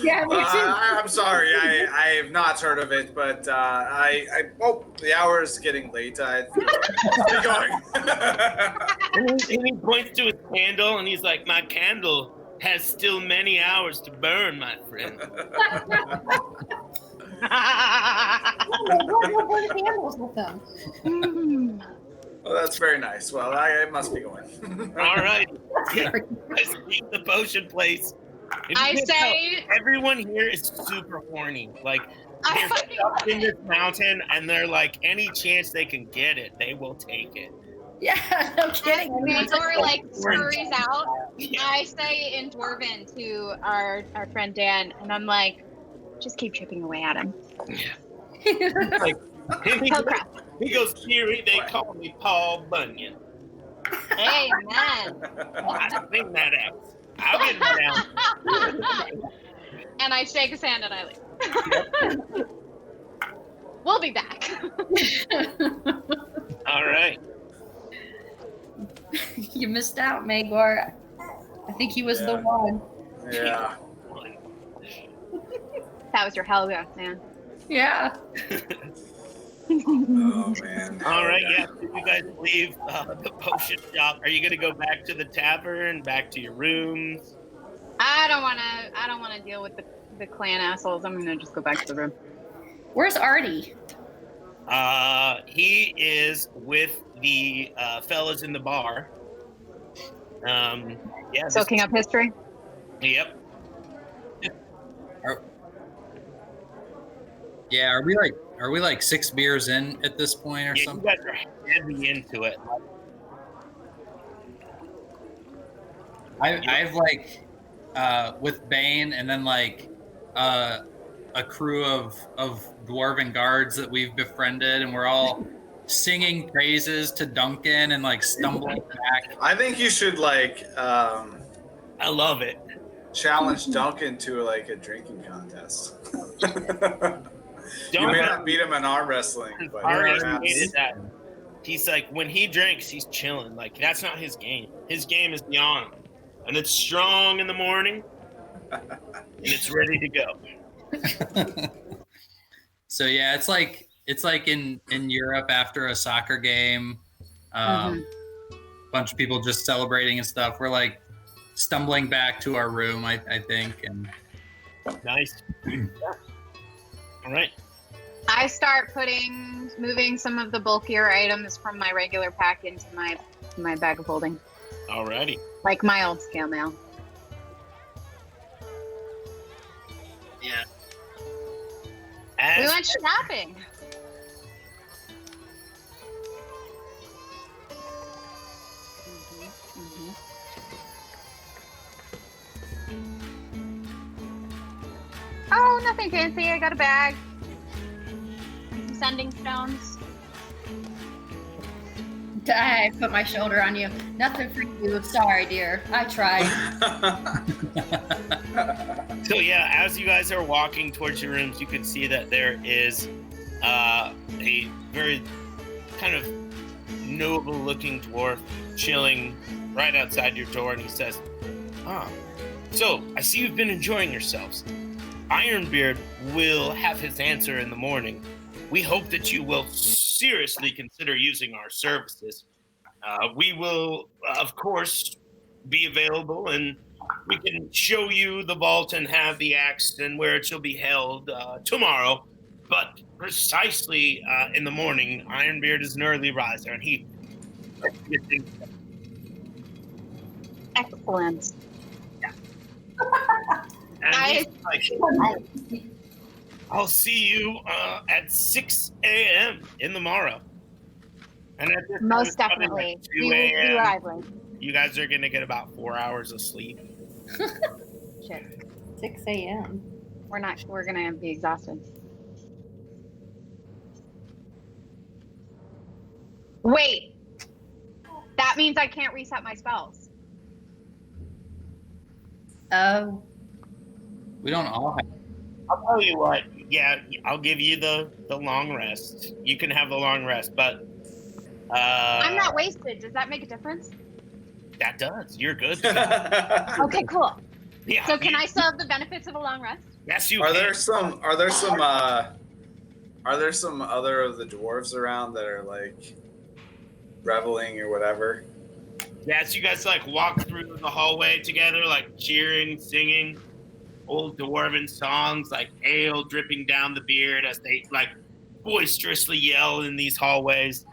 Yeah, me too. I'm sorry, I have not heard of it, but the hour is getting late. Let's be going. And he points to his candle, and he's like, "My candle has still many hours to burn, my friend." Burn candles with them. Well, that's very nice. Well, I must be going. All right. Yeah. Let's leave the potion place. I say everyone here is super horny. Like, they're up in this mountain, and they're like, any chance they can get it, they will take it. Yeah, no kidding. Megor like scurries out. I say in Dwarven to our friend Dan, and I'm like, just keep chipping away at him. Like, he goes, Kiri, they call me Paul Bunyan. Hey, man. I think that out. I'll get it down. And I shake his hand and I leave. We'll be back. All right. You missed out, Magor. I think he was the one. Yeah. That was your Helga, man. Yeah. Oh man. All right, Okay. yeah. So you guys leave the potion shop. Are you gonna go back to the tavern, back to your rooms? I don't want to deal with the clan assholes. I'm gonna just go back to the room. Where's Artie? He is with the fellas in the bar. Yeah. Soaking up history. Yep. Yeah, are we like 6 beers in at this point or Yeah, something? you guys are heavy into it. I've like with Bane and then like a crew of dwarven guards that we've befriended, and we're all singing praises to Duncan and like stumbling back. I think you should like I love it. challenge Duncan to like a drinking contest. You Don't may not beat him in arm wrestling, but already perhaps- stated that. He's like, when he drinks, he's chilling. Like, that's not his game. His game is beyond. And it's strong in the morning, and it's ready to go. So yeah, it's like in Europe after a soccer game, bunch of people just celebrating and stuff. We're like stumbling back to our room, I think, and Nice. Yeah. All right. I start moving some of the bulkier items from my regular pack into my bag of holding, Alrighty. like my old scale mail. Yeah. We As went shopping. Oh, nothing fancy. I got a bag. Some sending stones. I put my shoulder on you. Nothing for you. Sorry, dear. I tried. So yeah, as you guys are walking towards your rooms, you can see that there is a very kind of noble-looking dwarf chilling right outside your door, and he says, so I see you've been enjoying yourselves. Ironbeard will have his answer in the morning. We hope that you will seriously consider using our services. We will, of course, be available, and we can show you the vault and have the axe and where it shall be held tomorrow. But precisely in the morning, Ironbeard is an early riser, and he... Excellent. And he's like, I'll see you at 6 a.m. in the morrow. And at this Most time, it's probably definitely. like 2 We will be a.m. lively. You guys are going to get about 4 hours of sleep. Shit. 6 a.m. We're gonna be exhausted. Wait. That means I can't reset my spells. Oh. we don't all have. I'll tell you what. Yeah, I'll give you the long rest. You can have the long rest, but I'm not wasted. Does that make a difference? that does. You're good. Okay, cool. Yeah. So can I still have the benefits of a long rest? Yes, you Are can. there some other of the dwarves around that are like reveling or whatever? Yes, you guys like walk through the hallway together, like cheering, singing old dwarven songs, like ale dripping down the beard as they like boisterously yell in these hallways.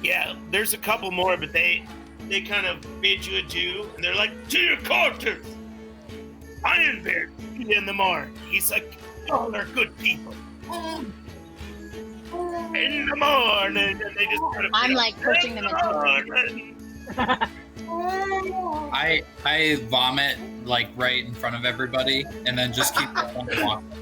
Yeah, there's a couple more, but they kind of bid you adieu, and they're like, to your quarters! Ironbeard in the morning. He's like, oh, they're good people. In the morning, and they just kind of I'm like pushing them into morning. I vomit like right in front of everybody, and then just keep on walking.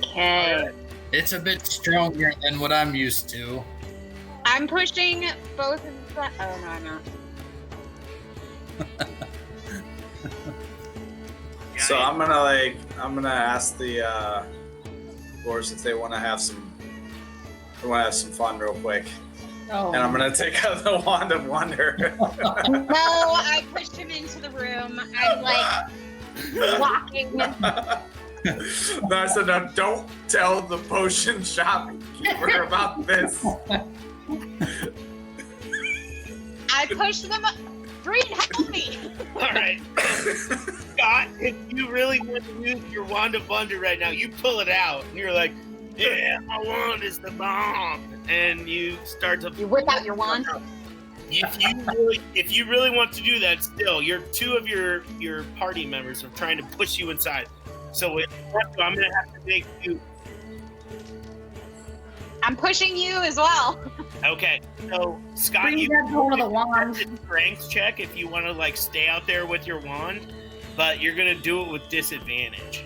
Okay. It's a bit stronger than what I'm used to. I'm pushing both of the. Oh no, I'm not. So I'm gonna ask the dwarves if they want to have some fun real quick. Oh. And I'm gonna take out the Wand of Wonder. No, I pushed him into the room. I'm like walking. No, I said, now don't tell the potion shopkeeper about this. I pushed them up. Green, help me! All right, Scott, if you really want to use your Wand of Wonder right now, you pull it out, and you're like, "Yeah, my wand is the bomb," and you start to. You whip out your wand. If you really want to do that, still, two of your party members are trying to push you inside. So if you want to, I'm gonna have to make you. I'm pushing you as well. Okay, so Scott, Bring you that hold of the can wand. do a strength check if you want to like stay out there with your wand, but you're gonna do it with disadvantage.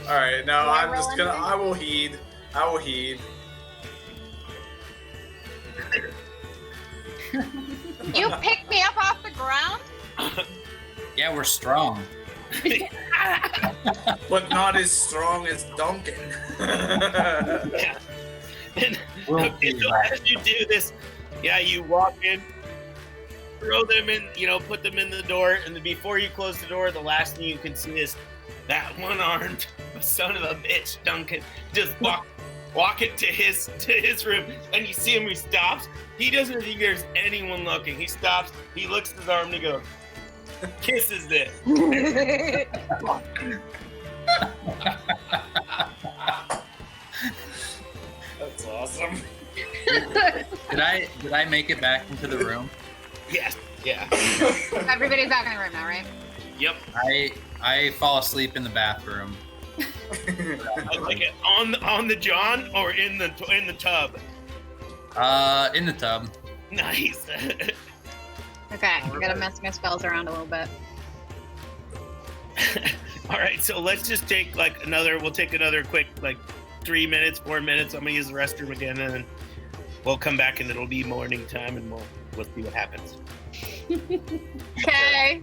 All right, no, Do I I'm roll just gonna. anything? I will heed. I will heed. You picked me up off the ground? Yeah, we're strong. But not as strong as Duncan. Yeah. And, We'll okay, be so back. as you do this, yeah, you walk in, throw them in, put them in the door, and then before you close the door, the last thing you can see is that one-armed son of a bitch, Duncan, just walk it to his room, and you see him. He stops. He doesn't think there's anyone looking. He stops. He looks at his arm and he goes, kisses it. That's awesome. Did I make it back into the room? Yes. Yeah. Everybody's back in the room now, right? Yep. I fall asleep in the bathroom. I like it. On the John or in the tub. In the tub. Nice. Okay, I gotta mess my spells around a little bit. All right, so let's just take we'll take another quick 3 minutes, 4 minutes. I'm gonna use the restroom again, and then we'll come back, and it'll be morning time, and we'll see what happens. Okay.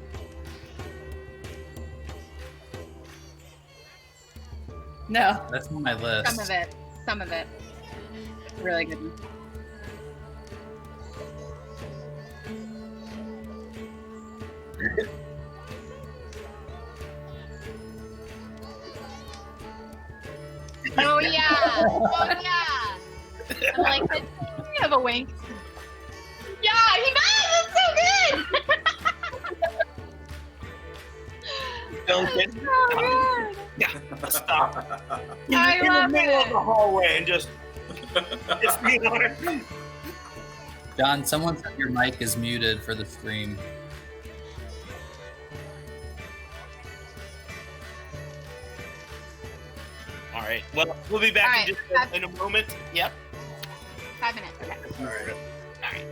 No. That's on my list. Some of it. Really good. Oh yeah! Oh yeah! I'm like, you have a wink. Yeah, he does! It's so good! Duncan, So good! yeah, stop. I in love the middle it. of the hallway and just be honest. John, someone said your mic is muted for the stream. All right. Well, we'll be back All right, in just in a moment. Yep. 5 minutes, okay. All right. All right.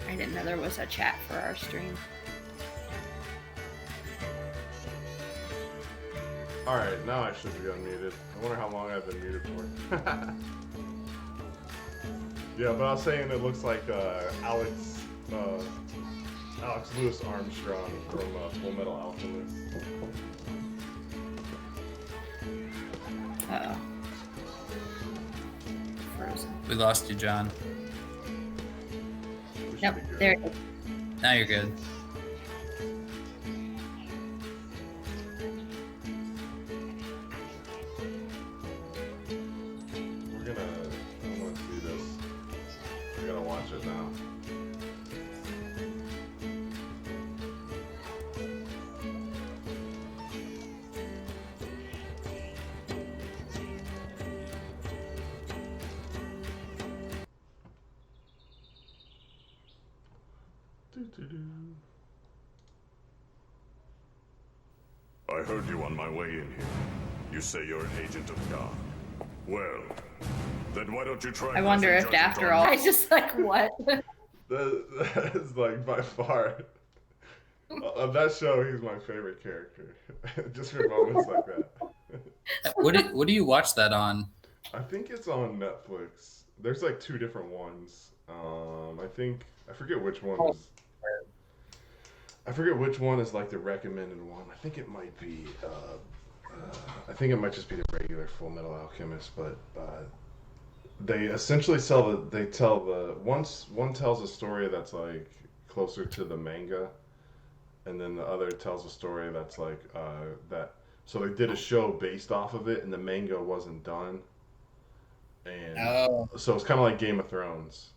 I didn't know there was a chat for our stream. Alright, now I should be unmuted. I wonder how long I've been muted for. Yeah, but I was saying it looks like Alex Lewis Armstrong from Full Metal Alchemist. Uh-oh. Frozen. We lost you, John. We should Yep, be good. there it is. Now you're good. I want to see this. We're gonna watch it now. Doo-doo-doo. I heard you on my way in here. You say you're an agent of God. Well, then why don't you try? I wonder if passing after judgment all, on I just like, what? That is like by far. Of that show, he's my favorite character. Just for moments like that. What do you watch that on? I think it's on Netflix. There's like two different ones. I forget which one is. I forget which one is like the recommended one. I think it might be. I think it might just be the regular Full Metal Alchemist, but they essentially tell the one tells a story that's like closer to the manga, and then the other tells a story that's like that. So they did a show based off of it, and the manga wasn't done, and so it's kind of like Game of Thrones.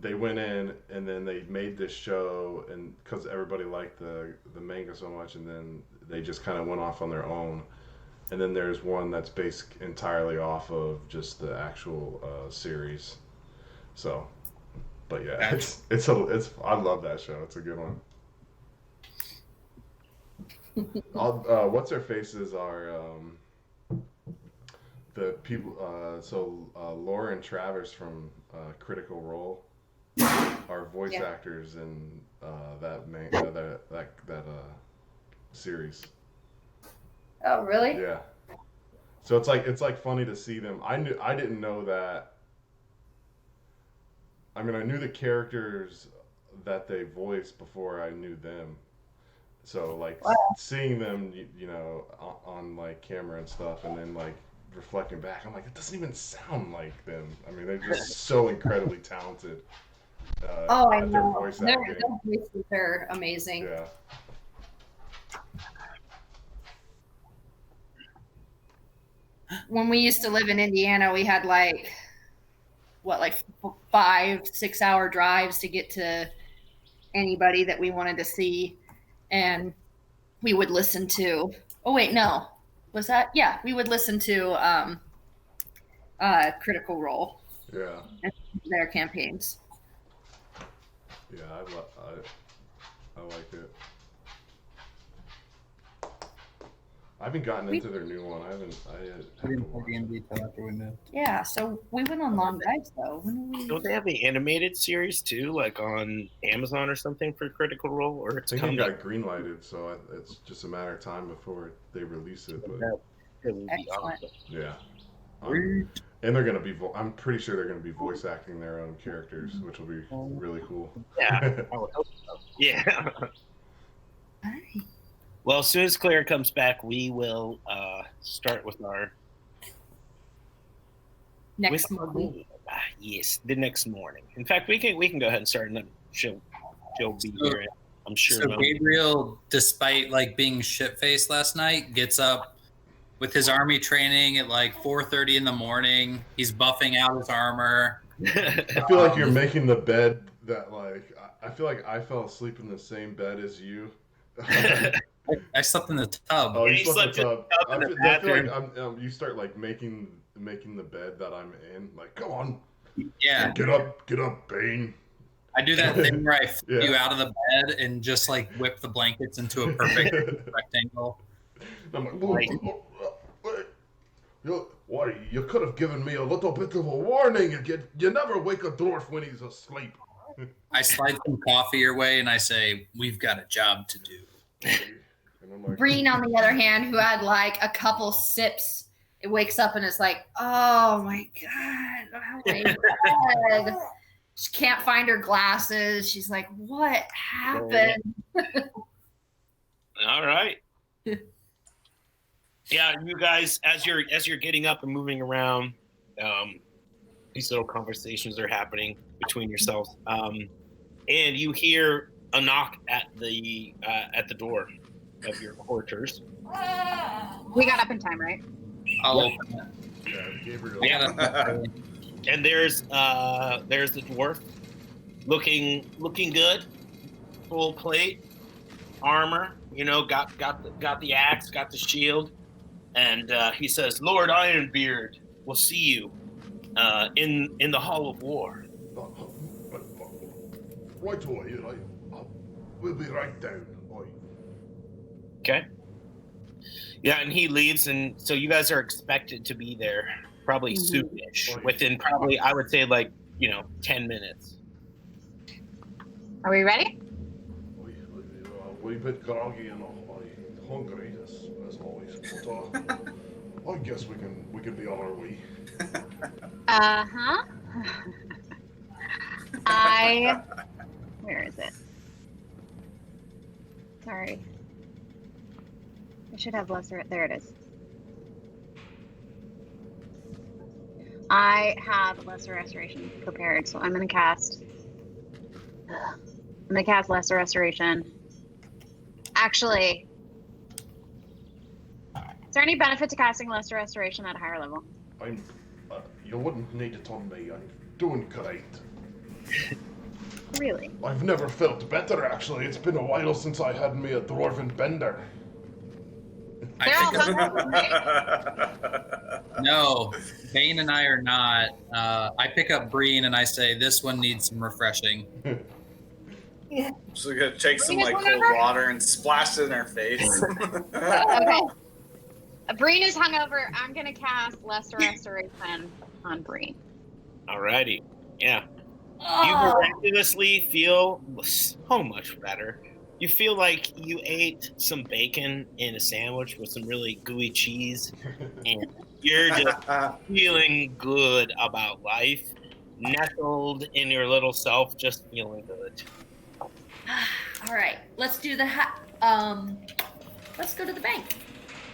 They went in and then they made this show, and because everybody liked the manga so much, and then they just kind of went off on their own. And then there's one that's based entirely off of just the actual series. So, but yeah, it's I love that show. It's a good one. What's their faces are the people. Laura and Travers from Critical Role are voice actors in that series. Oh, really? Yeah. So it's like funny to see them. I didn't know that. I mean, I knew the characters that they voiced before I knew them. So like seeing them, you know, on like camera and stuff, and then like reflecting back, I'm like, it doesn't even sound like them. I mean, they're just so incredibly talented. I at their know. voice Their acting. voices are amazing. Yeah. When we used to live in Indiana, we had like 5-6 hour drives to get to anybody that we wanted to see, and we would listen to. Oh wait, no, was that? Yeah, we would listen to Critical Role. Yeah. And their campaigns. Yeah, I like it. I haven't gotten into their new one. I didn't play D&D till after we moved. Yeah, so we went on long drives though. Don't they have the animated series too, like on Amazon or something for Critical Role? Or it's I think it coming? got greenlighted, so it's just a matter of time before they release it. But It would be awesome. yeah, and they're gonna be. I'm pretty sure they're gonna be voice acting their own characters, which will be really cool. Yeah, I would hope so. Yeah. Well, as soon as Claire comes back, we will start with our next morning. Yes, the next morning. In fact, we can go ahead and start, and then she'll be here. I'm sure. So Gabriel, despite like being shit-faced last night, gets up with his army training at like 4:30 in the morning. He's buffing out his armor. I feel like you're making the bed that like I feel like I fell asleep in the same bed as you. I slept in the tub. Oh, you He slept in the tub. in the I feel bathroom. like you start like making the bed that I'm in. Like, go on. Yeah. Get up, Bane. I do that thing where I flip Yeah. you out of the bed and just like whip the blankets into a perfect rectangle. I'm like, you could have given me a little bit of a warning. You never wake a dwarf when he's asleep. I slide some coffee your way and I say, "We've got a job to do." And I'm like, Breen, on the other hand, who had like a couple sips, it wakes up and it's like, oh my God, how am I in bed? She can't find her glasses. She's like, what happened? All right. Yeah, you guys, as you're getting up and moving around, these little conversations are happening between yourselves, and you hear a knock at the door of your quarters. We got up in time, right? I'll open it. yeah, Gabriel. I gotta- And there's the dwarf, looking good, full plate, armor. You know, got the axe, got the shield, and he says, "Lord Ironbeard, we'll see you in the Hall of War." Right away, we'll be right down. Okay. Yeah, and he leaves, and so you guys are expected to be there probably soonish, within probably, I would say, like, 10 minutes. Are we ready? We're a bit groggy and hungry as always, but I guess we can be on our way. Where is it? Sorry. I should have lesser. There it is. I have Lesser Restoration prepared, so I'm gonna cast Lesser Restoration. Actually, is there any benefit to casting Lesser Restoration at a higher level? I'm. You wouldn't need to tell me. I'm doing great. Really? I've never felt better, actually. It's been a while since I had me a dwarven bender. I They're all pick up, hungover, right? no, Bane and I are not. I pick up Breen and I say, this one needs some refreshing. So we're gonna take some Breen is like cold hungover? water and splash it in her face. Okay. Breen is hungover. I'm gonna cast Lesser Restoration on Breen. Alrighty. Yeah. You Oh, miraculously feel so much better. You feel like you ate some bacon in a sandwich with some really gooey cheese, and you're just feeling good about life, nestled in your little self, just feeling good. all right. Let's do the let's go to the bank.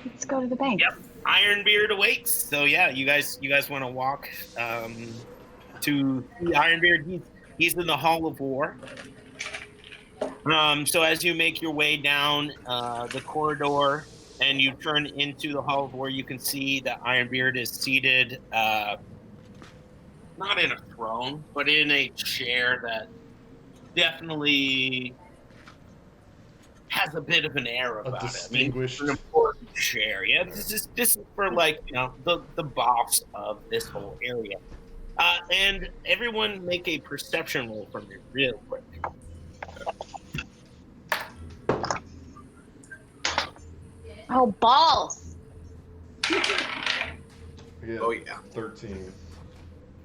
Let's go to the bank. Yep. Ironbeard awaits. So yeah, you guys want to walk to see Ironbeard. He's in the Hall of War. So as you make your way down the corridor and you turn into the Hall of War, you can see that Ironbeard is seated, not in a throne, but in a chair that definitely has a bit of an air about it. distinguished- I mean, it's an important chair. Yeah, this is for like, you know, the boss of this whole area. And everyone make a perception roll for me real quick. Oh, balls! Oh yeah. 13.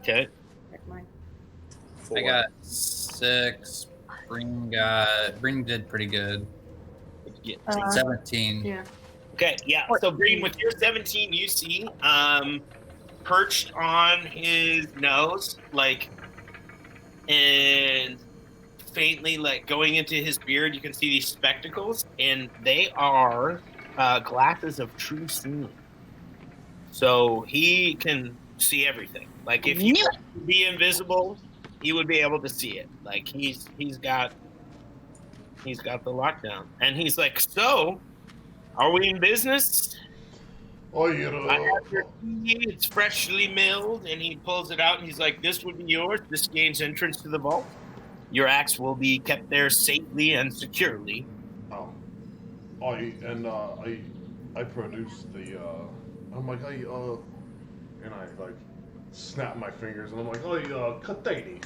Okay. That's mine. Four. I got 6. Breen did pretty good. Yeah. 17. Yeah. Okay, yeah. So Breen, with your 17, you see perched on his nose, like, and faintly, like, going into his beard, you can see these spectacles, and they are glasses of true seeing. So he can see everything. Like, if he Knew were to be invisible, he would be able to see it. Like, he's got the lockdown, and he's like, so, are we in business? Oh, I have your key. It's freshly milled, and he pulls it out, and he's like, this would be yours. This gains entrance to the vault. Your axe will be kept there safely and securely. Oh. I produced the, I'm like, and I, like, snap my fingers, and I'm like, Katani,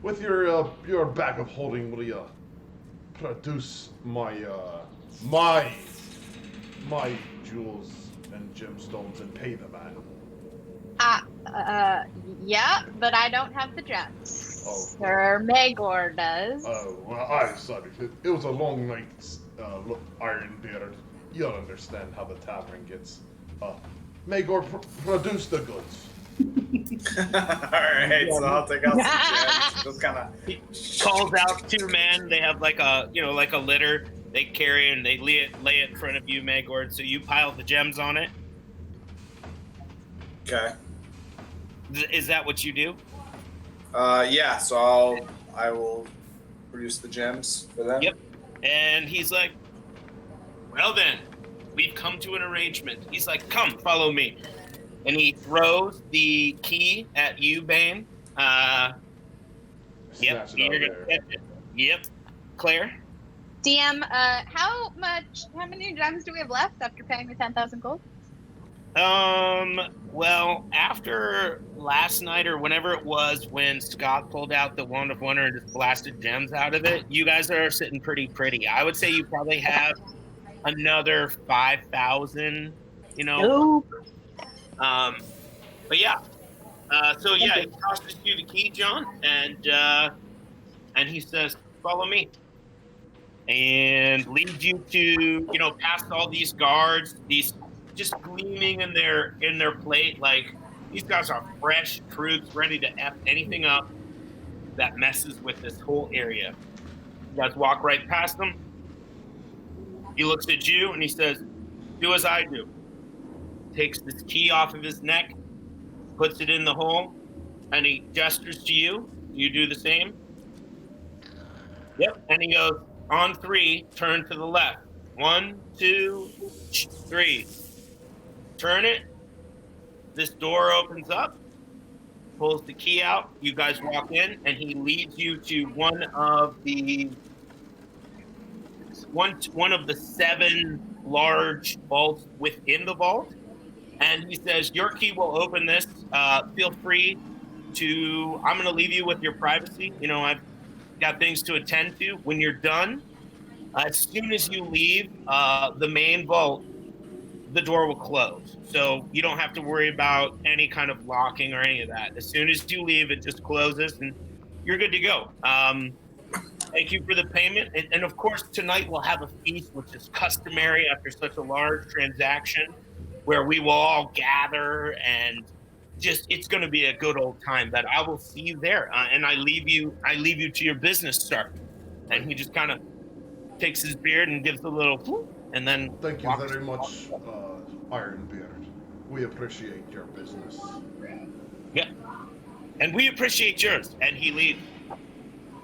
with your bag of holding, will you produce my jewels and gemstones and pay the man? Yeah, but I don't have the gems. Oh. Sir Magor does. Oh, well, I'm sorry. It was a long night, Ironbeard. You'll understand how the tavern gets. Magor, produce the goods. Alright, so I'll take out some gems. Just kind of Calls out 2 men. They have like a litter they carry, and they lay it in front of you, Magor. So you pile the gems on it. Okay. Is that what you do? Yeah, so I will produce the gems for them. Yep. And he's like, well then, we've come to an arrangement. He's like, come, follow me. And he throws the key at you, Bane. Yep, Snatch it you're out gonna there. catch it. Yep. Claire? DM, how many gems do we have left after paying the 10,000 gold? Well, after last night or whenever it was when Scott pulled out the Wand of Wonder and just blasted gems out of it, you guys are sitting pretty. I would say you probably have another 5,000, you know. But yeah. So yeah, he tosses you the key, John, and he says, follow me. And leads you to, you know, past all these guards, these just gleaming in their plate, like these guys are fresh troops ready to F anything up that messes with this whole area. You guys walk right past them. He looks at you and he says, do as I do. Takes this key off of his neck, puts it in the hole, and he gestures to you. You do the same. Yep. And he goes, on 3, turn to the left. 1, 2, 3. Turn it. This door opens up, pulls the key out. You guys walk in, and he leads you to one of the 7 large vaults within the vault. And he says, your key will open this. Feel free to, I'm going to leave you with your privacy. You know, I've got things to attend to. When you're done, as soon as you leave the main vault, the door will close. So you don't have to worry about any kind of locking or any of that. As soon as you leave, it just closes and you're good to go. Thank you for the payment. And of course, tonight we'll have a feast, which is customary after such a large transaction, where we will all gather and just, it's going to be a good old time. But I will see you there. And I leave you to your business, sir. And he just kind of takes his beard and gives a little whoop, and then Thank you very much, Ironbeard. We appreciate your business. Yeah. And we appreciate yours. And he leaves.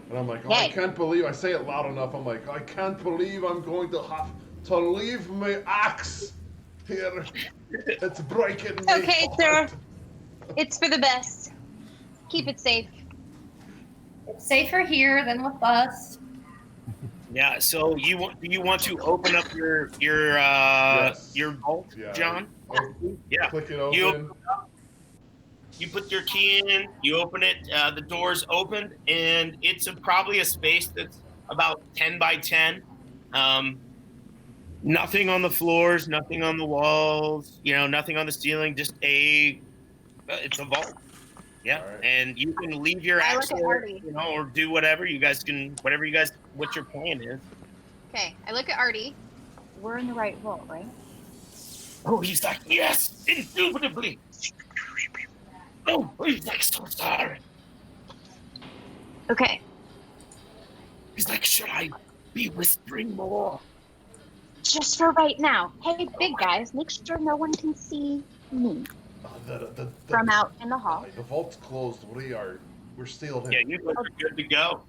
And I'm like, oh, I can't believe, I say it loud enough, I'm like, I can't believe I'm going to have to leave my axe here. It's breaking me. Okay, sir. It's for the best. Keep it safe. It's safer here than with us. Yeah, so do you want to open up your Yes. your vault, Yeah. John? Oh, Yeah. click it open. You put your key in, you open it, the door's open, and it's probably a space that's about 10 by 10. Nothing on the floors, nothing on the walls, nothing on the ceiling, just it's a vault. Yeah, All right. and you can leave your I axe look at there, Artie. or do whatever you guys can, what your plan is. Okay, I look at Artie. We're in the right vault, right? Oh, he's like, yes, indubitably. Oh, he's like, so sorry. Okay. He's like, should I be whispering more? Just for right now. Hey, big guys, make sure no one can see me from out in the hall. The vault's closed. We're still in. Yeah, you guys are good to go.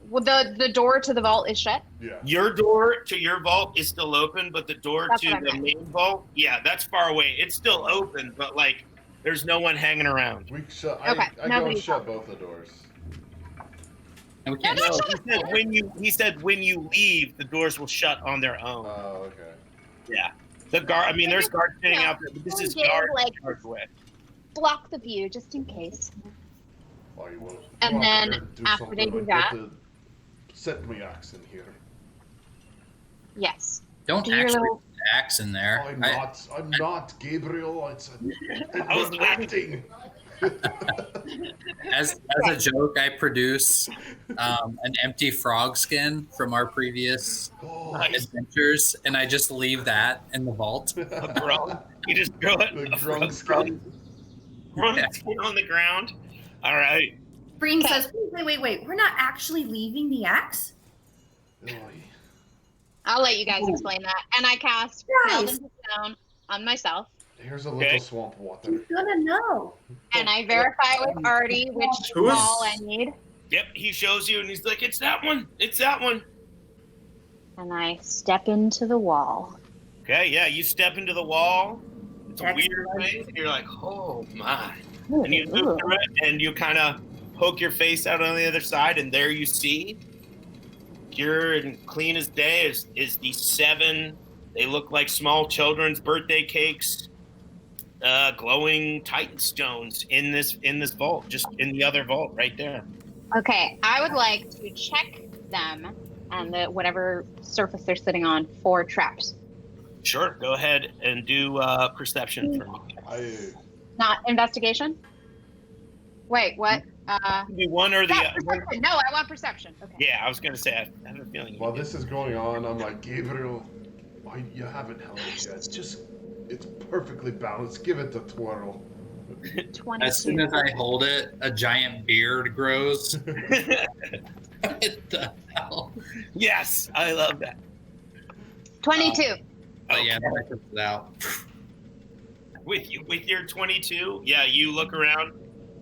Well, the door to the vault is shut. Yeah. Your door to your vault is still open, but the door That's to what I the meant. main vault, yeah, that's far away. It's still open, but like, there's no one hanging around. We shut. Okay, I go and nobody's shut both the doors. And we can't. No, No, shut up. he said when you leave, the doors will shut on their own. Oh, okay. Yeah. The guard. I mean, there's guards sitting out there, but this is Yeah, guard like- away. Block the view just in case. Oh, you will. And Go out then there and do after something they do like that- put the set my axe in here. Yes. Don't Do your actually little- put the axe in there. I'm not Gabriel. It's I was acting. As a joke, I produce an empty frog skin from our previous Oh, adventures, and I just leave that in the vault. A grung. You just throw it. the a grung skin. grung skin on the ground. All right. Breen Okay. says, wait. We're not actually leaving the axe? Oh, I'll let you guys explain that. And I cast Nice. Meld into Stone on myself. here's a Okay. little swamp water. He's gonna know. And I verify with Artie which Who is- wall I need. Yep. He shows you, and he's like, "It's that one. It's that one." And I step into the wall. Okay. Yeah. You step into the wall. It's a That's weird place. You're like, "Oh my!" And you move through it, and you kind of poke your face out on the other side, and there you see, pure and clean as day, is these 7. They look like small children's birthday cakes, glowing Titan stones in this vault, just in the other vault right there. Okay, I would like to check them and whatever surface they're sitting on for traps. Sure. Go ahead and do perception for me. Not investigation? Wait, what? Do one or the Yeah, other. perception. No, I want perception. Okay. Yeah, I was gonna say I have a feeling. While this is going on, I'm like, Gabriel, you haven't held it yet. It's perfectly balanced. Give it a twirl. 22. As soon as I hold it, a giant beard grows. What the hell? Yes, I love that. 22. But yeah, then I took it out. with your 22, yeah, you look around.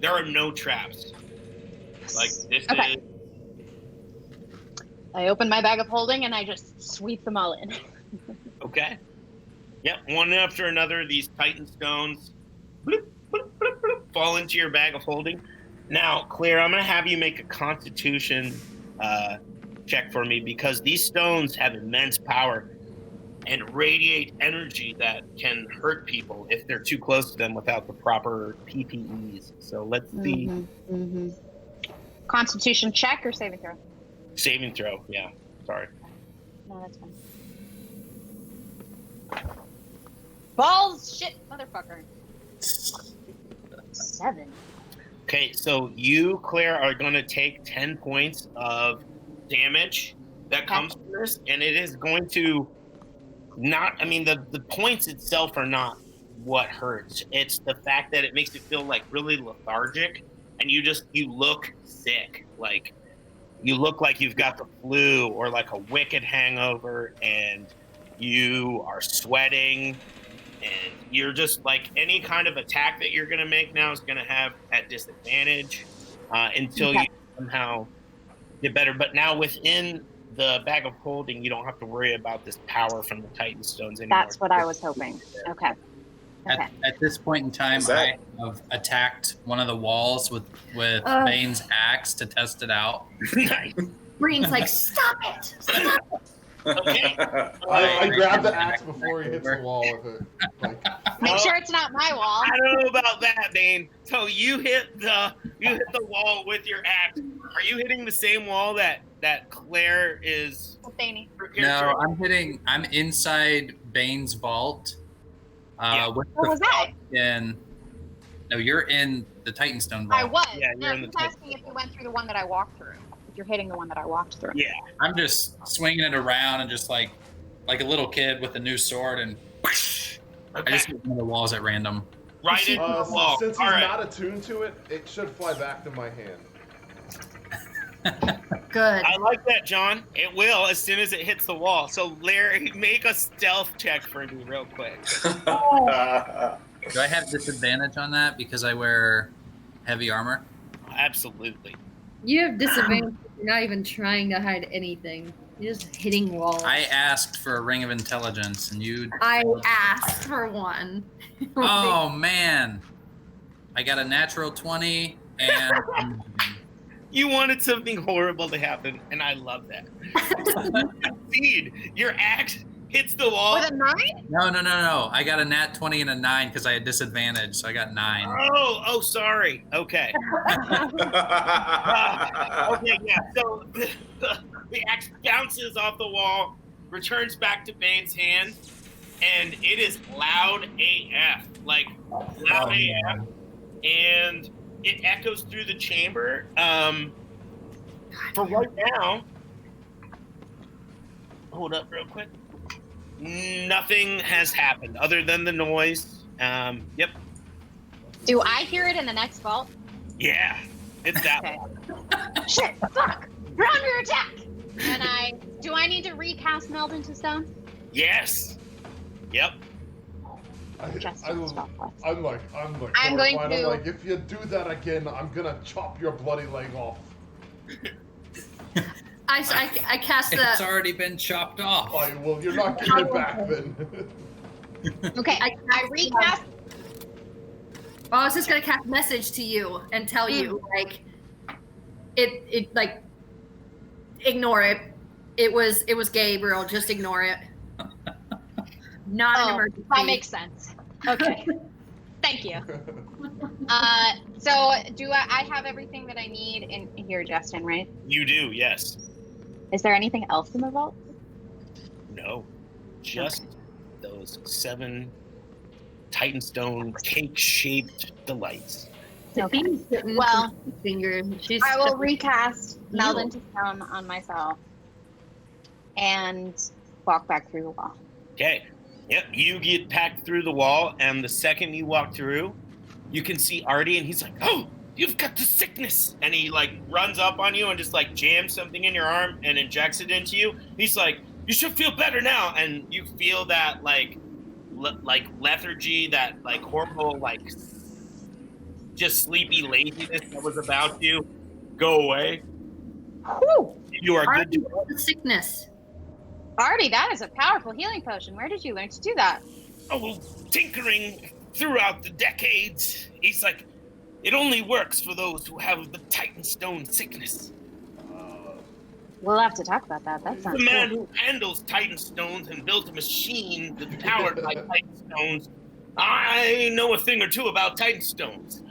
There are no traps. Like this Okay. is I open my bag of holding and I just sweep them all in. okay. Yep, one after another, these Titan stones bloop, bloop, bloop, bloop, fall into your bag of holding. Now, Claire, I'm going to have you make a Constitution check for me because these stones have immense power and radiate energy that can hurt people if they're too close to them without the proper PPEs. So let's see. Constitution check or saving throw? Saving throw, yeah. Sorry. No, that's fine. Balls, shit, motherfucker. 7. Okay, so you, Claire, are going to take 10 points of damage that comes from this, and it is going to not, I mean, the points itself are not what hurts. It's the fact that it makes you feel like really lethargic, and you look sick. Like, you look like you've got the flu or like a wicked hangover, and you are sweating. And you're just like any kind of attack that you're going to make now is going to have at disadvantage until you somehow get better. But now within the bag of holding, you don't have to worry about this power from the Titan stones anymore. That's what I was hoping. Okay. At this point in time, I have attacked one of the walls with Bane's axe to test it out. Nice. Breen's like, stop it! Stop it! Okay. I grabbed the axe before he hits the wall with it. Like, Make sure it's not my wall. I don't know about that, Bane. So you hit the wall with your axe. Are you hitting the same wall that Claire is? No, I'm inside Bane's vault. With What was that? No, you're in the Titanstone vault. I was. Yeah, you're in the I'm asking if you went through the one that I walked through. If you're hitting the one that I walked through. Yeah. I'm just swinging it around and just like a little kid with a new sword and Okay. I just hit one of the walls at random. Right into the wall. Since All he's right. not attuned to it, it should fly back to my hand. Good. I like that, John. It will as soon as it hits the wall. So, Larry, make a stealth check for me real quick. Do I have disadvantage on that because I wear heavy armor? Absolutely. You have disadvantage. You're not even trying to hide anything. You're just hitting walls. I asked for a ring of intelligence and you... I asked for one. Oh, man. I got a natural 20 and... You wanted something horrible to happen, and I love that. Indeed, your axe hits the wall. With a 9? No. I got a nat 20 and a 9 because I had disadvantage, so I got 9. Oh, sorry. Okay. Okay, yeah. So the axe bounces off the wall, returns back to Bane's hand, and it is loud AF. Like, loud AF. And it echoes through the chamber. For right now, hold up real quick. Nothing has happened other than the noise. Yep. Do I hear it in the next vault? Yeah, it's that Okay. one. Shit, fuck! You're under attack! And do I need to recast Meld into Stone? Yes. Yep. Just I'm stop us. I'm like, I'm horrified. going I'm to- like, if you do that again, I'm gonna chop your bloody leg off. I cast It's the. already been chopped off. Oh, well, you're not getting it back then. Okay, I recast. Well, I was just gonna cast message to you and tell you like, it like, ignore it. It was Gabriel. Just ignore it. Not an emergency. That makes sense. Okay. Thank you. So do I have everything that I need in here, Justin, right? You do, yes. Is there anything else in the vault? No. Just those 7 Titanstone cake-shaped delights. Okay. Well, Well, finger. She's I will recast Meld into Stone on myself and walk back through the wall. Okay. Yep, you get packed through the wall, and the second you walk through, you can see Artie, and he's like, "Oh, you've got the sickness!" And he like runs up on you and just like jams something in your arm and injects it into you. He's like, "You should feel better now," and you feel that like like lethargy, that like horrible like just sleepy laziness that was about you go away. Whew. You are good to Artie, the sickness. Artie, that is a powerful healing potion. Where did you learn to do that? oh, tinkering throughout the decades. He's like, it only works for those who have the Titan Stone sickness. We'll have to talk about that. That sounds The man cool. who handles Titan Stones and builds a machine that's powered by Titan Stones. I know a thing or two about Titan Stones.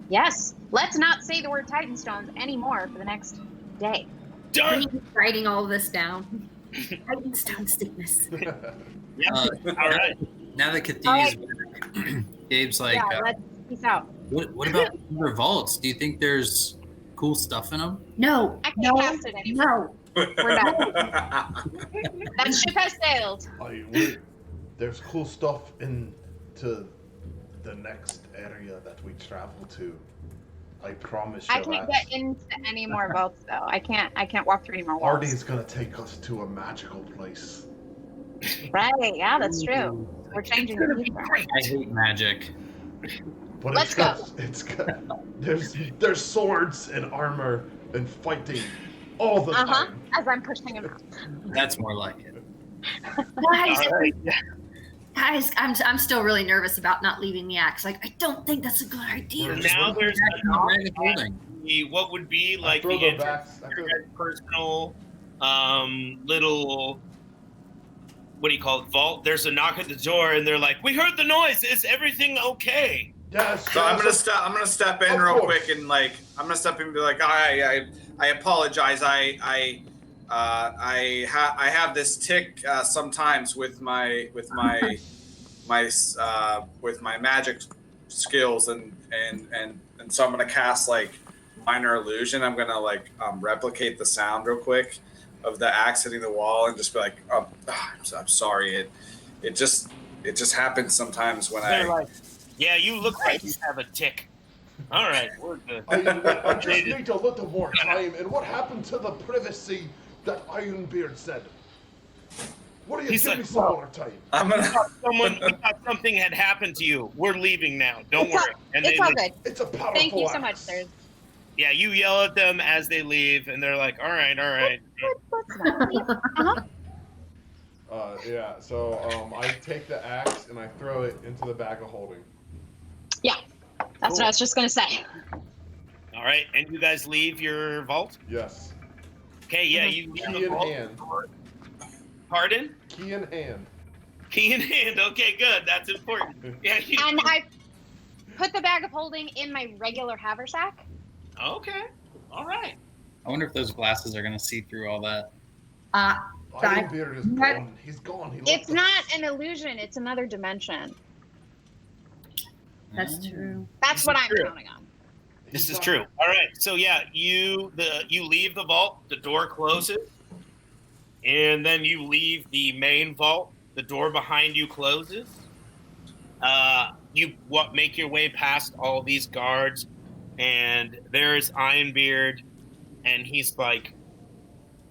Yes. Let's not say the word Titan Stones anymore for the next day. Done. He's writing all this down. Titan stone sickness. Yeah. All right. Now that Kathy's back, Gabe's like, yeah, let's peace out. what about the vaults? Do you think there's cool stuff in them? No. I can't cast it anymore. No. We're done. That ship has sailed. There's cool stuff into the next area that we travel to. I promise you. I can't get into any more vaults though. I can't walk through any more walls. Artie's gonna take us to a magical place. Right, yeah, that's true. We're changing the future. I hate magic. But Let's it's got there's swords and armor and fighting all the time. As I'm pushing him out. That's more like it. Guys, All right. guys, I'm still really nervous about not leaving the axe. Like, I don't think that's a good idea. Now there's what would be like throw the them back. personal little, what do you call it, vault. There's a knock at the door and they're like, we heard the noise, is everything okay? Yes. So I'm gonna step in Of real course. quick and like I'm gonna step in and be like, I apologize. I have this tick sometimes with my magic skills and so I'm gonna cast like minor illusion. I'm gonna like replicate the sound real quick of the axe hitting the wall and just be like, I'm sorry. It just happens sometimes when They're like, yeah, you look like you have a tick. All right, we're good. I just need a little more time. And what happened to the privacy that Ironbeard said? What do you He's give like, me some more time? I'm gonna. We thought something had happened to you. We're leaving now. Don't worry. And It's they all leave. good. It's a powerful Thank you so axe. much, sirs. Yeah, you yell at them as they leave, and they're like, all right, all right. Yeah, so I take the axe and I throw it into the bag of holding. Yeah, that's what I was just gonna say. All right, and you guys leave your vault? Yes. Okay, yeah, you leave Key the in vault. hand. Pardon? Key in hand. Key in hand. Okay, good. That's important. Yeah. And I put the bag of holding in my regular haversack. Okay. All right. I wonder if those glasses are gonna see through all that. Ironbeard is What? gone. He's gone. He It's left us. not an illusion. It's another dimension. That's true. That's what I'm true. counting on. This He's is not- true. All right. So yeah, you leave the vault, the door closes, and then you leave the main vault. The door behind you closes. You make your way past all these guards, and there's Ironbeard, and he's like,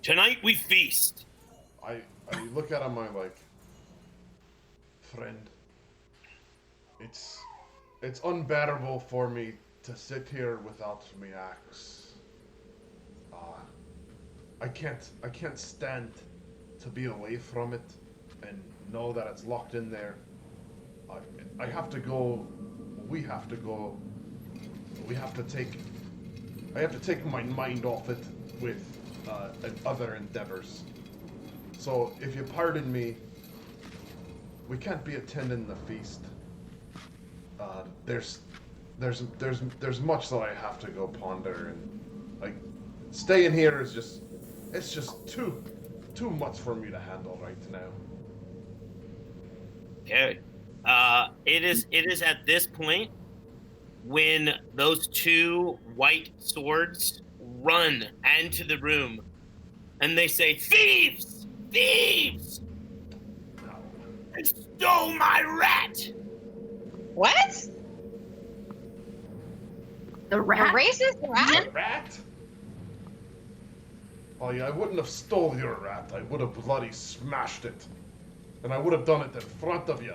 "Tonight we feast." I look at him. I'm like, friend, it's unbearable for me to sit here without my axe. I can't stand to be away from it and know that it's locked in there. I have to go. We have to go. I have to take my mind off it with other endeavors. So if you pardon me, we can't be attending the feast. There's much that I have to go ponder, and like staying here is just too much for me to handle right now. Okay. It is at this point when those two white swords run into the room, and they say, "Thieves! Thieves! They stole my rat!" What? The A rat? racist rat? Rat? Oh yeah, I wouldn't have stole your rat. I would have bloody smashed it, and I would have done it in front of you.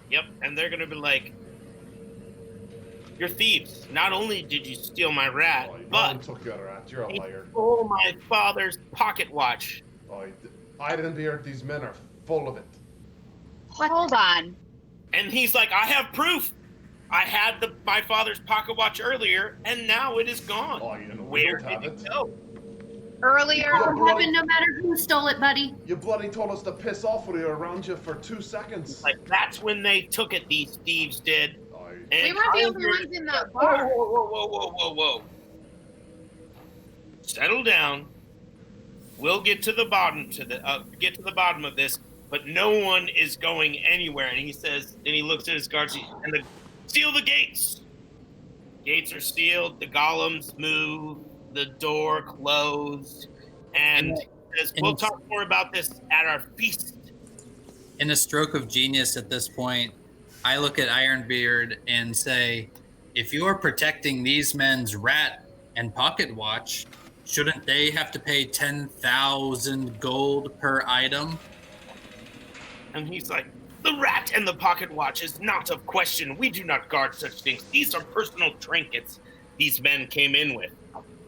Yep, and they're gonna be like, "You're thieves. Not only did you steal my rat, No one but took your rat. You're a you liar. stole my father's pocket watch." Ironbeard, these men are full of it. Hold on. And he's like, "I have proof. I had my father's pocket watch earlier, and now it is gone. We Where don't have did it. it go?" Earlier, It will happen no matter who stole it, buddy. You bloody told us to piss off when we were around you for 2 seconds. Like, that's when they took it, these thieves did. And we were the only ones in the bar. Whoa. Settle down. We'll get to the bottom of this, but no one is going anywhere. And he says, and he looks at his guards, and seal the gates. Gates are sealed. The golems move. The door closed. And we'll talk more about this at our feast. In a stroke of genius at this point, I look at Ironbeard and say, if you're protecting these men's rat and pocket watch, shouldn't they have to pay 10,000 gold per item? And he's like, the rat and the pocket watch is not of question. We do not guard such things. These are personal trinkets these men came in with.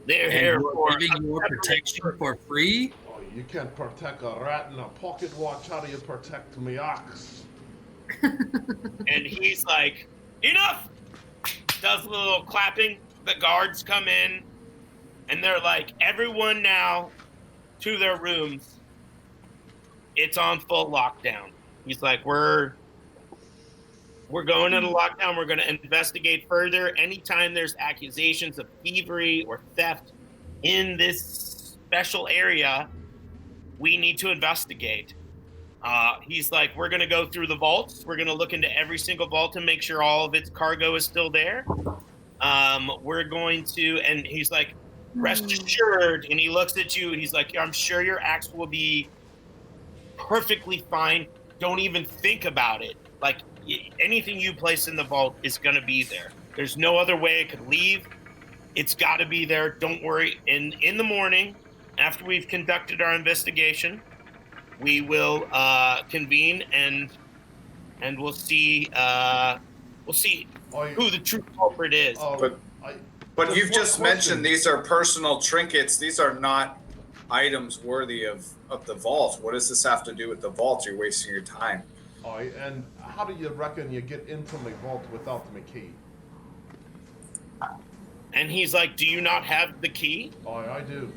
They're here for giving your protection for free? You can't protect a rat and a pocket watch. How do you protect me ox? And he's like, enough! Does a little clapping. The guards come in, and they're like, everyone now to their rooms. It's on full lockdown. He's like, we're going into lockdown. We're going to investigate further. Anytime there's accusations of thievery or theft in this special area, we need to investigate. He's like, we're going to go through the vaults. We're going to look into every single vault and make sure all of its cargo is still there. We're going to, and he's like, rest assured. And he looks at you. He's like, I'm sure your axe will be perfectly fine. Don't even think about it. Like, anything you place in the vault is going to be there. There's no other way it could leave. It's got to be there. Don't worry. In the morning, after we've conducted our investigation, we will convene and we'll see who the true culprit is. But you've just mentioned these are personal trinkets. These are not items worthy of the vault. What does this have to do with the vault? You're wasting your time. And how do you reckon you get into my vault without my key? And he's like, do you not have the key? I do.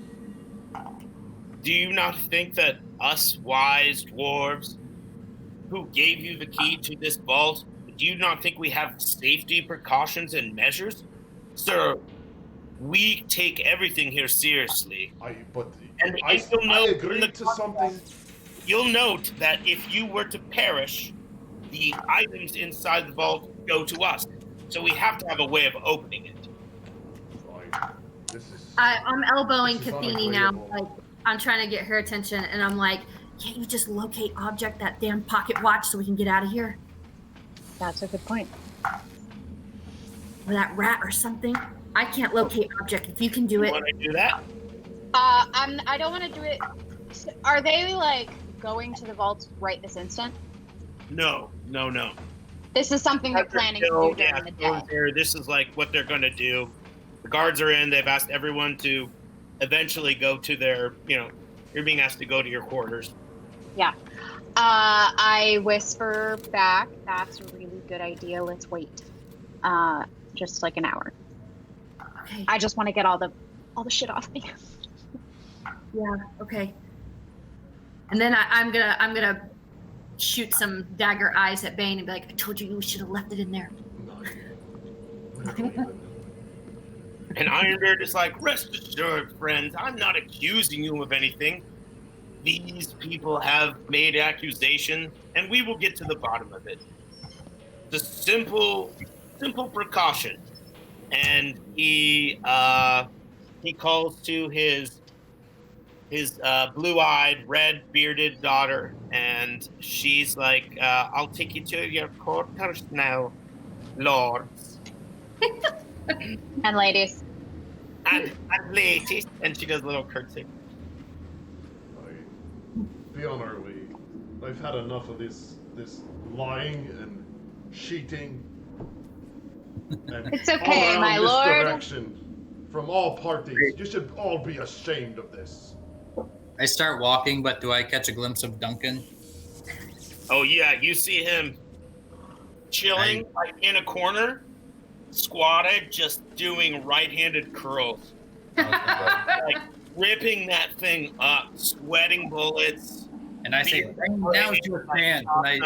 Do you not think that us wise dwarves who gave you the key to this vault, do you not think we have safety precautions and measures? Sir, we take everything here seriously. I agree to something. You'll note that if you were to perish, the items inside the vault go to us. So we have to have a way of opening it. I'm elbowing Kathini now. Like, I'm trying to get her attention, and I'm like, can't you just locate object that damn pocket watch so we can get out of here? That's a good point. Or that rat or something. I can't locate object. If you can do it. Want to do that? I don't want to do it. Are they like going to the vaults right this instant? No. This is something they're planning to do during the day. This is like what they're going to do. The guards are in. They've asked everyone to eventually go to their, you're being asked to go to your quarters. Yeah. I whisper back, that's a really good idea. Let's wait. Just like an hour. Okay. I just want to get all the shit off me. Yeah, okay. And then I'm gonna shoot some dagger eyes at Bane and be like, I told you should have left it in there. And Ironbeard is like, rest assured, friends, I'm not accusing you of anything. These people have made accusations, and we will get to the bottom of it. It's a simple precaution. And he calls to his blue-eyed, red-bearded daughter, and she's like, I'll take you to your quarters now, lords. And ladies. And ladies. And she does a little curtsy. Be on our way. I've had enough of this lying and sheeting, and It's okay, all my around lord. misdirection from all parties. You should all be ashamed of this. I start walking, but do I catch a glimpse of Duncan? Oh yeah, you see him chilling like in a corner, squatted, just doing right-handed curls, like ripping that thing up, sweating bullets. And I say, Bane, now's your chance. And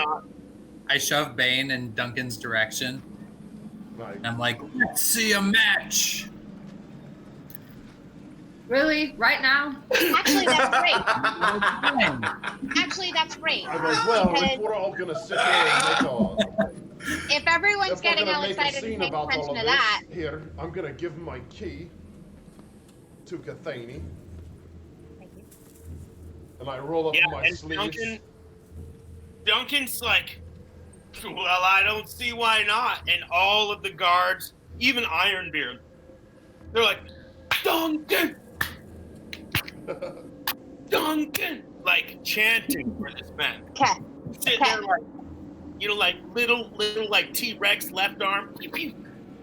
I shove Bane in Duncan's direction. Like, I'm like, let's see a match. Really? Right now? Actually, that's great. Actually, that's great. I'm like, well, Because if we're all gonna sit here and make a, if everyone's if we're getting gonna all make a excited scene and paying about all attention of to this, that, here, I'm gonna give my key to Cathany, thank you. and I roll up my and sleeves. Duncan's like, well, I don't see why not. And all of the guards, even Ironbeard, they're like, Duncan! Duncan! Like chanting for this man. Okay. Sitting there like, you know, like little like T-Rex left arm, pew, pew,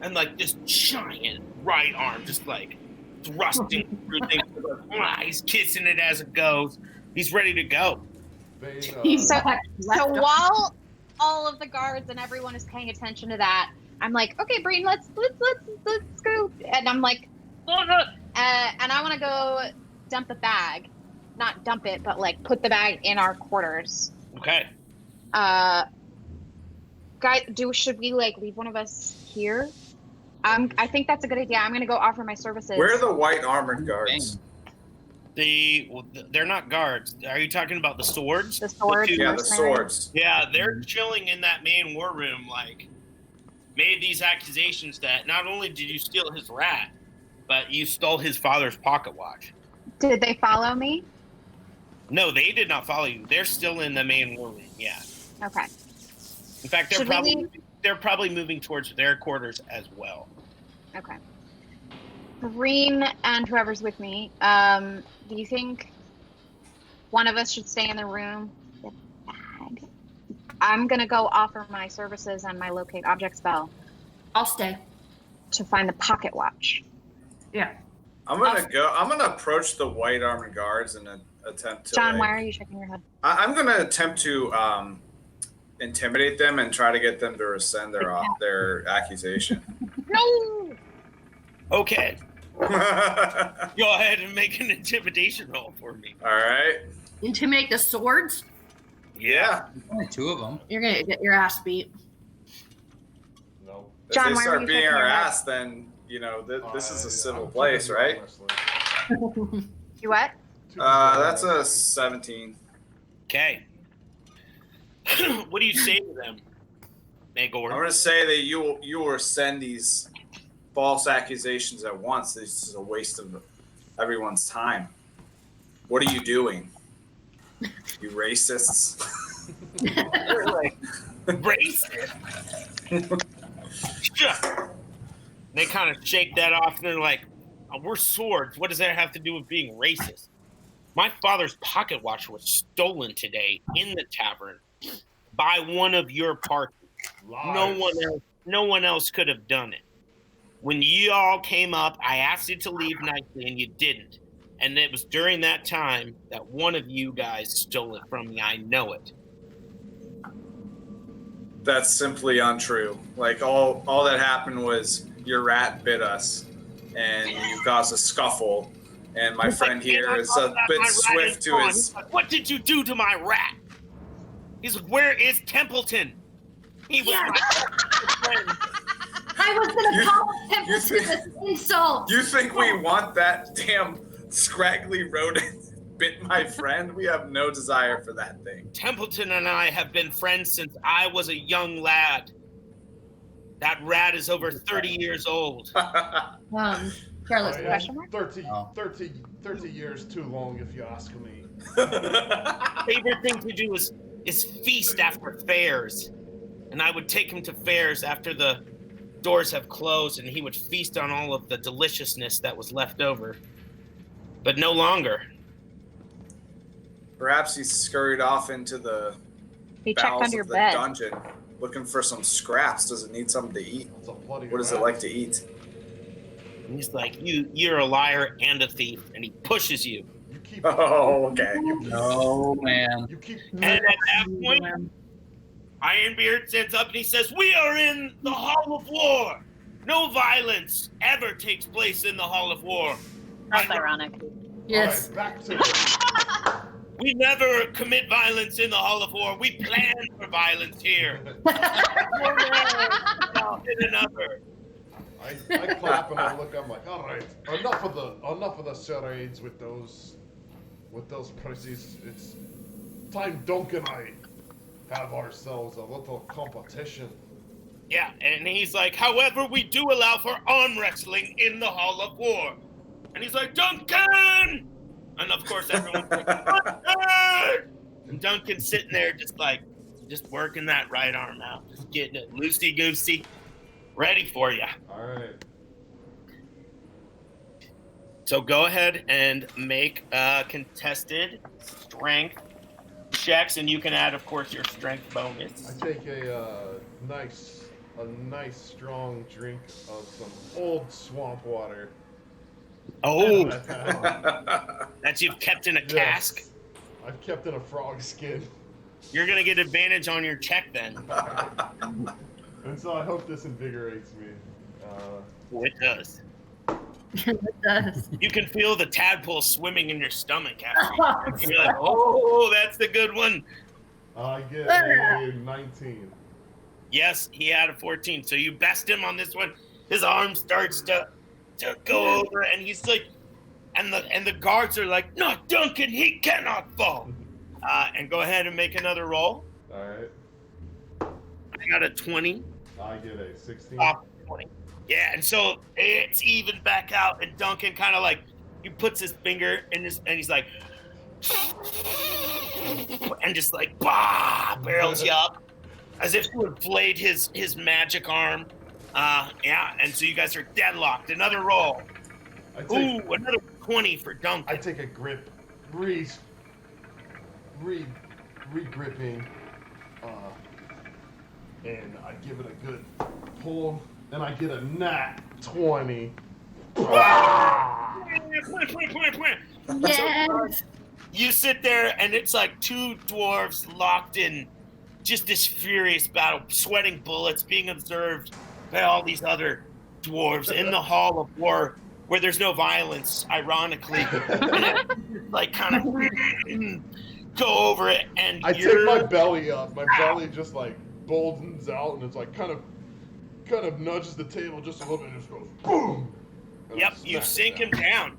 and like this giant right arm just like thrusting through things. He's kissing it as it goes. He's ready to go. So while all of the guards and everyone is paying attention to that, I'm like, okay, Breen, let's go. And I'm like, and I want to go dump the bag, not dump it, but like put the bag in our quarters. Okay. Guys, should we like leave one of us here? I think that's a good idea. I'm gonna go offer my services. Where are the white armored guards? They're not guards. Are you talking about the swords? The swords. Yeah, the swords. Yeah, they're chilling in that main war room, like, made these accusations that not only did you steal his rat, but you stole his father's pocket watch. Did they follow me? No, they did not follow you. They're still in the main war room, yeah. Okay. In fact, they're probably moving towards their quarters as well. Okay. Breen and whoever's with me, do you think one of us should stay in the room? The bag. I'm gonna go offer my services and my locate object spell. I'll stay. To find the pocket watch. Yeah. I'm gonna approach the white armored guards and attempt to. John, why are you shaking your head? I'm gonna attempt to intimidate them and try to get them to rescind their accusation. No. Okay. Go ahead and make an intimidation roll for me. All right. Intimidate the swords? Yeah. Only two of them. You're gonna get your ass beat. No. If John, they why are start you beating shaking our your head? ass, then you know this is a civil I'm place, trying to right? be honest, You what? That's a 17. Okay. What do you say to them, Magor? I'm gonna say that you will send these false accusations at once. This is a waste of everyone's time. What are you doing? You racists. Like, racist. They kind of shake that off and they're like, oh, we're swords. What does that have to do with being racist? My father's pocket watch was stolen today in the tavern by one of your party. No one else could have done it. When you all came up, I asked you to leave nicely and you didn't. And it was during that time that one of you guys stole it from me. I know it. That's simply untrue. Like all that happened was your rat bit us, and you caused a scuffle. And my friend here is a bit swift to his. Like, what did you do to my rat? He's like, where is Templeton? He was my friend. I was gonna call Templeton this insult. You think we want that damn scraggly rodent bit my friend? We have no desire for that thing. Templeton and I have been friends since I was a young lad. That rat is over 30 years old. Careless Yeah, question. 30 years too long, if you ask me. Favorite thing to do is feast after fairs. And I would take him to fairs after the doors have closed, and he would feast on all of the deliciousness that was left over. But no longer. Perhaps he scurried off into the He checked bowels under your of the bed. dungeon. looking for some scraps. Does it need something to eat? It's a bloody What does it like to eat? And he's like, you're a liar and a thief, and he pushes you. You keep. Oh, okay. Oh man. You keep. And at that point, Ironbeard stands up and he says, "We are in the Hall of War. No violence ever takes place in the Hall of War. That's ironic. Yes. All right, back to. We never commit violence in the Hall of War. We plan for violence here." Another. I clap and I look. I'm like, all right, enough of the charades with those prices. It's time Dunk and I have ourselves a little competition. Yeah, and he's like, "However, we do allow for arm wrestling in the Hall of War." And he's like, "Duncan!" And of course, everyone's like, "Duncan!" And Duncan's sitting there just working that right arm out, just getting it loosey-goosey, ready for you. All right. So go ahead and make contested strength checks, and you can add, of course, your strength bonus. I take a nice strong drink of some old swamp water. Oh, Yes. that you've kept in a cask. I've kept in a frog skin. You're gonna get advantage on your check then. And so I hope this invigorates me. It does. It does. You can feel the tadpole swimming in your stomach after you're like, "Oh, that's the good one." I get a 19. Yes, he had a 14. So you best him on this one. His arm starts to go over, and he's like, and the guards are like, "No, Duncan, he cannot fall." And go ahead and make another roll. All right. I got a 20. I get a 16. Off 20. Yeah, and so it's even back out, and Duncan kind of like, he puts his finger in his, and he's like, and just like, bah, barrels you up, as if to inflate his magic arm. Yeah, and so you guys are deadlocked. Another roll. Another 20 for Duncan. I take a grip, re-gripping, and I give it a good pull, and I get a nat 20. Yes. You sit there, and it's like two dwarves locked in just this furious battle, sweating bullets, being observed by all these other dwarves in the Hall of War, where there's no violence, ironically. Like, kind of go over it, and I take my belly up. My belly just like bulges out, and it's like kind of nudges the table just a little bit, and just goes boom. And Yep, you sink him down,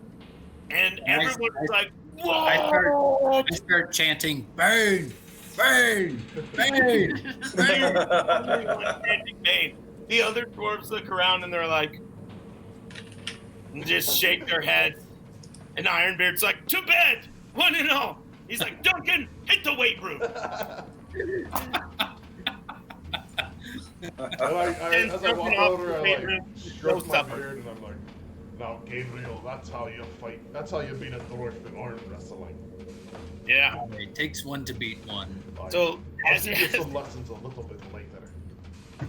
and everyone's like, I start chanting, "Burn, burn, burn, burn." The other dwarves look around and they're like, and just shake their heads. And Ironbeard's like, "To bed, one and all." He's like, "Duncan, hit the weight room." As I walk over, I like stroke my beard, and I'm like, "Now, Gabriel, that's how you fight. That's how you beat a dwarf in arm wrestling." Yeah. It takes one to beat one. So, I'll give you some lessons a little bit later.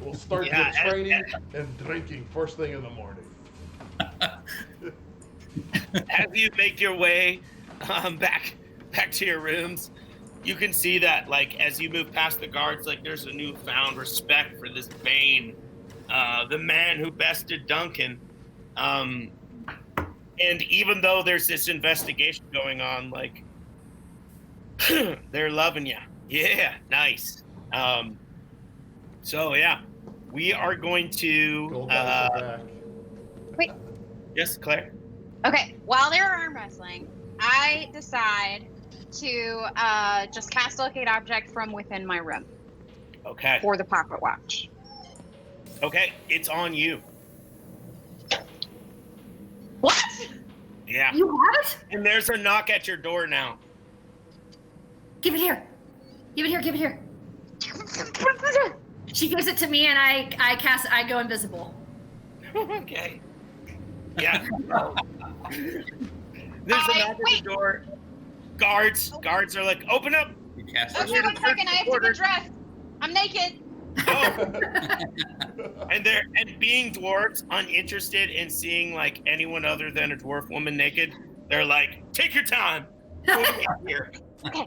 We'll start Yeah, the training and drinking first thing in the morning. as you make your way back to your rooms, you can see that, like, as you move past the guards, like, there's a newfound respect for this Bane, the man who bested Duncan. And even though there's this investigation going on, like, they're loving you. Yeah, nice. So yeah, we are going to. Gold dice are back. Wait. Yes, Claire. Okay, while they're arm wrestling, I decide to just cast a locate object from within my room Okay. for the pocket watch. Okay, it's on you. What? Yeah. You have it? And there's a knock at your door now. Give it here. Give it here. Give it here. She gives it to me, and I go invisible. Okay. Yeah. There's a knock at the door. Guards are like, "Open up." You cast Okay, one second. I have to get dressed. I'm naked. And being dwarves, uninterested in seeing like anyone other than a dwarf woman naked, they're like, take your time. What do we got here? Okay,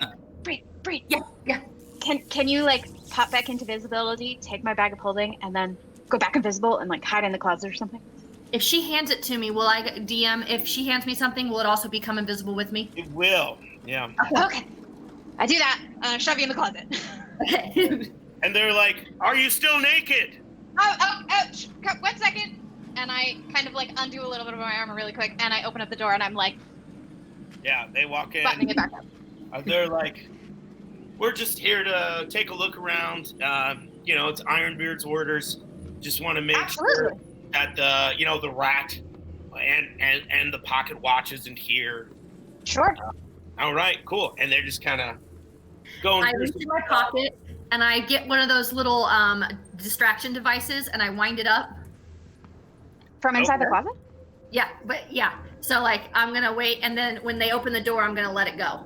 Bree. Yeah. Can you like pop back into visibility, take my bag of holding, and then go back invisible and like hide in the closet or something? If she hands it to me, will I DM? If she hands me something, will it also become invisible with me? It will. Yeah. Okay. I do that. Shove you in the closet. Okay. And they're like, are you still naked? Oh, 1 second. And I kind of like undo a little bit of my armor really quick, and I open up the door, and I'm like, Yeah, they walk in. buttoning it back up. They're like, we're just here to take a look around. It's Ironbeard's orders. Just want to make sure that the rat and the pocket watch isn't here. Sure. All right, cool. And they're just kind of going. I reach in my pocket and I get one of those little distraction devices and I wind it up. From inside the closet? Yeah, but yeah. So like I'm gonna wait, and then when they open the door, I'm gonna let it go.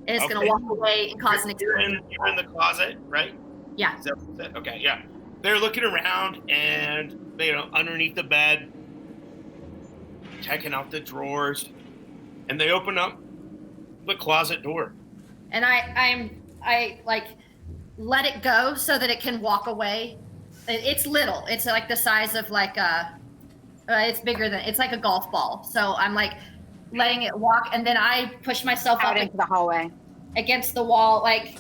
And it's gonna walk away and cause an explosion. You're in the closet, right? Yeah. Is that what you said? Okay, yeah. They're looking around and underneath the bed, checking out the drawers, and they open up the closet door. And I like let it go so that it can walk away. It's little. It's like the size of like it's bigger than, it's like a golf ball. So I'm like letting it walk, and then I push myself Out up into the hallway against the wall, like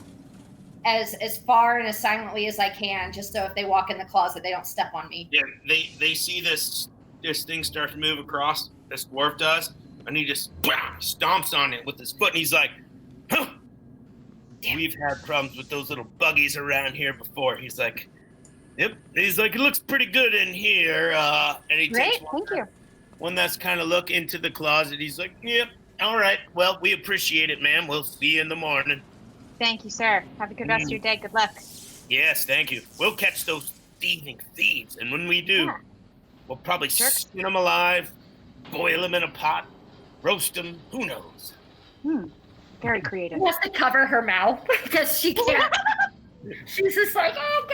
as far and as silently as I can, just so if they walk in the closet, they don't step on me. Yeah, they see this thing start to move across. This dwarf does, and he just stomps on it with his foot, and he's like, huh. We've had problems with those little buggies around here before. He's like, yep. He's like, it looks pretty good in here. And he Great, takes thank you. one that's kind of look into the closet. He's like, yep, all right. Well, we appreciate it, ma'am. We'll see you in the morning. Thank you, sir. Have a good rest of your day. Good luck. Yes, thank you. We'll catch those thieving thieves, and when we do, we'll probably skin them alive, boil them in a pot, roast them. Who knows? Very creative. She has to cover her mouth because she can't. She's just like, oh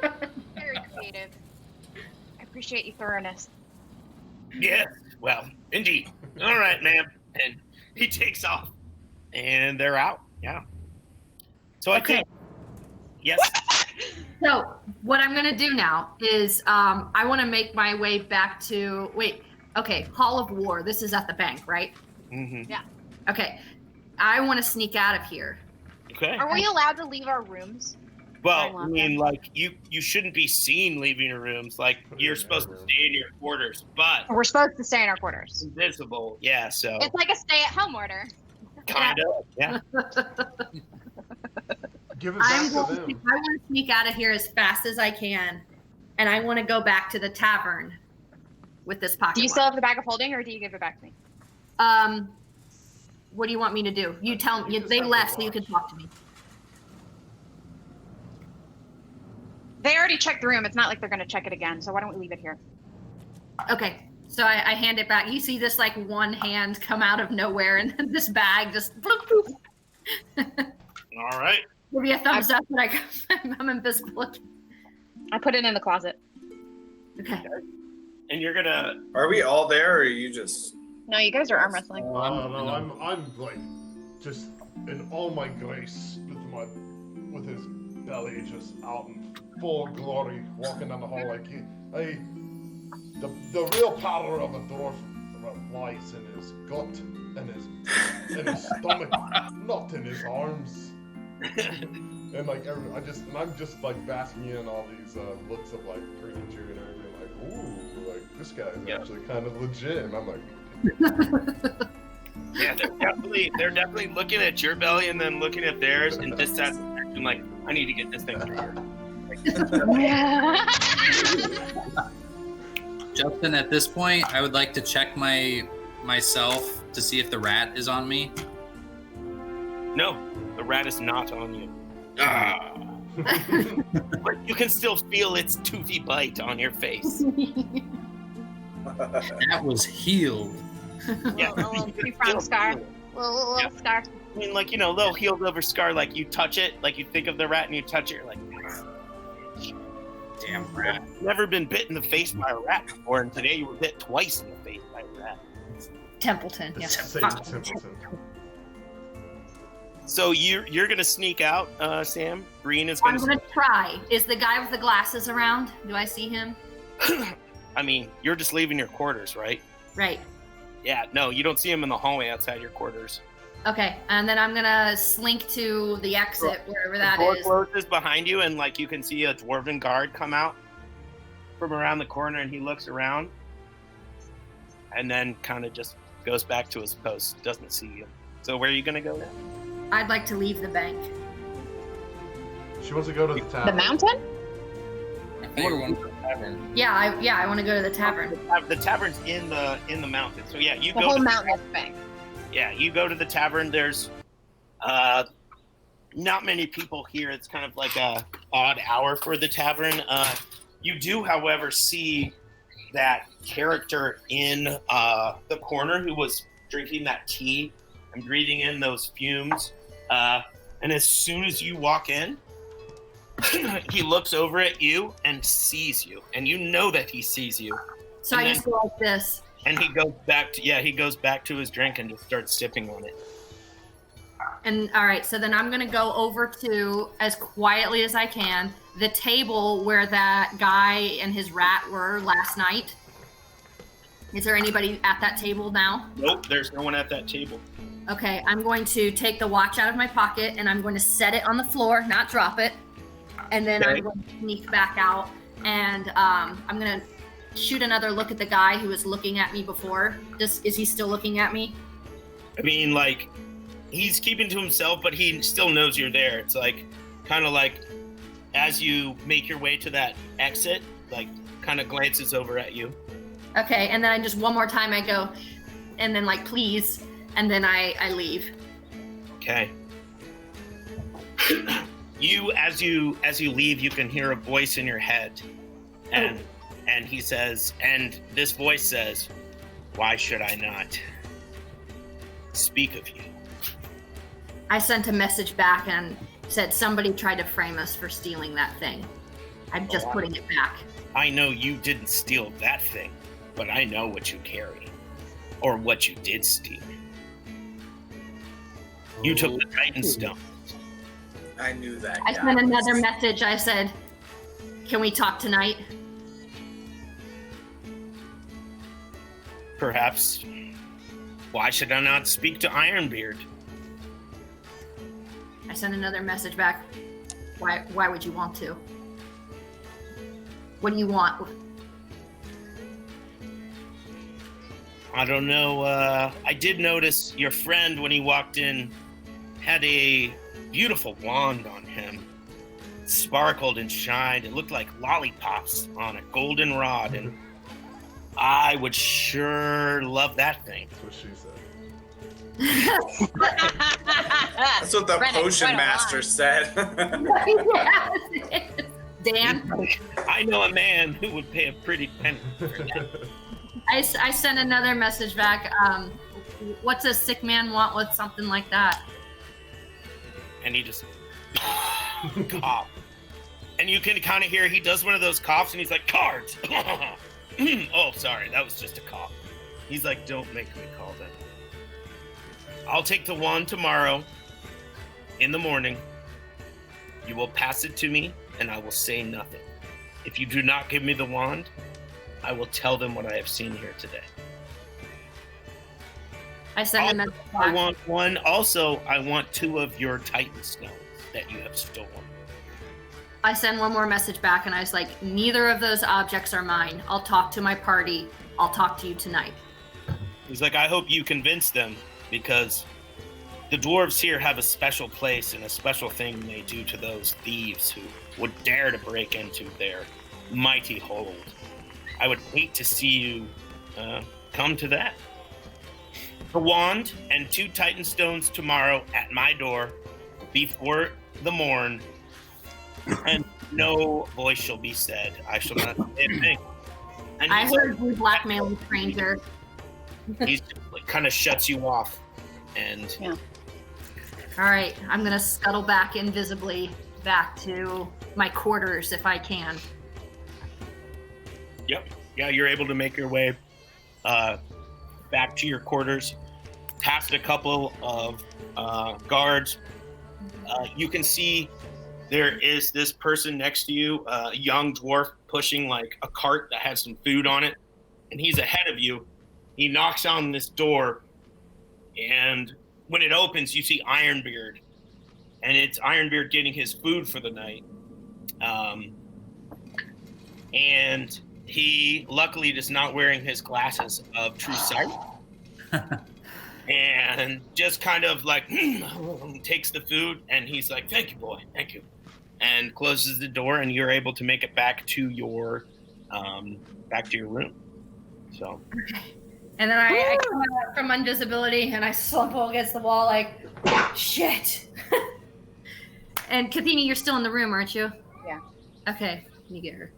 God. Very creative. I appreciate your thoroughness. Yes, well, indeed. All right, ma'am. And he takes off, and they're out. Yeah. So I think, yes. So what I'm gonna do now is I want to make my way back to Hall of War. This is at the bank, right? Mm-hmm. Yeah. Okay. I want to sneak out of here. Okay. Are we allowed to leave our rooms? Well, I mean, like you shouldn't be seen leaving your rooms. Like you're supposed to stay in your quarters, but We're supposed to stay in our quarters. invisible. Yeah. So It's like a stay-at-home order. kind of. Yeah. Give it I back to want them. to sneak out of here as fast as I can, and I want to go back to the tavern with this pocket. Do you still have the bag of holding, or do you give it back to me? What do you want me to do? You tell me. They left, so you can talk to me. They already checked the room. It's not like they're going to check it again. So why don't we leave it here? Okay. So I hand it back. You see this like one hand come out of nowhere, and then this bag just bloop, bloop. All right. Give me a thumbs up, and I'm invisible. I put it in the closet. Okay. And you're gonna. Are we all there, or are you just? No, you guys are arm wrestling. No, I'm like just in all my grace with his belly just out in full glory, walking down the hall like the real power of a dwarf lies in his gut and his stomach, not in his arms. And like I'm just like basking in all these looks of like gratitude and everything. Like, ooh, like this guy's actually kind of legit. And I'm like. Yeah, they're definitely looking at your belly and then looking at theirs and dissatisfaction. Like, I need to get this thing through here. Justin, at this point, I would like to check myself to see if the rat is on me. No, the rat is not on you. But you can still feel its toothy bite on your face. That was healed. Yeah, a little two-pronged scar. Little scar. I mean, like, little healed over scar. Like you touch it, like you think of the rat and you touch it, you're like, Damn rat. Never been bit in the face by a rat before, and today you were bit twice in the face by a rat. Templeton. The Yeah. Satan Templeton. So you're gonna sneak out, Sam. Green is I'm gonna. gonna try. Is the guy with the glasses around? Do I see him? I mean, you're just leaving your quarters, right? Right. Yeah. No, you don't see him in the hallway outside your quarters. Okay, and then I'm gonna slink to the exit, wherever that the door is. closes behind you, and like you can see a dwarven guard come out from around the corner, and he looks around, and then kind of just goes back to his post. Doesn't see you. So where are you gonna go now? I'd like to leave the bank. She wants to go to the The tavern. mountain? I think you're going to the tavern. Yeah, I want to go to the tavern. The tavern's in the mountain. So yeah, you The go. whole to mountain is bank. Yeah, you go to the tavern. There's not many people here. It's kind of like a odd hour for the tavern. You do, however, see that character in the corner who was drinking that tea and breathing in those fumes. And as soon as you walk in, he looks over at you and sees you, and you know that he sees you. So And I then- just go like this. And he goes back to his drink and just starts sipping on it. And all right, so then I'm gonna go over to, as quietly as I can, the table where that guy and his rat were last night. Is there anybody at that table now? Nope, there's no one at that table. Okay, I'm going to take the watch out of my pocket and I'm going to set it on the floor, not drop it. And then Okay. I'm going to sneak back out and I'm going to shoot another look at the guy who was looking at me before. Is he still looking at me? I mean, like, he's keeping to himself, but he still knows you're there. It's like, kind of like, as you make your way to that exit, like, kind of glances over at you. Okay, and then I just one more time I go, and then like, please, and then I leave. Okay. As you leave, you can hear a voice in your head, and he says, and this voice says, "Why should I not speak of you?" I sent a message back and said somebody tried to frame us for stealing that thing. I'm just putting it back. I know you didn't steal that thing, but I know what you carry, or what you did steal. You took the Titan Stone. I knew that. I guy sent was- another message. I said, can we talk tonight? Perhaps. Why should I not speak to Ironbeard? I sent another message back. Why would you want to? What do you want? I don't know. I did notice your friend when he walked in had a beautiful wand on him. It sparkled and shined. It looked like lollipops on a golden rod, and I would sure love that thing. That's what she said. That's what the Brennan, potion quite a master line. said. Dan, I know a man who would pay a pretty penny for that. I sent another message back. What's a sick man want with something like that? And he just cough. And you can kind of hear he does one of those coughs, and he's like, "Cards." Oh, sorry, that was just a cough. He's like, "Don't make me call them. I'll take the wand tomorrow in the morning. You will pass it to me, and I will say nothing. If you do not give me the wand, I will tell them what I have seen here today. I sent a message I back. want one. Also, I want 2 of your Titan stones that you have stolen." I sent one more message back and I was like, neither of those objects are mine. I'll talk to my party. I'll talk to you tonight. He's like, "I hope you convince them, because the dwarves here have a special place and a special thing they do to those thieves who would dare to break into their mighty hold. I would hate to see you come to that. The wand and 2 Titan stones tomorrow at my door before the morn, and no voice shall be said. I shall not say a thing." And I he's heard you blackmailing stranger. He like, kind of shuts you off, and All right, I'm gonna scuttle back invisibly back to my quarters if I can. Yep. Yeah, you're able to make your way back to your quarters, past a couple of guards. You can see there is this person next to you, a young dwarf pushing like a cart that has some food on it, and he's ahead of you. He knocks on this door, and when it opens, you see Ironbeard, and it's Ironbeard getting his food for the night. And he luckily is not wearing his glasses of true sight. And just kind of like takes the food, and he's like, "Thank you, boy, thank you," and closes the door, and you're able to make it back to your room. So, And then I come out from invisibility and I slump against the wall like, shit. And Kathini, you're still in the room, aren't you? Yeah. Okay, you get her.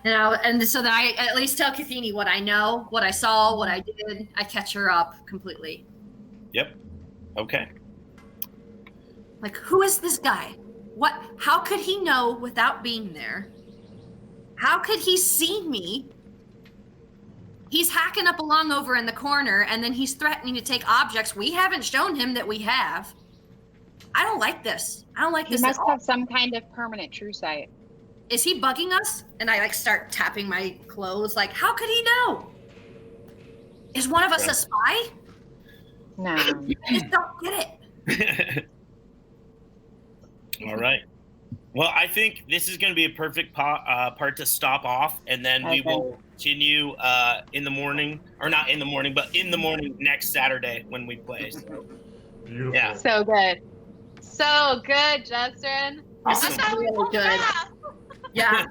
And so that I at least tell Kathini what I know, what I saw, what I did. I catch her up completely. yep, okay. Like, who is this guy? What? How could he know without being there? How could he see me? He's hacking up along over in the corner, and then he's threatening to take objects we haven't shown him that we have. I don't like this. I don't like He this. must at all. have some kind of permanent true sight. Is he bugging us? And I like start tapping my clothes. Like, how could he know? Is one of us a spy? No. I just don't get it. All right. Well, I think this is going to be a perfect part to stop off, and then we will continue in the morning, or not in the morning, but in the morning next Saturday when we play. So, Beautiful. yeah. So good. So good, Justin. Awesome. That's how we Really pulled good. it off. Yeah.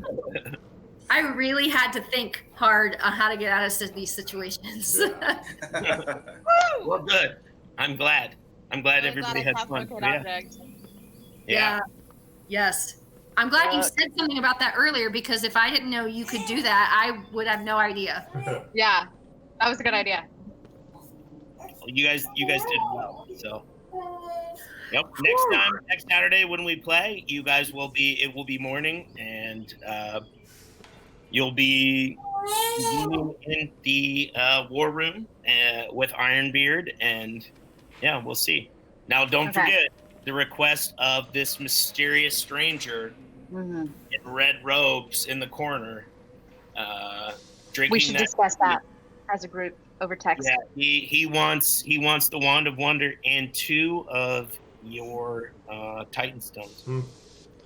I really had to think hard on how to get out of these situations. Well, good. I'm glad. Everybody had fun. Yeah. Yeah. Yes. I'm glad you said something about that earlier, because if I didn't know you could do that, I would have no idea. Yeah. That was a good idea. Well, you guys did well. So, yep. Next Saturday when we play, it will be morning, and you'll be in the war room with Ironbeard, and yeah, we'll see. Now, don't forget the request of this mysterious stranger in red robes in the corner, drinking. We should discuss that as a group over text. Yeah, he wants the Wand of Wonder and 2 of your Titan Stones.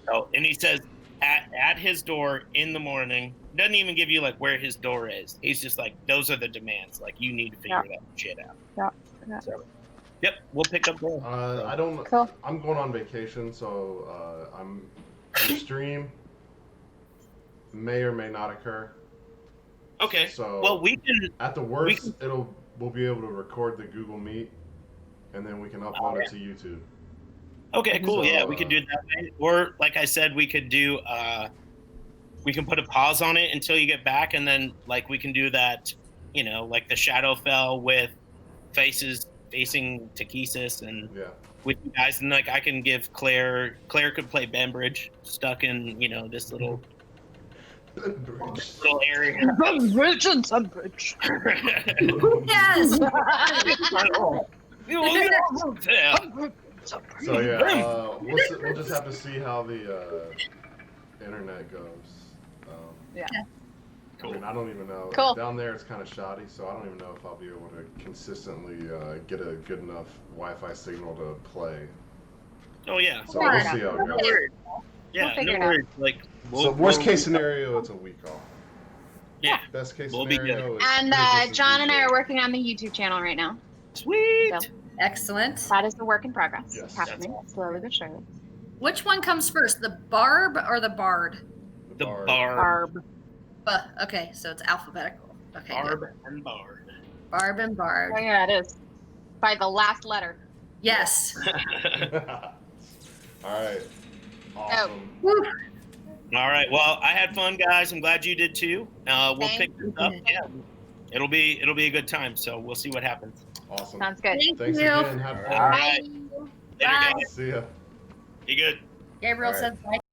So, and he says at his door in the morning. Doesn't even give you like where his door is. He's just like, those are the demands. Like, you need to figure that shit out. Yeah. So, yep, we'll pick up there. I don't. Cool. I'm going on vacation, so the stream may or may not occur. Okay. So well, we can. At the worst, we'll be able to record the Google Meet, and then we can upload it to YouTube. Okay, cool. So, yeah, we could do it that way. Or, like I said, we could do. We can put a pause on it until you get back, and then like we can do that. Like the Shadowfell with faces facing Takesis and with you guys, and like I can give Claire could play Bembridge stuck in this little area. Bembridge and Sunbridge. Yes. So yeah, we'll just have to see how the internet goes. Yeah. I mean, I don't even know. Cool. Down there, it's kind of shoddy, so I don't even know if I'll be able to consistently get a good enough Wi-Fi signal to play. Oh yeah. So we'll see how it goes. Yeah, We'll figure no it worries. Like, So worst case scenario, it's a week off. Yeah. Best case We'll be scenario. good. And John and I are working on the YouTube channel right now. Sweet. So Excellent. that is the work in progress. Yes. Happening slowly but surely. Which one comes first, the barb or the bard? The Barb. Barb. Okay, so it's alphabetical. Okay. Barb good. and Bard. Barb and bard. Oh yeah, it is. By the last letter. Yes. All right. Oh. Awesome. Woo. All right. Well, I had fun, guys. I'm glad you did too. We'll Thank pick this up. Yeah. It'll be a good time. So we'll see what happens. Awesome. Sounds good. Thank Thanks you. again. Have fun. All right. Bye. Later, Bye. guys. See ya. Be good. Gabriel All right. says bye.